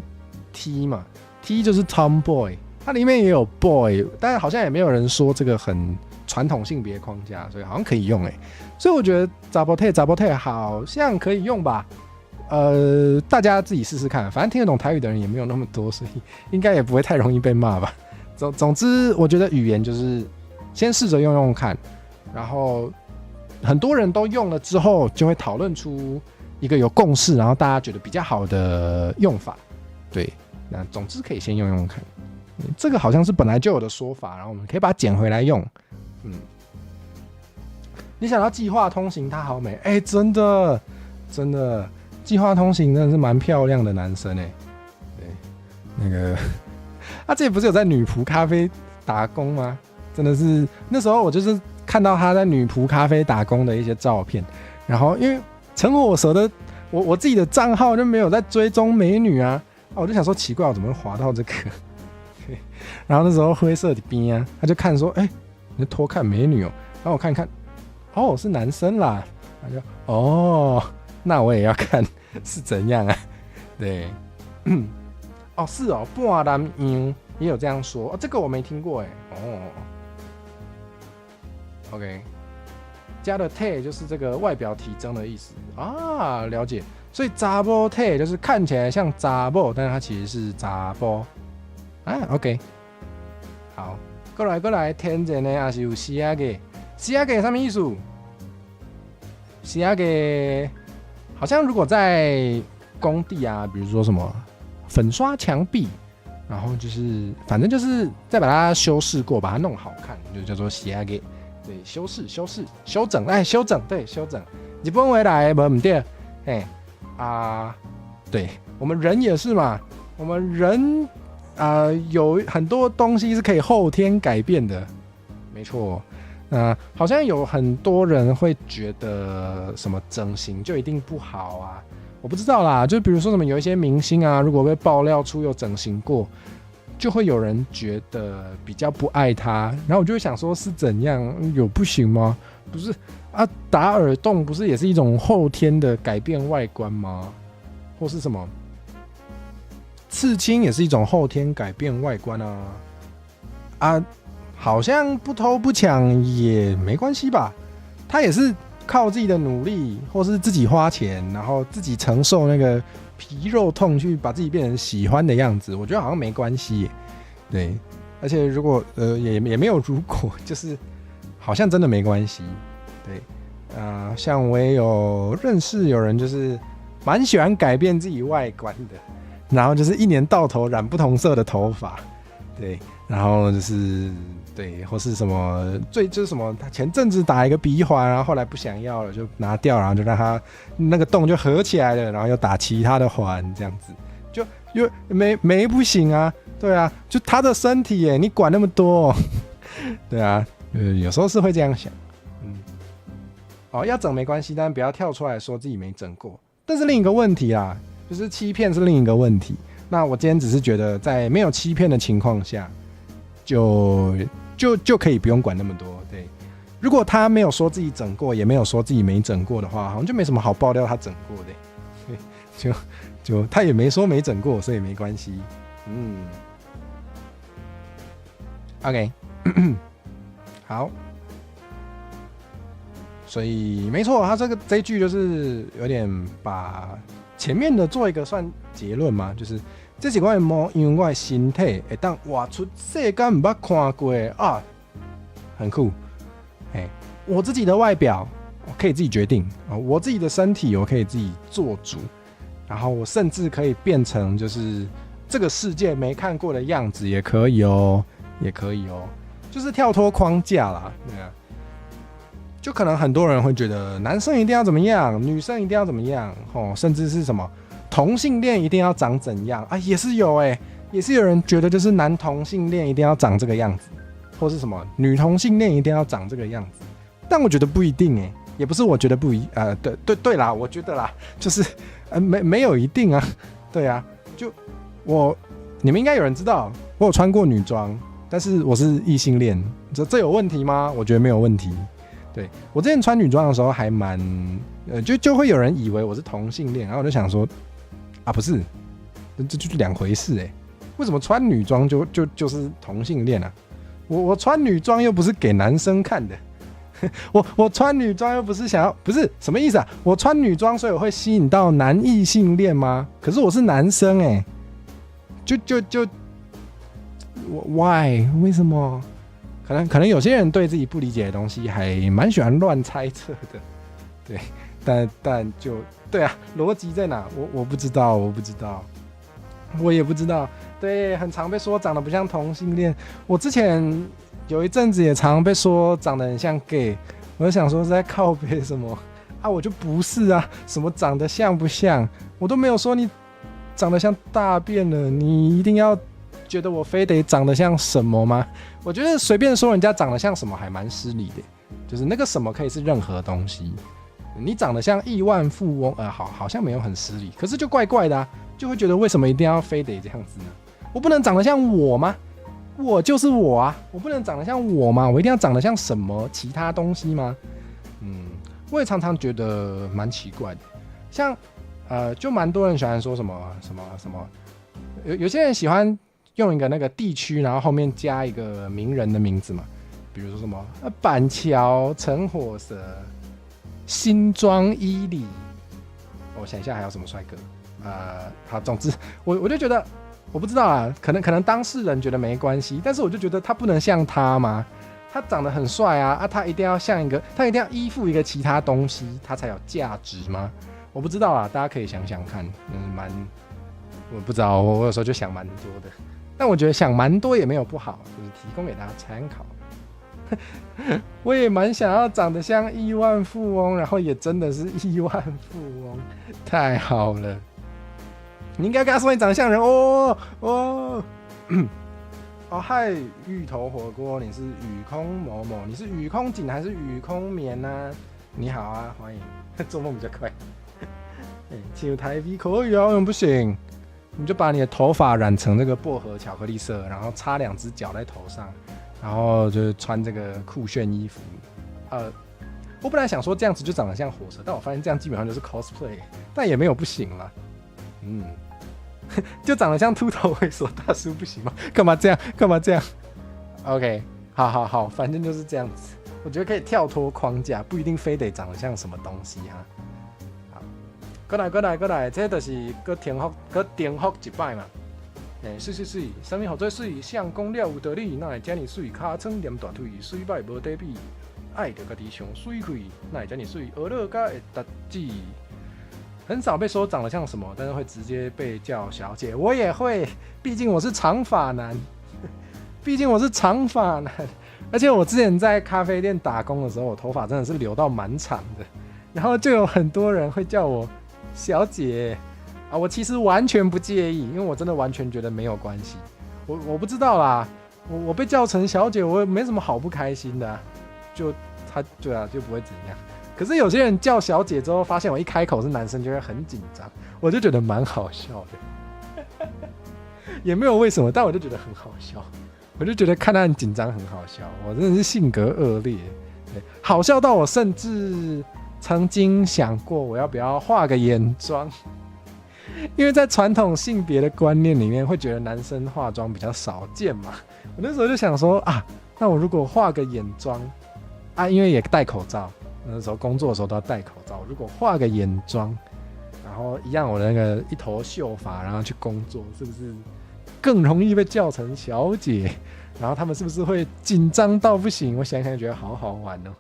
T 嘛 ，T 就是 Tomboy， 它里面也有 boy， 但是好像也没有人说这个很传统性别框架，所以好像可以用所以我觉得查某体好像可以用吧。大家自己试试看，反正听得懂台语的人也没有那么多，所以应该也不会太容易被骂吧。总之，我觉得语言就是先试着用看，然后很多人都用了之后，就会讨论出一个有共识，然后大家觉得比较好的用法。对，那总之可以先用看。这个好像是本来就有的说法，然后我们可以把它捡回来用。你想到计划通行，他好美，真的。计划通行真的是蛮漂亮的男生对，那个他之前不是有在女仆咖啡打工吗？真的是那时候我就是看到他在女仆咖啡打工的一些照片，然后因为陈火蛇的我自己的账号就没有在追踪美女啊，我就想说奇怪，我怎么会滑到这个？然后那时候灰色的边啊，他就看说，你在偷看美女哦，然后我看一看，是男生啦，他就那我也要看是怎样啊？对，是哦，半男样也有这样说这个我没听过OK， 加的体就是这个外表体征的意思啊，了解。所以查某体就是看起来像查某，但是它其实是查甫OK， 好，过来，天然的也是有写嘅，写嘅什么意思？写嘅。好像如果在工地啊，比如说什么粉刷墙壁，然后就是反正就是再把它修饰过，把它弄好看，就叫做仕上げ。对，修整，对，修整。日本回来无唔对，对，我们人也是嘛，我们人有很多东西是可以后天改变的，没错。好像有很多人会觉得什么整形就一定不好啊，我不知道啦。就比如说什么有一些明星啊，如果被爆料出有整形过，就会有人觉得比较不爱他。然后我就会想说，是怎样有不行吗？不是啊，打耳洞不是也是一种后天的改变外观吗？或是什么刺青也是一种后天改变外观啊。好像不偷不抢也没关系吧，他也是靠自己的努力，或是自己花钱，然后自己承受那个皮肉痛，去把自己变成喜欢的样子。我觉得好像没关系耶，对，而且如果也没有如果，就是好像真的没关系，对，像我也有认识有人就是蛮喜欢改变自己外观的，然后就是一年到头染不同色的头发，对，然后就是对，或是什么就是什么，他前阵子打一个鼻环，然后后来不想要了就拿掉，然后就让他那个洞就合起来了，然后又打其他的环，这样子就又没不行啊，对啊，就他的身体耶，你管那么多对啊，有时候是会这样想，要整没关系，但不要跳出来说自己没整过。但是另一个问题啊，就是欺骗是另一个问题。那我今天只是觉得，在没有欺骗的情况下，就可以不用管那么多。对，如果他没有说自己整过，也没有说自己没整过的话，好像就没什么好爆料他整过的。对，就他也没说没整过，所以没关系。OK， 好。所以没错，他这一句就是有点把前面的做一个算结论嘛，就是这是我的模样，我的身体会当活出世间唔捌看过的啊，很酷。我自己的外表我可以自己决定，我自己的身体我可以自己做主，然后我甚至可以变成就是这个世界没看过的样子，也可以哦，也可以哦，就是跳脱框架啦，对啊。就可能很多人会觉得男生一定要怎么样，女生一定要怎么样，甚至是什么同性恋一定要长怎样啊，也是有也是有人觉得就是男同性恋一定要长这个样子，或是什么女同性恋一定要长这个样子，但我觉得不一定也不是我觉得对啦，我觉得啦，就是没有一定啊，对啊，就你们应该有人知道我有穿过女装，但是我是异性恋，这有问题吗？我觉得没有问题。对，我之前穿女装的时候还蛮就会有人以为我是同性恋，然后我就想说啊，不是，这就是两回事为什么穿女装就是同性恋啊？我穿女装又不是给男生看的，我穿女装又不是想要，不是什么意思啊？我穿女装所以我会吸引到男异性恋吗？可是我是男生why 为什么？可能有些人对自己不理解的东西还蛮喜欢乱猜测的，对，但就对啊，逻辑在哪？我不知道，我也不知道。对，很常被说长得不像同性恋。我之前有一阵子也常被说长得很像 gay， 我就想说是在靠北什么啊？我就不是啊，什么长得像不像，我都没有说你长得像大便了，你一定要觉得我非得长得像什么吗？我觉得随便说人家长得像什么还蛮失礼的，就是那个什么可以是任何东西。你长得像亿万富翁，好像没有很失礼，可是就怪怪的啊，就会觉得为什么一定要非得这样子呢？我不能长得像我吗？我就是我啊，我不能长得像我吗？我一定要长得像什么其他东西吗？我也常常觉得蛮奇怪的，像就蛮多人喜欢说什么，有些人喜欢用一个那个地区，然后后面加一个名人的名字嘛，比如说什么板桥陈火蛇、新庄伊里，我想一下还有什么帅哥，好，总之我就觉得我不知道啊，可能当事人觉得没关系，但是我就觉得他不能像他吗？他长得很帅啊，他一定要像一个，他一定要依附一个其他东西，他才有价值吗？我不知道啊，大家可以想想看，我不知道，我有时候就想蛮多的。但我觉得想蛮多也没有不好，就是提供给大家参考。我也蛮想要长得像亿万富翁，然后也真的是亿万富翁，太好了！你应该跟他说你长得像人哦。嗨，芋头火锅，你是雨空某某，你是雨空景还是雨空眠啊？你好啊，欢迎。做梦比较快。请台币可以啊，为什么不行？你就把你的头发染成这个薄荷巧克力色，然后插2只脚在头上，然后就穿这个酷炫衣服。我本来想说这样子就长得像火蛇，但我发现这样基本上就是 cosplay， 但也没有不行啦。就长得像秃头猥琐大叔不行吗？干嘛这样 ？OK， 好，反正就是这样子。我觉得可以跳脱框架，不一定非得长得像什么东西哈。过来，这就是搁重复一摆嘛。水，啥物好做水？相公了有道理，哪会这么水？尻川黏大腿，水摆无得比。爱着家己上水气，哪会这么水？学乐甲会达志。很少被说长得像什么，但是会直接被叫小姐。我也会，毕竟我是长发男。而且我之前在咖啡店打工的时候，我头发真的是留到蛮长的，然后就有很多人会叫我小姐啊，我其实完全不介意，因为我真的完全觉得没有关系。我不知道啦，我被叫成小姐，我也没什么好不开心的啊，对啊，就不会怎样。可是有些人叫小姐之后，发现我一开口是男生，就会很紧张，我就觉得蛮好笑的，也没有为什么，但我就觉得很好笑，我就觉得看他很紧张很好笑，我真的是性格恶劣，对，好笑到我甚至曾经想过我要不要化个眼妆，因为在传统性别的观念里面，会觉得男生化妆比较少见嘛，我那时候就想说啊，那我如果化个眼妆啊，因为也戴口罩。那时候工作的时候都要戴口罩，如果化个眼妆，然后一样我的那个一头秀发，然后去工作，是不是更容易被叫成小姐？然后他们是不是会紧张到不行？我想想觉得好好玩哦。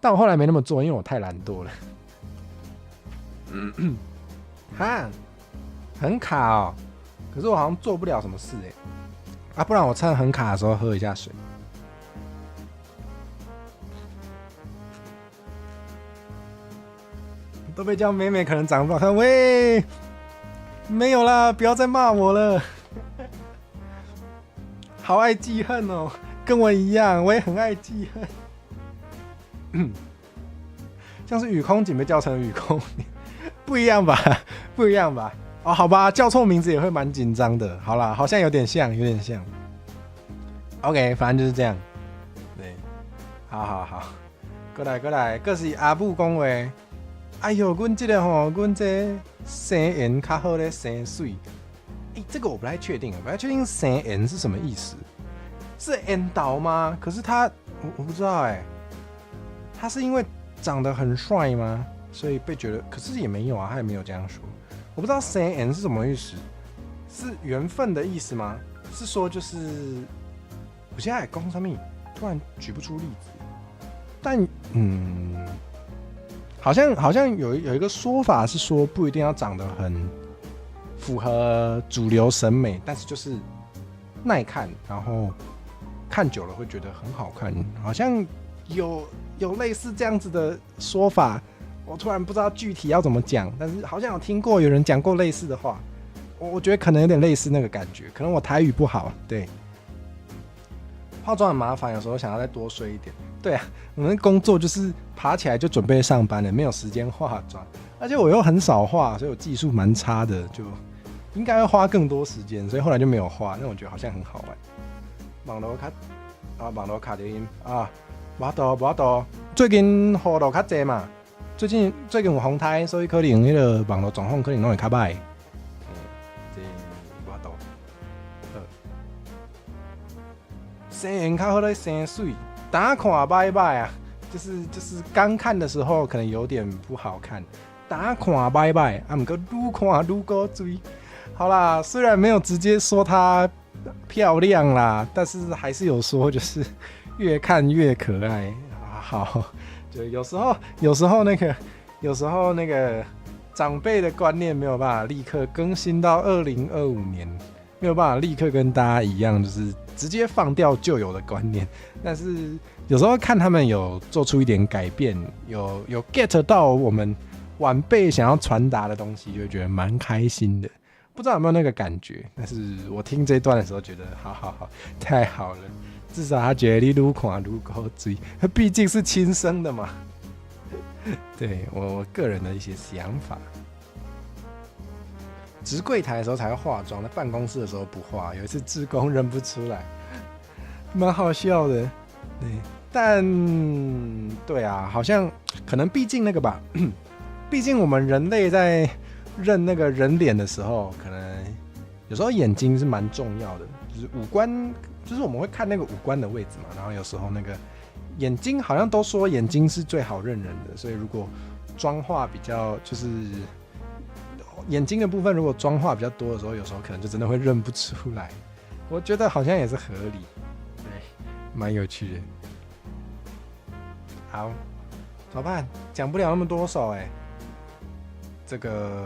但我后来没那么做，因为我太懒惰了。哈，很卡哦。可是我好像做不了什么事哎。啊，不然我趁很卡的时候喝一下水。都被叫妹妹，可能长不好看。喂，没有啦，不要再骂我了。好爱记恨哦，跟我一样，我也很爱记恨。像是雨空警被叫成雨空，不一样吧？不一样吧？哦，好吧，叫错名字也会蛮紧张的。好啦，好像有点像，有点像。OK， 反正就是这样。对，好，过来，这是阿母讲话。哎呦，阮这个吼，阮这生颜较好咧，生水。这个我不太确定，生颜是什么意思？是颜倒吗？可是我不知道他是因为长得很帅吗？所以被觉得？可是也没有啊，他也没有这样说。我不知道生颜是什么意思，是缘分的意思吗？是说就是我现在讲什么，突然举不出例子，但好像有一个说法是说，不一定要长得很符合主流审美，但是就是耐看，然后看久了会觉得很好看。好像有类似这样子的说法，我突然不知道具体要怎么讲，但是好像有听过有人讲过类似的话。我觉得可能有点类似那个感觉，可能我台语不好。对，化妆很麻烦，有时候想要再多睡一点。对啊，我们工作就是爬起来就准备上班了，没有时间化妆，而且我又很少化，所以我技术蛮差的，就应该会花更多时间，所以后来就没有化。但我觉得好像很好玩。网络卡的音啊，无多，最近雨落较济嘛，最近有风台，所以可能那个网络状况可能拢会较歹。生颜较好咧，生水。打看歹歹啊，就是刚看的时候可能有点不好看，打看歹歹啊，不过愈看愈过水。好啦，虽然没有直接说她漂亮啦，但是还是有说就是越看越可爱啊。好，就有时候那个长辈的观念没有办法立刻更新到2025年，没有办法立刻跟大家一样，就是直接放掉旧有的观念。但是有时候看他们有做出一点改变，有 get 到我们晚辈想要传达的东西，就会觉得蛮开心的。不知道有没有那个感觉？但是我听这一段的时候觉得好，太好了。至少他觉得你愈看愈高追，毕竟是亲生的嘛。对我个人的一些想法。值柜台的时候才会化妆，在办公室的时候不化。有一次志工认不出来，蛮好笑的。对，但对啊，好像可能毕竟那个吧，毕竟我们人类在认那个人脸的时候，可能有时候眼睛是蛮重要的，就是五官，就是我们会看那个五官的位置嘛。然后有时候那个眼睛好像都说眼睛是最好认人的，所以如果妆化比较就是眼睛的部分，如果妆化比较多的时候，有时候可能就真的会认不出来。我觉得好像也是合理，对，蛮有趣的。好，怎么办？讲不了那么多首这个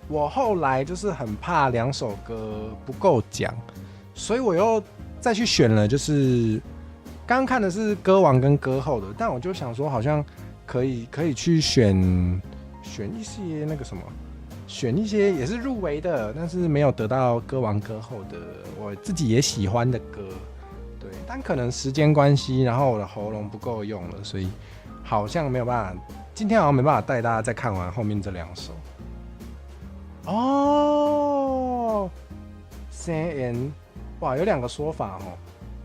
我后来就是很怕2首歌不够讲，所以我又再去选了，就是刚刚看的是歌王跟歌后的，但我就想说好像可以去选一些那个什么，选一些也是入围的，但是没有得到歌王歌后的我自己也喜欢的歌。对，但可能时间关系，然后我的喉咙不够用了，所以好像没有办法，今天好像没办法带大家再看完后面这2首。哦，生缘，哇，有2个说法哦，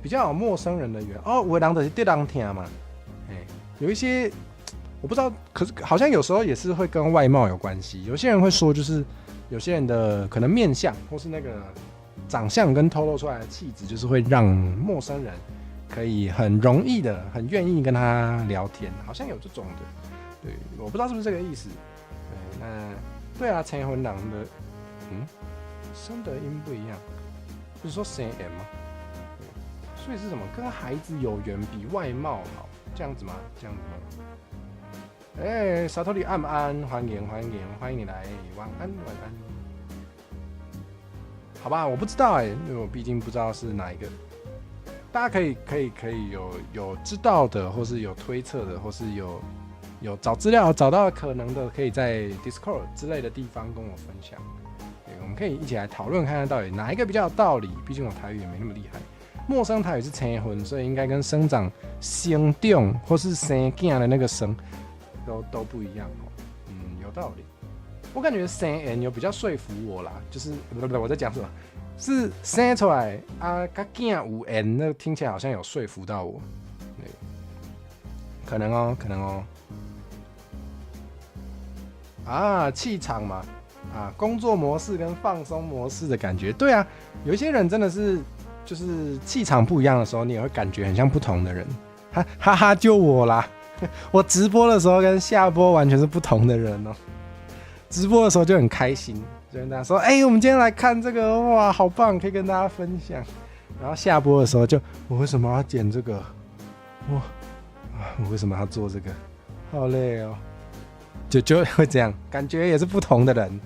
比较有陌生人的缘哦，有的人就是对人听嘛，有一些我不知道，可是好像有时候也是会跟外貌有关系。有些人会说，就是有些人的可能面相或是那个长相跟透露出来的气质，就是会让陌生人可以很容易的、很愿意跟他聊天，好像有这种的。对，我不知道是不是这个意思。对，那对啊，陈魂郎的，声的音不一样，不是说声 M 吗？所以是什么？跟孩子有缘比外貌好，这样子吗？这样子吗？沙托里安安，欢迎你来，晚安。好吧，我不知道因为我毕竟不知道是哪一个。大家可以有知道的，或是有推测的，或是有找资料找到可能的，可以在 Discord 之类的地方跟我分享。我们可以一起来讨论看看到底哪一个比较有道理。毕竟我台语也没那么厉害，陌生台语是生婚，所以应该跟生长、生长或是生囝的那个生都不一样有道理。我感觉生缘有比较说服我啦，就是不我在讲什么？是生出来啊，跟囝有缘，那听起来好像有说服到我。对，可能哦。啊，气场嘛，工作模式跟放松模式的感觉，对啊，有一些人真的是就是气场不一样的时候，你也会感觉很像不同的人。哈哈，就我啦，我直播的时候跟下播完全是不同的人哦。直播的时候就很开心，就跟大家说，我们今天来看这个，哇，好棒，可以跟大家分享。然后下播的时候就，我为什么要剪这个？我为什么要做这个？好累哦。就会这样，感觉也是不同的人。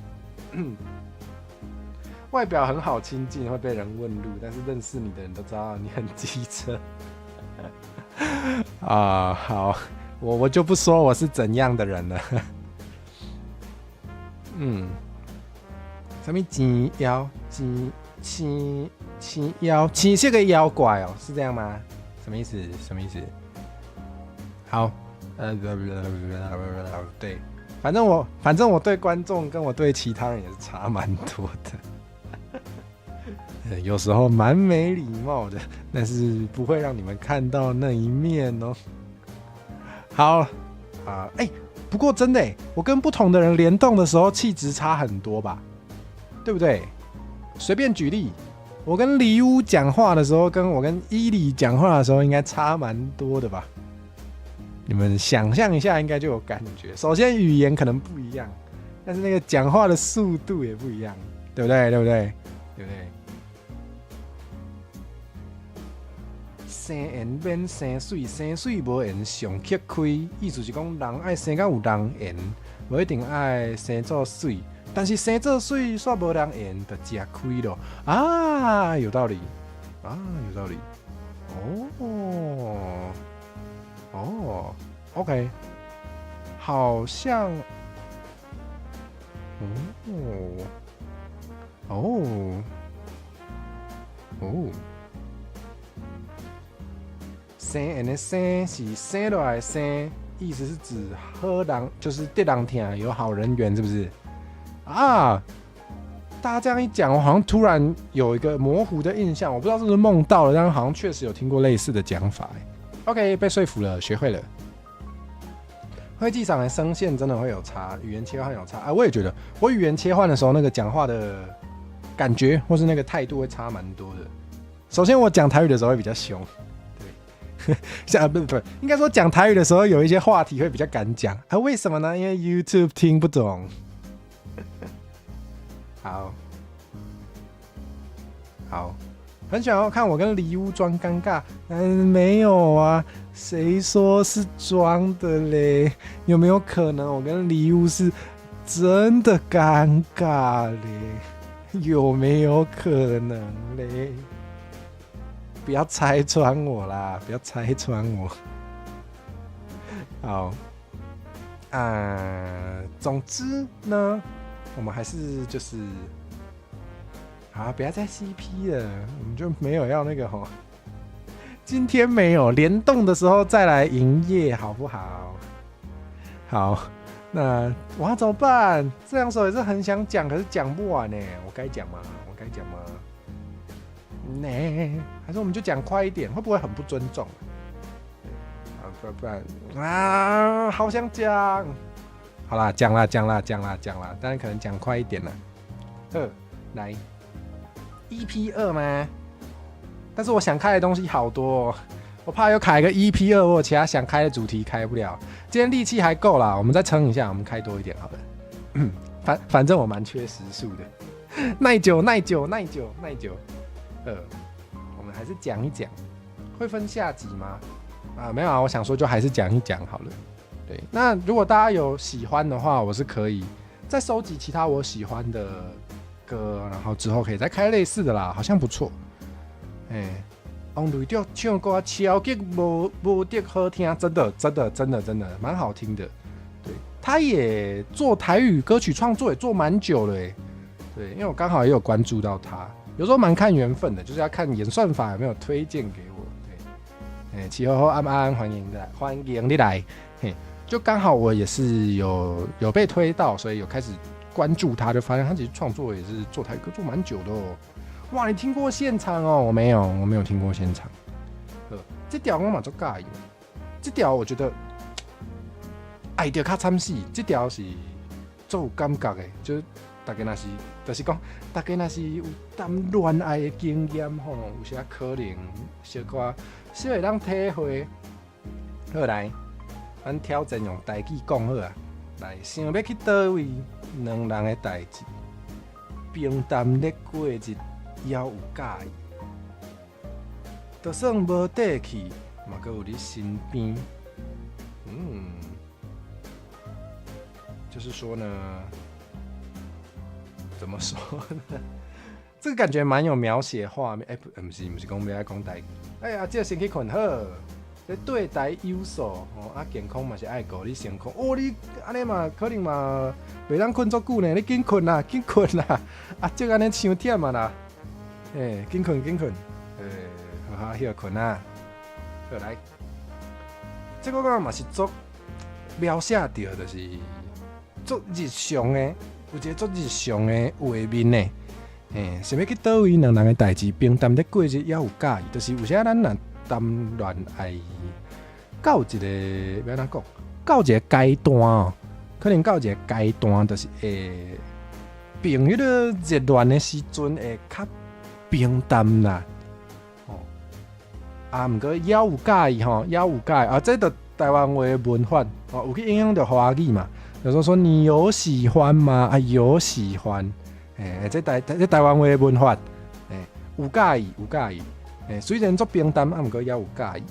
外表很好亲近，会被人问路，但是认识你的人都知道你很机车。好，我就不说我是怎样的人了。什么钱妖钱妖钱是个妖怪哦，是这样吗？什么意思？好，对，反正我对观众跟我对其他人也是差蛮多的。有时候蛮没礼貌的，但是不会让你们看到那一面哦。好不过真的我跟不同的人联动的时候，气质差很多吧，对不对？随便举例，我跟李乌讲话的时候，跟我跟伊里讲话的时候，应该差蛮多的吧？你们想象一下，应该就有感觉。首先语言可能不一样，但是那个讲话的速度也不一样，对不对？生缘免生水，生水无缘上乞开。意思是讲，人爱生到有人缘，无一定爱生做水。但是生做水煞无人缘，就吃亏咯。有道理。OK， 好像，生缘的生是生落来的生，意思是指好人，就是对人听，有好人缘，是不是？大家这样一讲，我好像突然有一个模糊的印象，我不知道是不是梦到了，但好像确实有听过类似的讲法。OK， 被说服了，学会了。会计上的声线真的会有差，语言切换有差。我也觉得，我语言切换的时候，那个讲话的感觉或是那个态度会差蛮多的。首先，我讲台语的时候会比较凶，对，不，应该说讲台语的时候有一些话题会比较敢讲。为什么呢？因为 YouTube 听不懂。好，很想要看我跟李乌装尴尬，没有啊，谁说是装的嘞？有没有可能我跟李乌是真的尴尬嘞？有没有可能嘞？不要拆穿我啦！不要拆穿我。好，总之呢，我们还是就是不要再 CP 了，我们就没有要那个今天没有联动的时候再来营业，好不好？好，那我要怎么办？这两首也是很想讲，可是讲不完呢。我该讲吗？还是我们就讲快一点，会不会很不尊重？不然啊，好想讲。好啦，讲啦，当然可能讲快一点了。来 EP2 吗？但是我想开的东西好多我怕又开一个 EP2，我有其他想开的主题开不了。今天力气还够啦，我们再撑一下，我们开多一点好了。反正我蛮缺时数的，耐久。我们还是讲一讲，会分下集吗？没有啊，我想说就还是讲一讲好了。对，那如果大家有喜欢的话，我是可以再收集其他我喜欢的歌，然后之后可以再开类似的啦，好像不错。王瑞德唱歌超级无敌好听，真的蛮好听的。对，他也做台语歌曲创作也做蛮久了对，因为我刚好也有关注到他，有时候蛮看缘分的，就是要看演算法有没有推荐给我。对，七后安安欢迎你来，就刚好我也是有被推到，所以有开始关注他，就发现他其实创作也是做台语歌做蛮久的哇，你听过现场我没有听过现场。这条我嘛做介意，这条我觉得爱着较惨死，这条是做有感觉的，就是大家就是讲，大家若是有谈恋爱的经验有些可能小可会当体会。好来，咱挑战用台语讲好啊。来，想要去倒位，两人的代志，平淡的过日。也有介意，就算无底气，嘛阁有你身边。就是说呢，怎么说呢？这个感觉蛮有描写画面。不是讲要讲台语。这先去困好，这对台有所健康嘛是爱顾你先困。你安尼嘛可能嘛袂当困足久呢，你紧困啦。这安尼伤忝嘛啦。紧困，好休困啊！好来，这个嘛是做描写到，就是做日常的，有一个做日常的画面呢。想要去倒位，两人的代志平淡的过日也有介意，就是有些咱若谈恋爱，到一个要怎讲？到一个阶段可能到一个阶段，就是凭迄个热恋的时阵会较平淡啦，毋过也有介意这就台湾话的文法有去影响到华语嘛。有时候说你有喜欢吗？有喜欢，这台湾话的文法，有介意，虽然做平淡，毋过也有介意，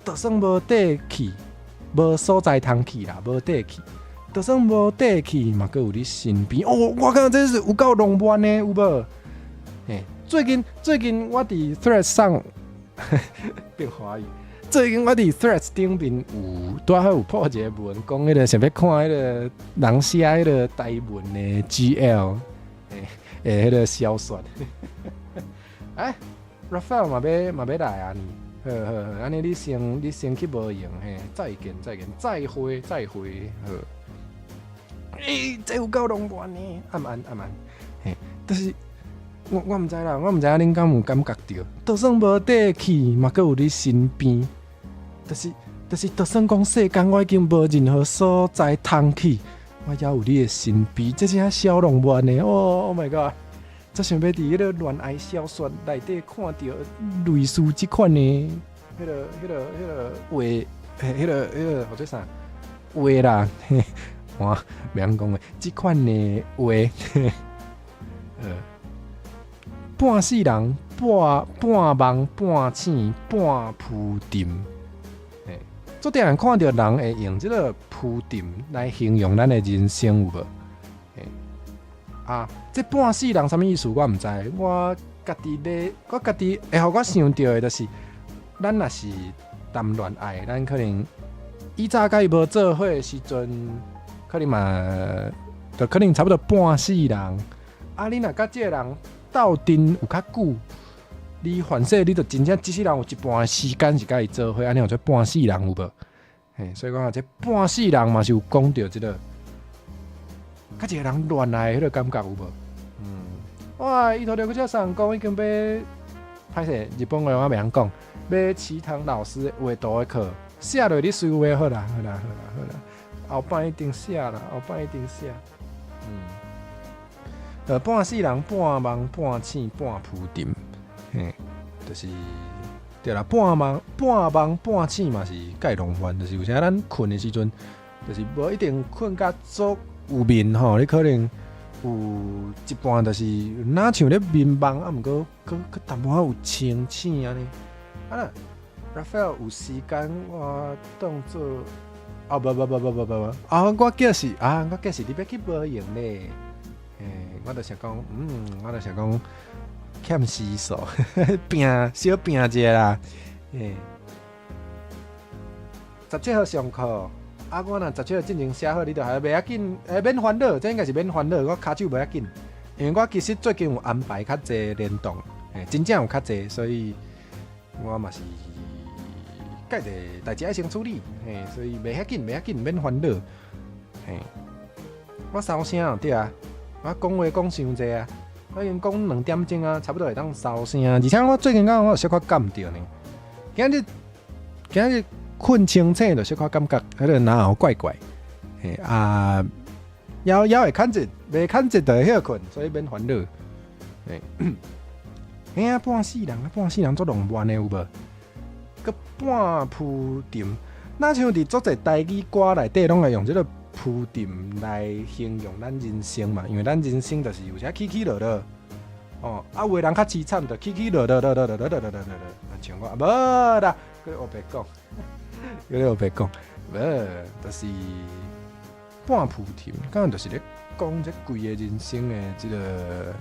就算无底气，无所在通去啦，无底气，就算无底气嘛，阁有你身边。我感觉这是有够浪漫的，有无？最近我伫 Threads 上变华语。最近我伫 Threads 顶面有破一个文，讲迄个想要看迄个人写迄个台文的 GL， 迄个小说。Raphael 嘛要来啊你？好，安尼你先去无用再见，再会。好，这有够浪漫呢，暗安，但是。我唔知啦，我唔知恁敢有感觉到，就算无底气，嘛阁有你身边。就算讲世间我已经无任何所在通去，我也有你的身边，这是小浪漫的。Oh my god！ 这想要伫迄个恋爱小说内底看到类似这款的，迄个话，迄个或者啥话啦，我袂晓讲的，这款的话，半世人，半梦半醒半浮沉。昨点人看到人会用这个浮沉来形容咱的人生有无？这半世人什么意思？我唔知。我家己会互我想到的，就是咱若是谈恋爱，咱可能以早甲伊无做伙的时阵，可能嘛，就可能差不多半世人。你若甲这个人斗阵有较久，你反正你就真正一世人有一半的时间是甲伊做伙，安尼有做半世人有无？嘿，所以讲这半世人嘛是有讲到这个，甲一个人乱来迄个感觉有无？哇！伊头条搁只上讲已经要歹势，日本话我袂晓讲，要齐藤老师画图的课，写落你随画好啦，好啦，后摆一定写啦，后摆一定写。半世人半梦半醒半浮沉，嘿，就是对啦，半梦半醒嘛是介浪漫，就是有时咱困的时阵，就是无一定困甲足有眠吼，你可能有一半就是哪像咧眠梦，啊，毋过淡薄仔有清醒安尼。啊啦 ，Raphael 有时间我当做不，我计是你要去无用咧。我就想讲，我就想讲欠时数，小拼一下啦。17号上课，我若17号进前写好，你就还袂要紧，免烦恼，这应该是免烦恼，我骹手袂要紧，因为我其实最近有安排较侪联动，真正有较侪，所以我嘛是介侪代志爱先处理，所以袂要紧，免烦恼。我收声对啊。我讲话讲伤济啊！我已经讲2点钟啊，差不多会当收声。而且我最近我有小可感着呢。今日困清醒就小可感觉，迄个哪有怪怪。腰会牵一，袂牵一就会休困，所以免烦恼。半世人做浪漫的有无？佮半浮沉，哪像伫足侪台语歌内底拢会用这个。浮沉来形容咱人生嘛，因为咱人生就是有些起起落落，有的人较凄惨，就起起落落，像我无啦，佮我白讲，就是半浮沉，刚就是咧讲这规个人生的这个，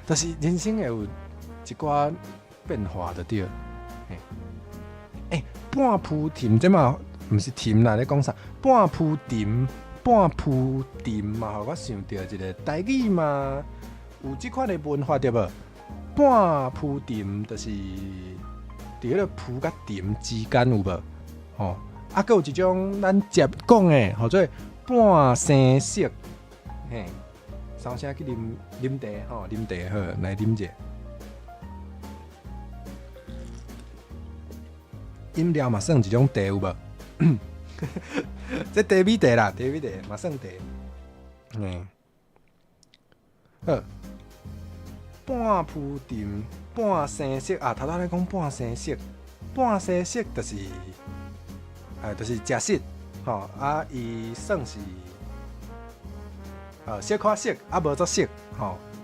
就是人生会有一寡变化的对，半浮沉这嘛。毋是沉啦，咧讲啥？半浮沉嘛，互我想到一个台语嘛，有即款的文化对无？半浮沉就是伫迄个浮甲沉之间有无？佮有一种咱接讲的，叫做半生熟，收声去啉茶啉茶好，来啉者。饮料嘛算一种茶有无？这茶米茶啦，嘛算茶。好，半浮沉，半生熟啊！头咧讲半生熟，就是食熟，伊算是小可熟，无作熟，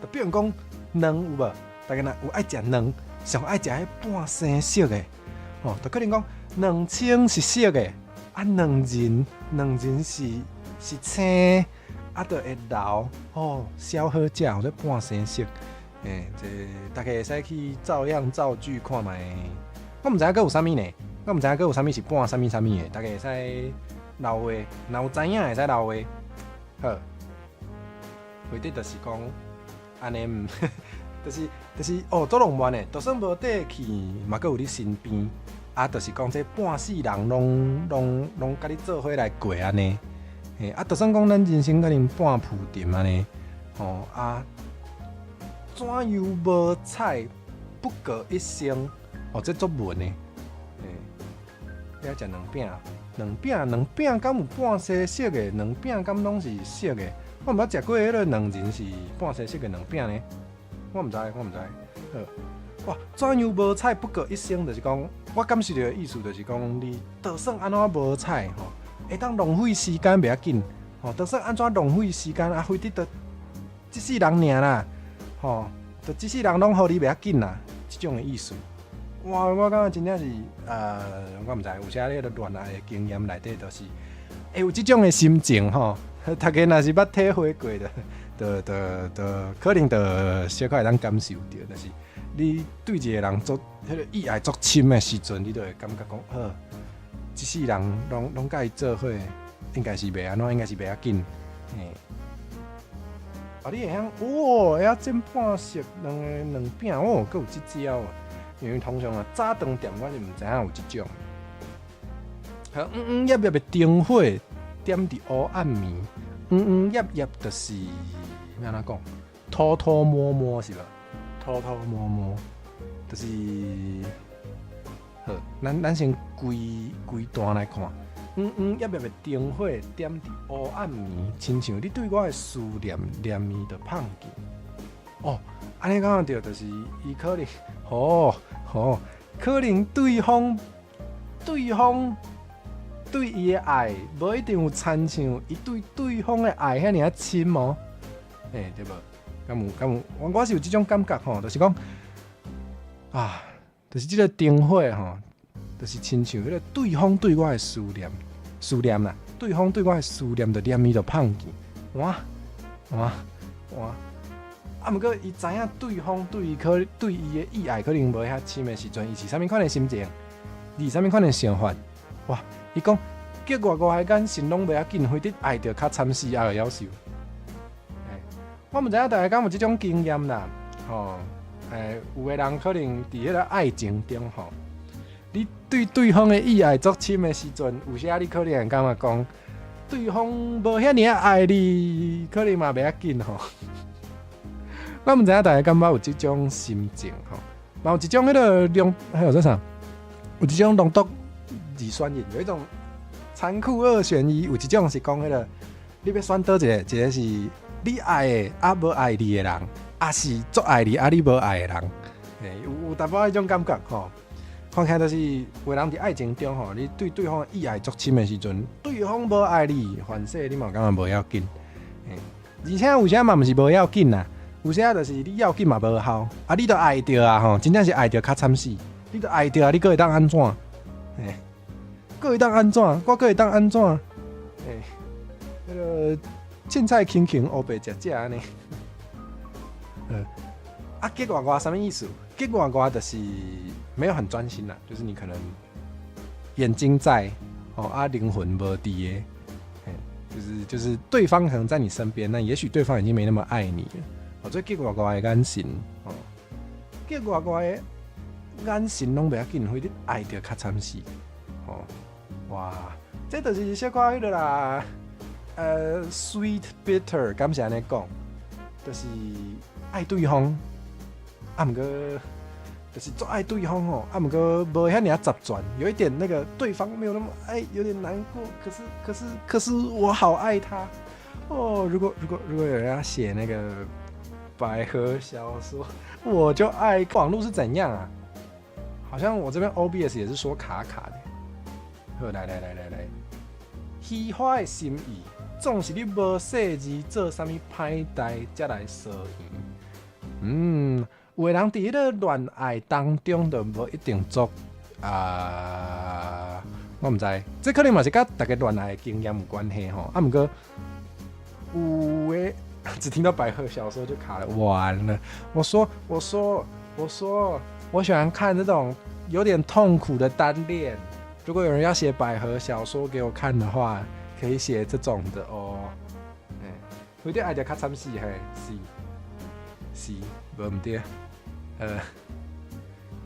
就比如讲卵有无？大家若有爱食卵，上爱食迄半生熟的，就可能讲2千是熟的。两人是青，就会老小好食，或者半生熟。这大家会使去照样造句看卖。我毋知影佫有啥物呢？我毋知影佫有啥物是半啥物的，大家会使留话，若有知影会使留话。好，或者就是讲安尼，就是做浪漫的，就算无底去，嘛佫有你身边。就是讲这半世人拢甲你做伙来过安尼，就算讲咱人生可能半浮沉安尼，怎样无彩不过一生，这作文呢，你要食两饼敢有半生熟的，两饼敢拢是熟的，我毋捌食过迄个两人是半生熟的两饼呢，我毋知，哇，怎样无彩不过一生，就是讲，我感受到的意思就是讲，你就算安怎无彩会当浪费时间袂要紧，就算安怎浪费时间非得就一世人尔啦，就一世人拢互你袂要紧啦，即种的意思。哇，我感觉真正是我毋知有些迄个恋爱的经验内底，就是有即种的心情大家若是捌体会过的，可能就小可会当感受到，就是你对一个人做迄个意爱足深的时阵，你就会感觉讲，一世人拢甲伊做伙，应该是袂安怎，应该是袂要紧。你会晓会晓煎半熟两饼佫有即招。因为通常早顿店我是毋知影有即种。叶叶的灯火点伫黑暗暝，叶叶就是要安怎讲？偷偷摸摸是吧？偷偷摸摸，就是好，咱先规段来看。叶叶的灯火点伫黑暗暝，亲像你对我的思念，念伊就放弃。哦，安尼讲着，就是伊可能，可能对方对伊的爱，无一定有亲像伊对对方的爱遐尔深哦。对无？敢有？我是有即种感觉吼，就是讲啊，就是即个灯火吼，就是亲像迄个对方对我的思念啦，对方对我的思念，就念伊就放弃，哇！毋过伊知影对方对伊的意爱可能无遐深的时阵，伊是啥物款的心情，伊是啥物款的想法？哇！伊讲结外海间心拢袂要紧，非得爱着较惨死还个夭寿。我毋知影大家敢有即种经验啦，有个人可能伫迄个爱情中吼，你对对方的意爱足深的时阵，有时你可能会感觉讲，对方无遐尔爱你，可能嘛袂要紧吼。我毋知影大家敢有即种心情吼，嘛有一种迄个还有啥？有一种浓度二选一，有一种残酷二选一，有一种是讲迄个，你要选倒一个，一个是你爱的啊无爱你的人，啊是足爱你啊你无爱的人，有淡薄迄种感觉吼。看起来就是有人伫爱情中吼，你对对方意爱足深的时阵，对方无爱你，反正你嘛感觉无要紧，而且有时嘛毋是无要紧啦。有时就是你要紧嘛无效，啊你都爱着啊吼，真正是爱着较惨死。你都爱着啊，你搁会当安怎？搁会当安怎？我搁会当安怎？迄个凊彩轻轻，黑白食食安尼。结外什么意思？结外就是没有很专心啦，就是你可能眼睛在灵魂无伫的，就是对方可能在你身边，那也许对方已经没那么爱你了。所以结外的眼神，结外的眼神拢袂要紧，非得爱着较惨死。哇，这就是小可迄个啦，sweet bitter， 敢是安尼讲，就是爱对方，毋过就是做爱对方吼，毋过无遐尔杂转，有一点那个对方没有那么爱，有点难过。可是我好爱他哦。如果有人要写那个百合小说，我就爱网络是怎样啊？好像我这边 OBS 也是说卡卡的。好，来，喜欢的心意，总是你无细字做啥物歹代才来说伊。有的人伫迄个恋爱当中，就无一定做我毋知，这可能嘛是甲大家恋爱的经验有关系吼。毋过有的只听到百合小说就卡了，完了。我说，我喜欢看这种有点痛苦的单恋。如果有人要写百合小说给我看的话，可以写这种的哦。有点爱着较惨死嘿，是，无毋对。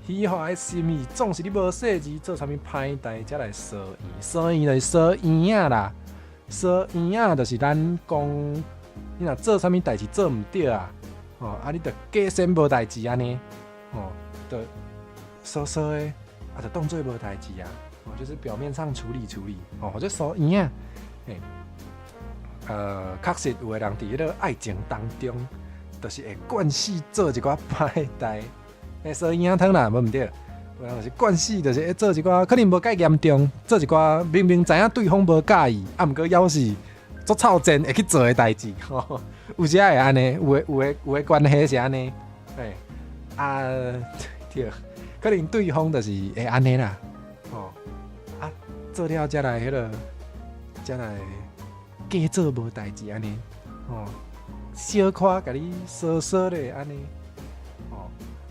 喜欢的心意，总是你无细字做啥物歹代才来说伊，说伊就是说伊啊啦，说伊啊就是咱讲，你若做啥物代志做毋对啊，你就假先无代志安尼，就说的，就当做无代志啊，就是表面上处理，或者说伊啊，确实有的人伫迄个爱情当中，就是会惯死做一寡歹代。说营养汤啦，无毋对，有人就是惯死，就是做一寡可能无介严重，做一寡明明知影对方无介意，毋过要是做操贱会去做的代志，有时会安尼，有的关系是安尼，对，可能对方就是会安尼啦，做了才来迄个，才来假做无代志安尼，小可甲你说咧安尼。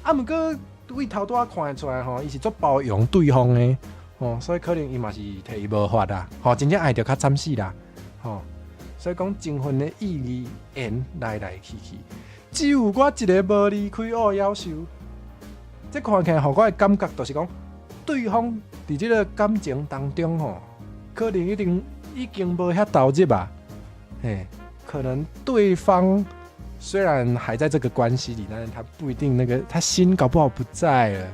毋过为头拄仔看得出来伊是足包容对方的，所以可能伊嘛是替伊无法啦，真正爱着较惨死啦，所以讲情分的意义言来去，只有我一个无离开我夭寿，这看起来互我的感觉就是讲，对方伫这个感情当中可能一定已经无遐投入吧，可能对方虽然还在这个关系里，但是他不一定他心搞不好不在了，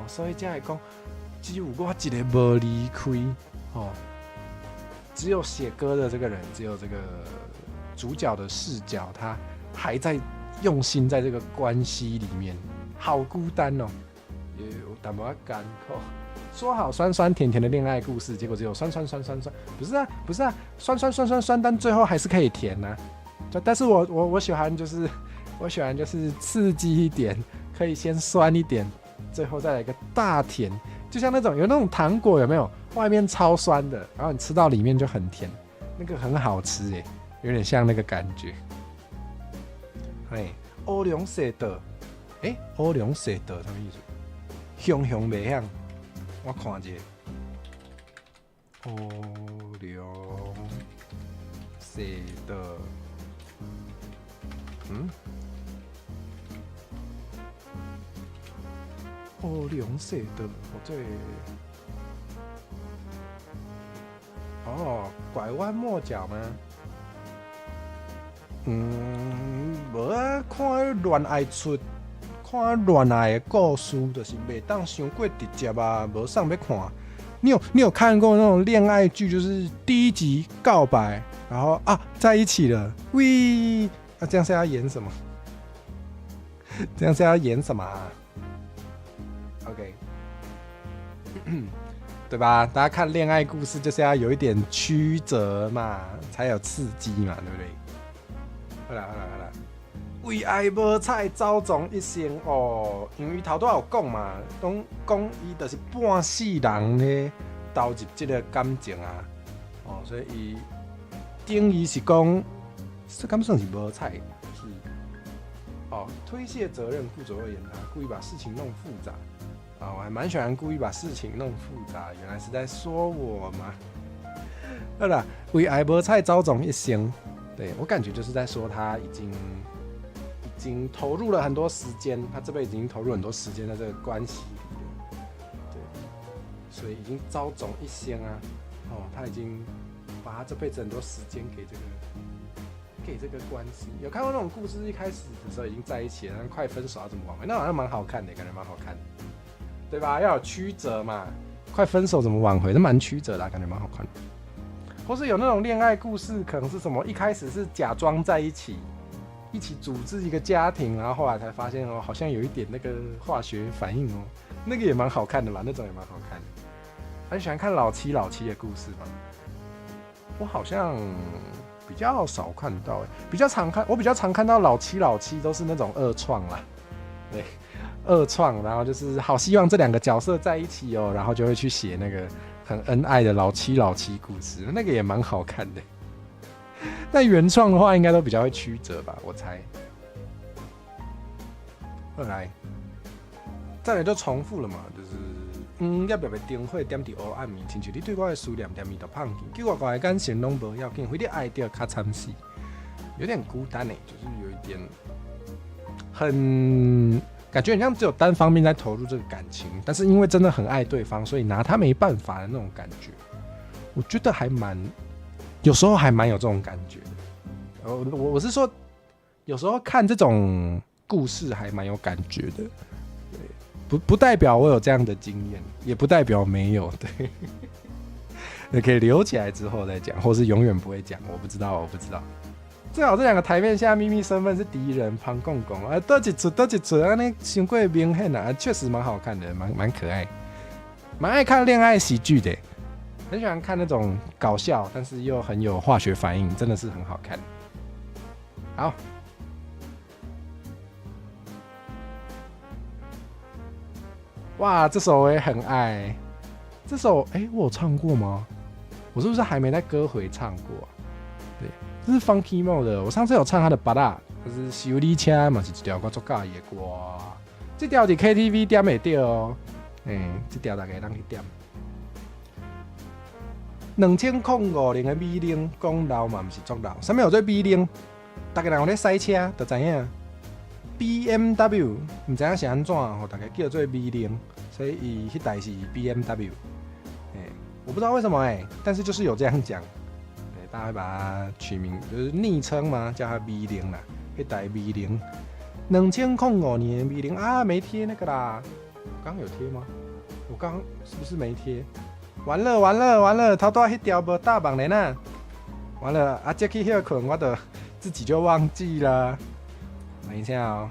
所以才会讲，只有我一个无离开，只有写歌的这个人，只有这个主角的视角，他还在用心在这个关系里面，好孤单哦，也有淡薄干口。说好酸酸甜甜的恋爱故事，结果只有酸酸酸酸酸，不是啊，酸酸酸酸酸，但最后还是可以甜啊。但是我喜欢就是刺激一点，可以先酸一点，最后再来一个大甜，就像有那种糖果有没有？外面超酸的，然后你吃到里面就很甜，那个很好吃耶，有点像那个感觉。乌龙蛇的，乌龙蛇的什么意思？香香袂香。我看一下，乌龙蛇的，乌龙蛇的，拐弯抹角吗？无啊，看恋爱出。看恋爱的故事，就是袂当伤过直接啊，无上要看。你有看过那种恋爱剧，就是第一集告白，然后在一起了，喂，这样是要演什么？这样是要演什么？OK， 对吧？大家看恋爱故事就是要有一点曲折嘛，才有刺激嘛，对不对？好啦。为爱无彩，走总一生哦。因为头拄有讲嘛，讲伊就是半世人咧投入这个感情啊，所以伊定义是讲，这敢算是无彩，是推卸责任，顾左右而言他，故意把事情弄复杂我还蛮喜欢故意把事情弄复杂，原来是在说我嘛。好啦，为爱无彩，走总一生，对我感觉就是在说他已经投入了很多时间，他这辈子已经投入很多时间在这个关系里了，对，所以已经遭总一生啊，他已经把他这辈子很多时间给这个关系。有看过那种故事，一开始的时候已经在一起了，但快分手要怎么挽回？那好像蛮好看的，感觉蛮好看的，对吧？要有曲折嘛，快分手怎么挽回？那蛮曲折的，感觉蛮好看的。或是有那种恋爱故事，可能是什么？一开始是假装在一起组织一个家庭，然后后来才发现好像有一点那个化学反应那个也蛮好看的嘛，那种也蛮好看的。很喜欢看老七的故事嘛？我好像比较少看到，我比较常看到老七都是那种二创啦，对，二创，然后就是好希望这两个角色在一起然后就会去写那个很恩爱的老七故事，那个也蛮好看的。但原创的话，应该都比较会曲折吧，我猜。后来，再来就重复了嘛，就是要不要灯火点伫黑暗面，亲像你对我的思念点伊就放弃，叫我的感情拢无要紧，非得爱着较惨死，有点孤单就是有一点很感觉很像只有单方面在投入这个感情，但是因为真的很爱对方，所以拿他没办法的那种感觉，我觉得有时候还蛮有这种感觉的。我是说，有时候看这种故事还蛮有感觉的。对，不代表我有这样的经验，也不代表没有。对，也可以留起来之后再讲，或是永远不会讲。我不知道。最好这两个台面下秘密身份是敌人，旁共多一出，安尼伤过明显啊，确实蛮好看的，蛮可爱，蛮爱看恋爱喜剧的。很喜欢看那种搞笑，但是又很有化学反应，真的是很好看。好，哇，这首我也很爱。这首我有唱过吗？我是不是还没在歌回唱过对，这是 Funky Mo 的。我上次有唱他的《巴拉》，就是修理车嘛，是一条我做介意的歌。这条是 KTV 点会到哦。这条大家当去点。2005年的米零，讲老嘛，不是作老。什么叫做米零？大家人有咧赛车，就知影。BMW 唔知影是安怎，大家叫做米零，所以伊迄台是 BMW。我不不知道为什么但是就是有这样讲，对，大家会把它取名就是昵称嘛，叫它 V0啦，一台 V0。2005年 V0啊，没贴那个啦，我刚刚有贴吗？我刚刚是不是没贴？完了，头多迄条无大绑连啊！完了，啊，这去休困，我的自己就忘记了。等一下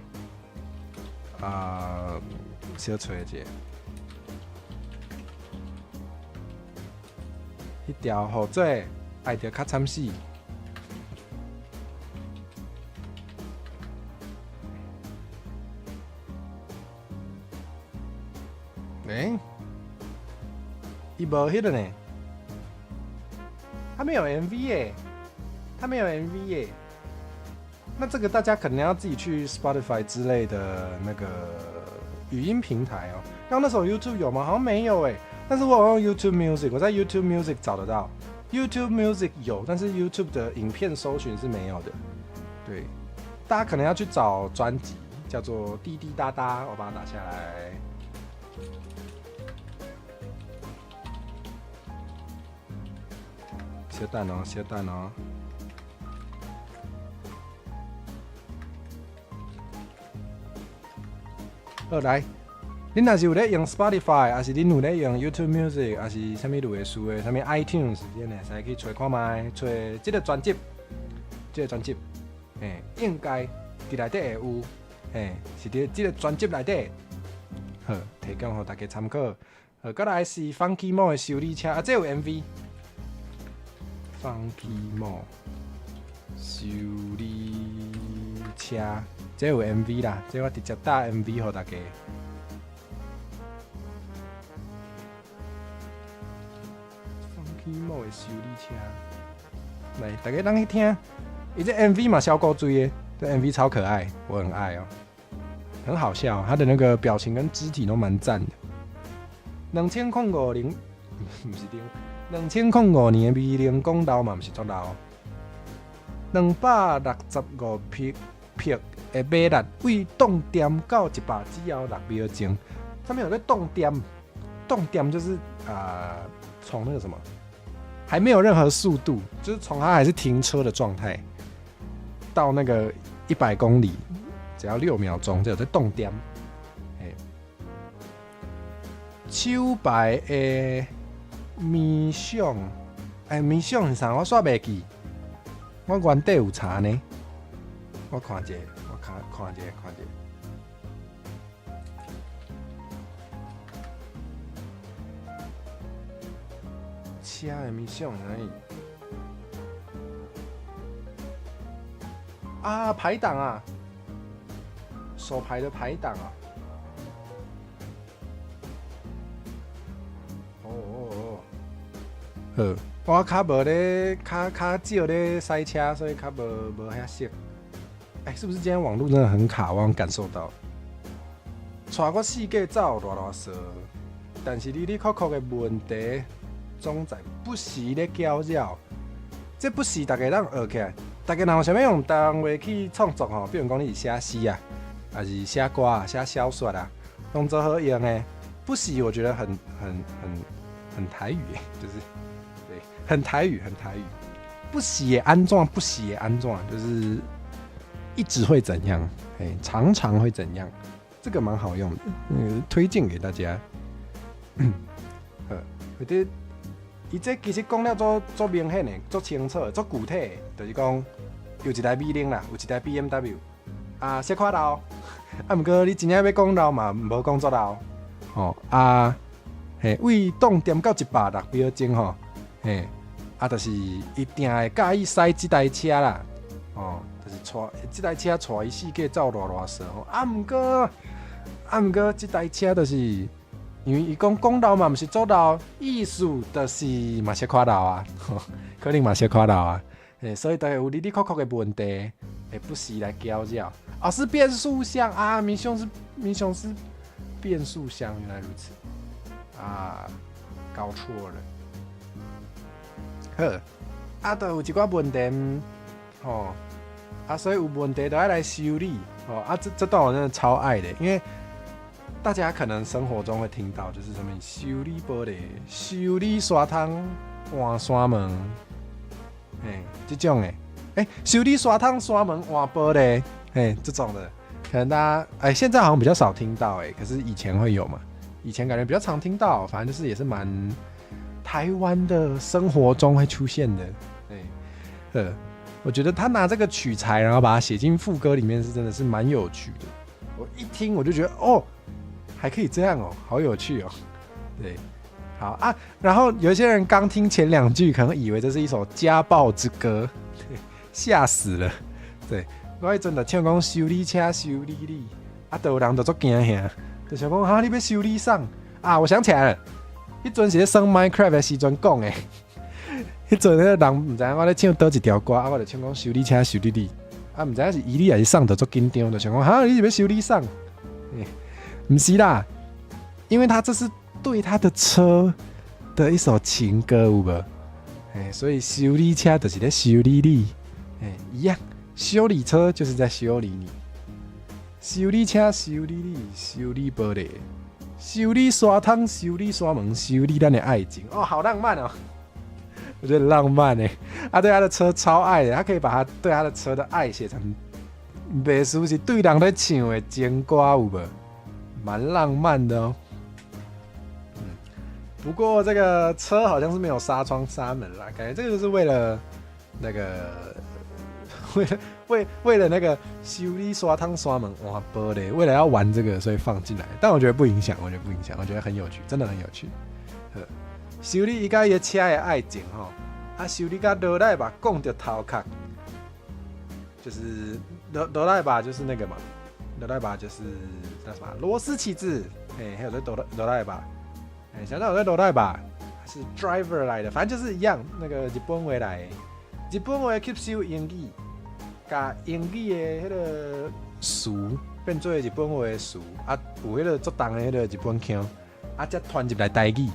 小找一下，迄条好做爱着较惨死。伊无迄个呢，他没有 MV 耶，那这个大家可能要自己去 Spotify 之类的那个语音平台哦。刚那首 YouTube 有吗？好像没有但是我有用 YouTube Music， 我在 YouTube Music 找得到。YouTube Music 有，但是 YouTube 的影片搜寻是没有的。对，大家可能要去找专辑，叫做《滴滴答答》，我把它打下来。小等哦。好来，恁若是有咧用 Spotify， 还是恁有咧用 YouTube Music， 还是啥物类似的，啥物 iTunes， 恁会使去找看卖，找这个专辑，应该伫内底会有，是伫这个专辑内底，好，提供互大家参考。再来是 Funky Mo 的修理车，这有 MV。Funky Mo 修理车，这有 MV 啦，这我直接打 MV 给大家。Funky Mo 的修理车，来，大家当去听，伊这 MV 嘛小够追的，这 MV 超可爱，我很爱很好笑，他的那个表情跟肢体都蛮赞的。2050，不是2005年的 V0公道嘛，不是作老。265匹的马力，为动点到100只要6秒钟。上面有个动点就是从那个什么，还没有任何速度，就是从它还是停车的状态，到那个100公里，只要6秒钟，就有在动点。手牌的面相，面相是啥？我煞袂记。我原底有查呢，我看一下，看一下。车的面相哪里？排档啊，手排的排档啊。我较无咧，较少咧塞车，所以较无遐熟。是不是今天网络真的很卡？我感受到。带我世界走偌踅，但是哩扣的问题总在不时咧搅扰。这不时大家当学起来，大家若有啥物用台湾话去创作吼，比如讲你是写诗啊，还是写歌啊、写小说啊，用做好用的。不时我觉得很台语，就是对，很台语。不喜也安装，就是一直会怎样，常常会怎样，这个蛮好用的，推荐给大家。伊这其实讲了足明显的，足清楚，足具体，就是讲有一台 V0啦，有一台 BMW， 小看老，不过你真正要讲老嘛，无讲足老，为动点到160秒钟吼，就是一定会介意塞这台车啦，就是这台车带伊世界走偌踅不过这台车就是因为伊讲老嘛，毋是做老，意思就是嘛小看老啊，可能嘛小看老啊，所以都会有哩哩扣扣的问题，不时来搅扰。是变速箱啊，民雄是变速箱，原来如此。搞错了。好，都有一寡问题，所以有问题都要来修理，这段我真的超爱的，因为大家可能生活中会听到，就是什么修理玻璃、修理沙桶、换山门，这种修理沙桶、山门、换玻璃，这种的，可能大家现在好像比较少听到，可是以前会有嘛，以前感觉比较常听到，反正就是也是蛮台湾的生活中会出现的，我觉得他拿这个取材，然后把它写进副歌里面，是真的是蛮有趣的。我一听我就觉得还可以这样好有趣对，好啊。然后有一些人刚听前2句，可能以为这是一首家暴之歌，吓死了。对，我迄阵就唱讲修理车修理你，就有人就足惊吓，就想讲你要修理啥啊？我想起来了，迄阵是咧耍 Minecraft 的时阵讲的。迄阵迄个人唔知我咧唱倒一条歌，我就唱讲修理车修理你，唔知是伊利还是送，就足紧张，就想讲你是要修理啥？不是啦，因为他这是对他的车的一首情歌，有无？所以修理车就是在修理你，一样，修理车就是在修理你。修理车修理你，修理玻璃，修理沙桶，修理山门，修理咱的爱情。好浪漫哦！我觉得浪漫他对他的车超爱的，他可以把他对他的车的爱写成，袂输是对人在唱的情歌，有无？蛮浪漫的不过这个车好像是没有纱窗纱门啦，感觉这个就是为了那个为了那个修理沙桶沙门换玻璃，为了要玩这个所以放进来，但我觉得不影响，我觉得很有趣，真的很有趣。修理伊甲伊的车的爱情修理甲落来吧，讲到头壳，就是落来吧，就是那个嘛。罗莱吧就是那什么螺丝起子，还有这罗莱吧，想到有这罗莱吧是 driver 来的，反正就是一样，那个日本话来的，日本话吸收英语，把英语的迄个词变做日本话的词，有迄个足重的迄个日本腔，再传入来台语，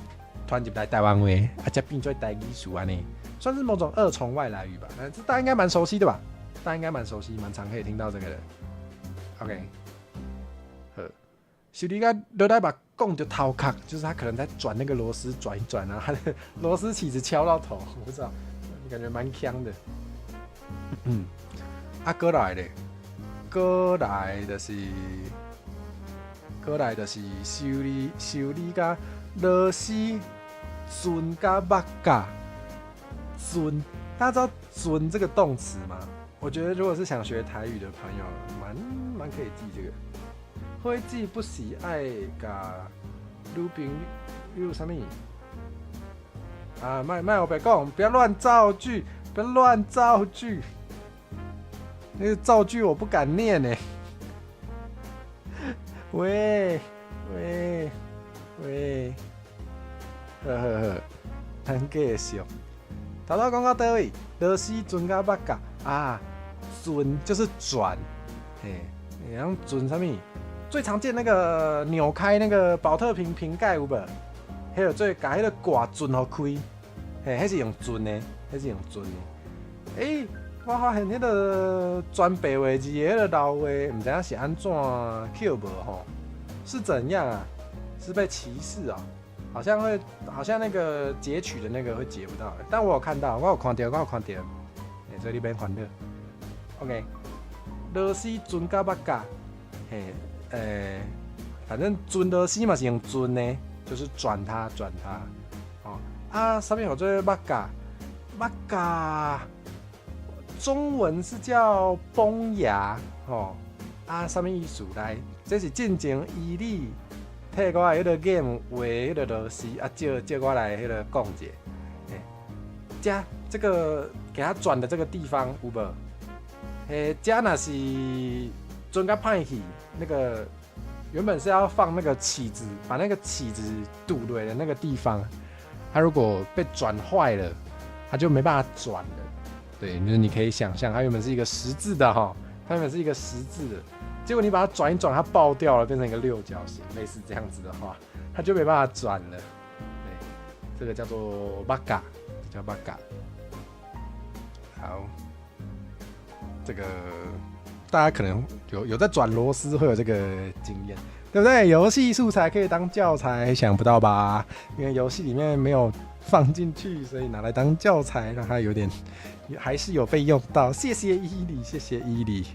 传入来台湾话，再变做台语词安尼，算是某种2重外来语吧，这大家应该蛮熟悉的吧？大家应该蛮熟悉，蛮常可以听到这个的。OK， 好，修理甲落来把讲到头壳，就是他可能在转那个螺丝，转一转啊，他的螺丝起子敲到头，我不知道，感觉蛮强的。过来咧，过来就是修理甲螺丝转甲木架，转，大家知道转这个动词吗？我觉得如果是想学台语的朋友，蛮可以记这个。会记不喜爱甲女朋友什么？卖我别讲，不要乱造句，不要乱造句。那个造句我不敢念呢。喂，咱继续。头头讲到倒位，螺丝转甲木架转就是转，然后转什么？最常见那个扭开那个保特瓶瓶盖有无？还有最把迄个挂转好开，迄是用转的，我发现迄个转白话字的迄个老话，唔知影是安怎扣无吼？是怎样啊？是被歧视啊？好像那个截取的那个会截不到，但我有看到，我有看到，所以你别烦恼。OK， 螺丝转甲木架，反正转螺丝嘛是用转呢，就是转它。上面有这个木架，中文是叫崩牙什么意思来？这是进前伊利替我的迄个 game 画迄个螺丝叫我来迄个讲解。加这个给它转的这个地方有无？加那是转甲歹去，那个原本是要放那个起子，把那个起子堵落的那个地方，它如果被转坏了，它就没办法转了。对，就是你可以想象，它原本是一个十字的它原本是一个十字的，结果你把它转一转，它爆掉了，变成一个六角形，类似这样子的话，它就没办法转了。对，这个叫做木架，叫木架。好。这个大家可能有在转螺丝会有这个经验，对不对？游戏素材可以当教材，想不到吧？因为游戏里面没有放进去，所以拿来当教材，让它有点还是有被用到。谢谢伊犁，谢谢伊犁。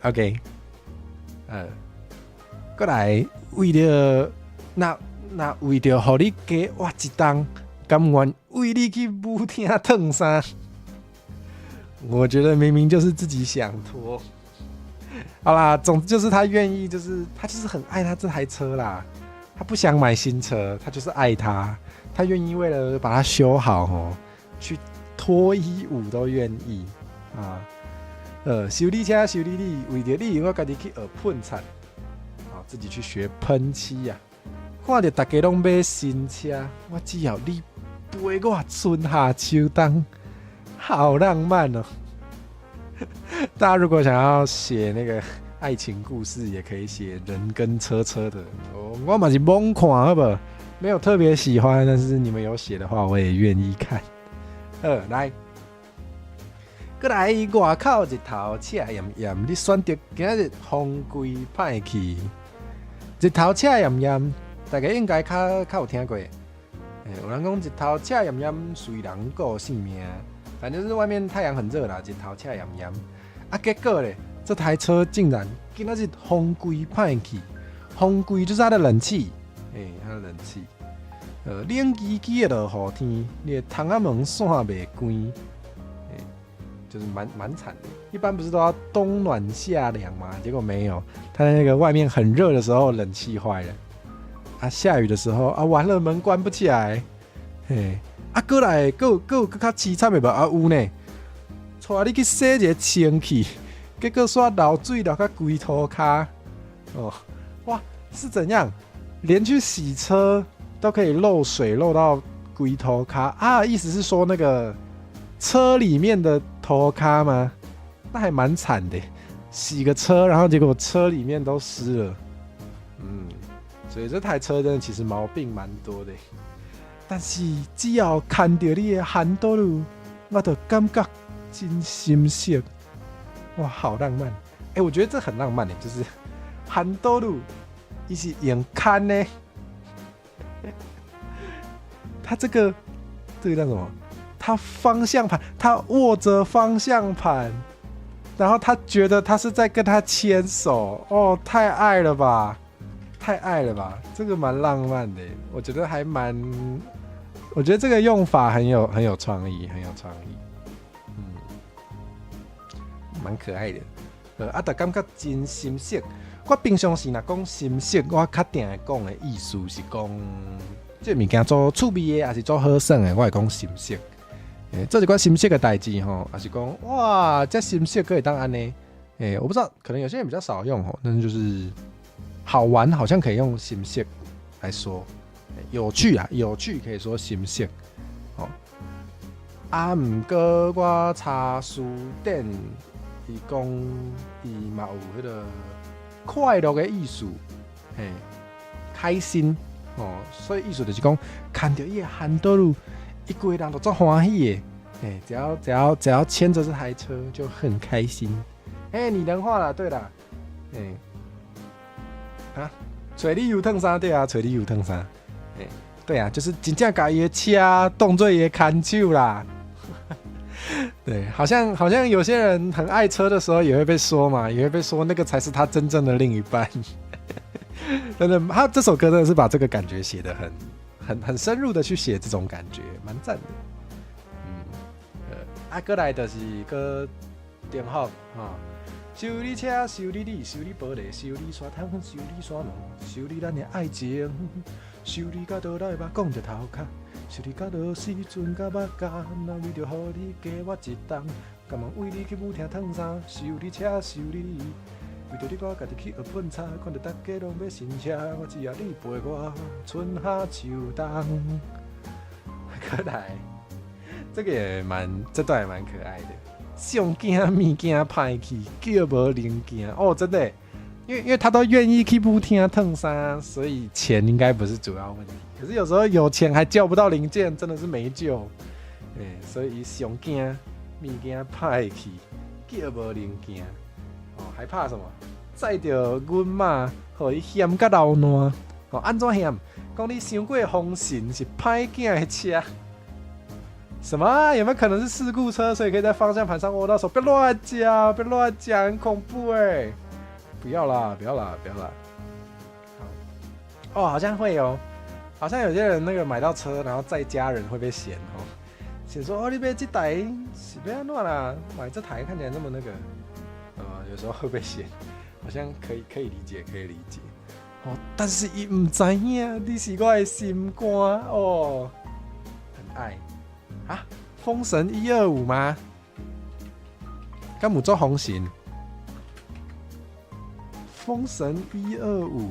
OK， 过来为了那为了让你加我一档，甘愿为你去舞厅烫衫。我觉得明明就是自己想拖。好啦，总之就是他愿意，就是他就是很爱他这台车啦。他不想买新车，他就是爱他，他愿意为了把它修好哦，去脱衣舞都愿意啊。修理车修理你，为着你我家己去学喷漆，自己去学喷漆呀。看到大家拢买新车，我只要你陪我春夏秋冬，好浪漫哦。大家如果想要写那个爱情故事，也可以写人跟车的。我嘛是懵看，好不好？没有特别喜欢，但是你们有写的话，我也愿意看。来，过来外口日头赤炎炎，你选择今日风规歹去，日头赤炎炎，大家应该较有听过。有人讲日头赤炎炎，随人过性命。反正就是外面太阳很热啦，日头赤炎炎。结果咧，这台车竟然今仔日风规歹去，风规就是它的冷气，它的冷气，冷叽叽的落雨天，你的窗仔门线袂关，就是蛮惨的。一般不是都要冬暖夏凉吗？结果没有，它在那个外面很热的时候冷气坏了，下雨的时候完了门关不起来，过来，更较凄惨的吧？有呢，带你去洗一个清气，结果煞流水流到规涂骹。哇，是怎样？连去洗车都可以漏水漏到规涂骹意思是说那个车里面的涂骹吗？那还蛮惨的，洗个车，然后结果车里面都湿了。所以这台车真的其实毛病蛮多的。但是只要看到你的韩多鲁，我就感觉真心塞。哇，好浪漫！我觉得这很浪漫的，就是韩多鲁，伊是用看呢。他这个叫什么？他方向盘，他握着方向盘，然后他觉得他是在跟他牵手。太爱了吧！太爱了吧！这个蛮浪漫的，我觉得还蛮。我觉得这个用法很有创意，很有创意，蛮可爱的。就感觉真心塞。我平常时若讲心塞，我较定会讲的意思是讲，这物件做趣味的，还是做好耍的，我会讲心塞。做一寡心塞的代志吼，还是讲哇，这心塞可以当安呢？我不知道，可能有些人比较少用吼，但是就是好玩，好像可以用心塞来说。有趣啊，有趣可以说心塞。不过我查书典，伊讲伊嘛有迄个快乐的意思，开心所以意思就是讲，看到伊的韩多鲁，一个人都足欢喜的，只要牵着这台车就很开心。拟人化啦，对啦，找你油烫衫对啊，找你油烫衫。对啊，就是真正把伊的车当作伊的看手啦。对，好像有些人很爱车的时候也会被说嘛，也会被说那个才是他真正的另一半。真的，他这首歌真的是把这个感觉写得很深入的去写这种感觉，蛮赞的。过来就是个电话修理车，修理你，修理玻璃，修理沙滩，修理沙门，修理咱的爱情，修理到倒来吧，讲着头壳，修理到落时阵甲目干，那为着予你加我一档，甘愿为你去舞厅烫衫，修理车，修理你，为着你我家己去学喷漆，看到大家拢要新车，我只要你陪我春夏秋冬。过来，这个也这段也蛮可爱的。上惊物件歹去，叫无零件真的，因为他都愿意去舞厅烫衫，所以钱应该不是主要问题。可是有时候有钱还叫不到零件，真的是没救。所以上惊物件歹去，叫无零件。还怕什么？载着阮妈互伊嫌甲老烂。哦，安怎嫌？讲你伤过风神是歹囝的车。什么、啊？有没有可能是事故车，所以可以在方向盘上握到手？不要乱讲，不要乱讲，很恐怖哎！不要啦，不要啦，不要啦！哦，好像会哦，好像有些人那个买到车，然后载家人会被嫌哦，嫌说哦，你买这台是要安怎啦？买这台看起来那么那个，有时候会被嫌，好像可以理解，可以理解。哦，但是伊唔知影，你是我的心肝哦，很爱。啊，封神125吗？敢有做封神？封神125，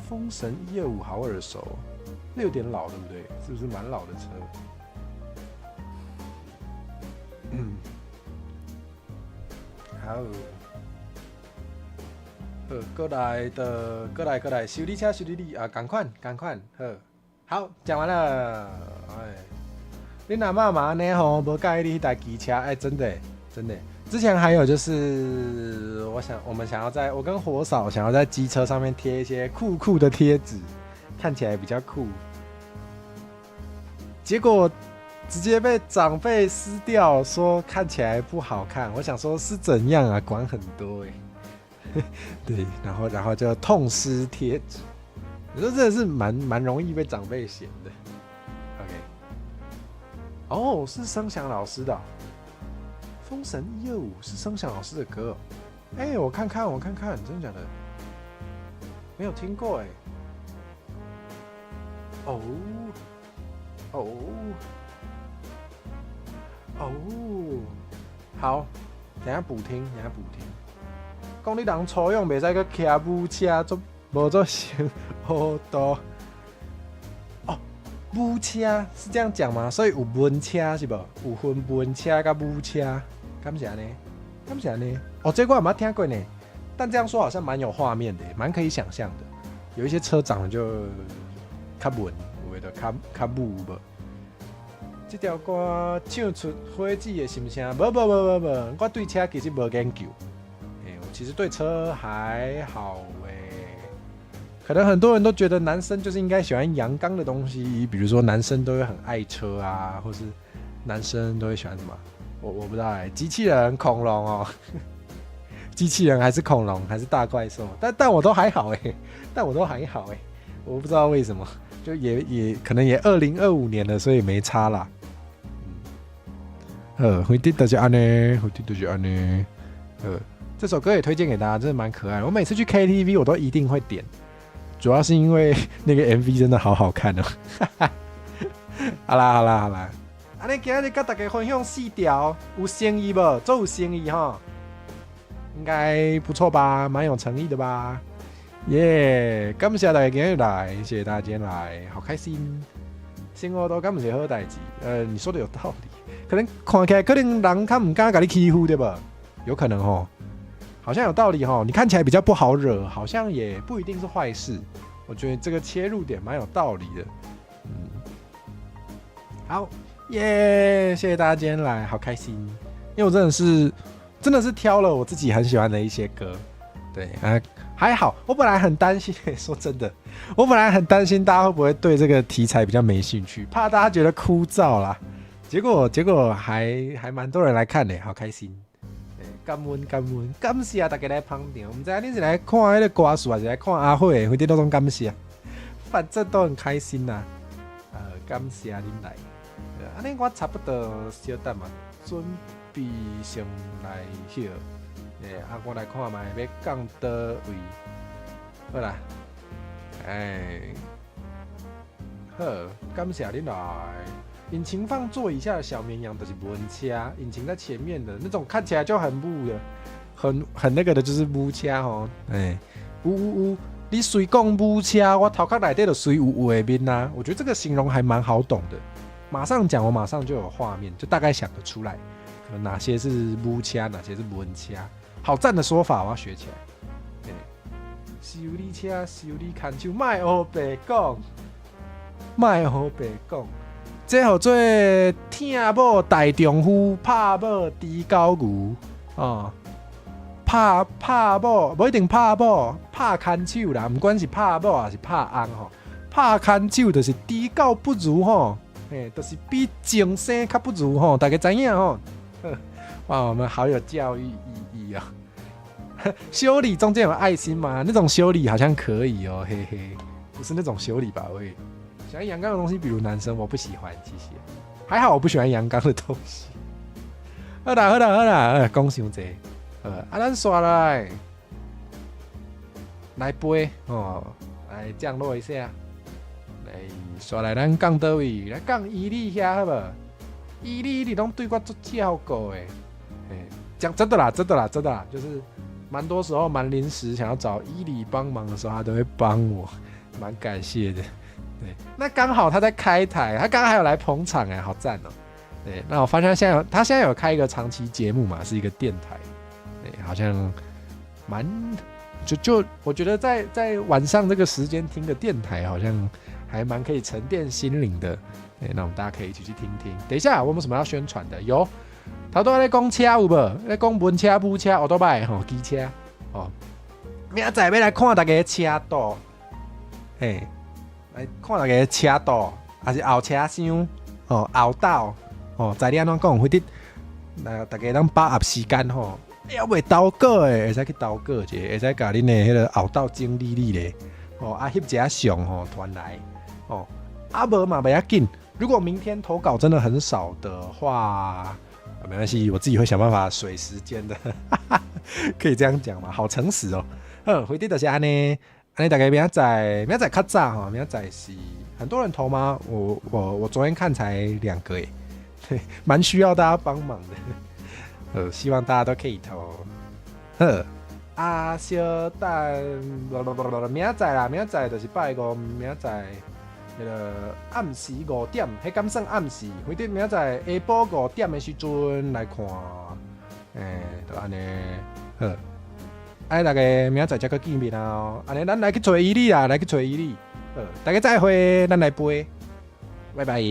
封神125好耳熟，那有点老，对不对？是不是蛮老的车？好，过来，修理车，修理你啊，赶快，好，讲完了。哎，你哪妈妈呢？吼，无介意你台机车，哎，真的。之前还有就是，我跟火嫂想要在机车上面贴一些酷的贴纸，看起来比较酷。结果直接被长辈撕掉，说看起来不好看。我想说是怎样啊？管很多哎。对，然后就痛失贴纸。你说真的是蛮容易被长辈嫌的。OK， 哦，是声响老师的、哦，《封神125》是声响老师的歌、哦。哎，我看看，真的假的？没有听过哎。哦，好，等下补听。讲你人初用袂使去骑母车，无做成好多。哦，母车是这样讲吗？所以有文车是不？有分文车跟母车，敢是安尼？哦，这个我没听过呢。但这样说好像蛮有画面的，蛮可以想象的。有一些车长得就较文，有的较母无。这条歌唱出火子的心声，无，我对车其实无研究。我其实对车还好可能很多人都觉得男生就是应该喜欢阳刚的东西，比如说男生都会很爱车啊，或是男生都会喜欢什么？我不知道机器人、恐龙哦，机器人还是恐龙还是大怪兽？但我都还好我不知道为什么，就也可能也2025年了，所以没差啦。回弟就是安呢，这首歌也推荐给大家，真的蛮可爱的。我每次去 KTV 我都一定会点，主要是因为那个 MV 真的好看哦。好啦，安尼今日跟大家分享4条，有诚意不？做有诚意哈，应该不错吧？蛮有诚意的吧？耶！感谢大家今日来，谢谢大家今天来，好开心。生活都敢不是好代志，你说的有道理。可能看起来可能人他唔敢把你欺负对吧？有可能哦，好像有道理哦。你看起来比较不好惹，好像也不一定是坏事。我觉得这个切入点蛮有道理的。好耶！谢谢大家今天来，好开心。因为我真的是挑了我自己很喜欢的一些歌，对还好。我本来很担心，说真的，我本来很担心大家会不会对这个题材比较没兴趣，怕大家觉得枯燥啦。结果还蛮多人来看的，好开心。感谢大家来捧场。唔知你是来看那个歌手，还是来看阿慧？或者都种感谢，反正都很开心呐。感谢您来。安尼我差不多稍等嘛，准备上来歇。我来看嘛，要讲倒位。好啦，好，感谢您来。引擎放座以下的小绵羊都是文车，引擎在前面的那种看起来就很木的，很那个的，就是母车吼。你随讲母车，我头壳内底就随有的面啊。我觉得这个形容还蛮好懂的，马上讲，我马上就有画面，就大概想得出来，可能哪些是母车，哪些是文车。好赞的说法，我要学起来。修理车，修理牵手，莫黑白讲，莫黑白讲。这叫做疼某大丈夫，拍某猪狗牛拍某，无一定拍某，拍牵手啦，不管是拍某还是拍翁吼，拍牵手就是低教不如吼，就是比精生较不如吼，大家知影吼。哇，我们好有教育意义啊！修理中间有爱心吗？那种修理好像可以哦，嘿嘿，不是那种修理吧？喂，喜欢阳刚的东西，比如男生，我不喜欢，谢谢。还好我不喜欢阳刚的东西。好啦，讲伤济，咱刷来杯哦，来降落一下，来刷来咱讲倒位，来讲伊利遐好无？伊利你拢对我做照顾诶，讲真的啦，就是蛮多时候蛮临时想要找伊利帮忙的时候，他都会帮我，蛮感谢的。对，那刚好他在开台，他刚刚还有来捧场哎，好赞哦。对，那我发现他现在有开一个长期节目嘛，是一个电台，对，好像蛮就我觉得在晚上这个时间听个电台，好像还蛮可以沉淀心灵的。对，那我们大家可以一起去听听。等一下，我们有什么要宣传的？有，头都在讲车有无？在讲文车、武车、奥多麦、吼机车哦。明仔载要来看大家车道，来看大家车道，还是后车厢哦，后道。哦，在你安怎讲，或者大家当把握时间吼，要袂投稿诶，会使去投稿者，会使甲恁诶迄个后道经理咧，哦翕一下相吼传来，哦无嘛袂要紧。如果明天投稿真的很少的话，没关系，我自己会想办法水时间的，可以这样讲嘛？好诚实哦。回答就是安尼大概明仔载较早吼，明仔载是很多人投吗？我昨天看才2个耶。对，蛮需要大家帮忙的，希望大家都可以投。小等，明仔载啦，明仔载就是拜五，明仔载那个暗时5点，迄敢算暗时？或者明仔载下晡5点的时阵来看，就安尼。大家明仔载才去见面啊！安尼咱来去找伊利啦，大家再会，咱来陪，拜拜。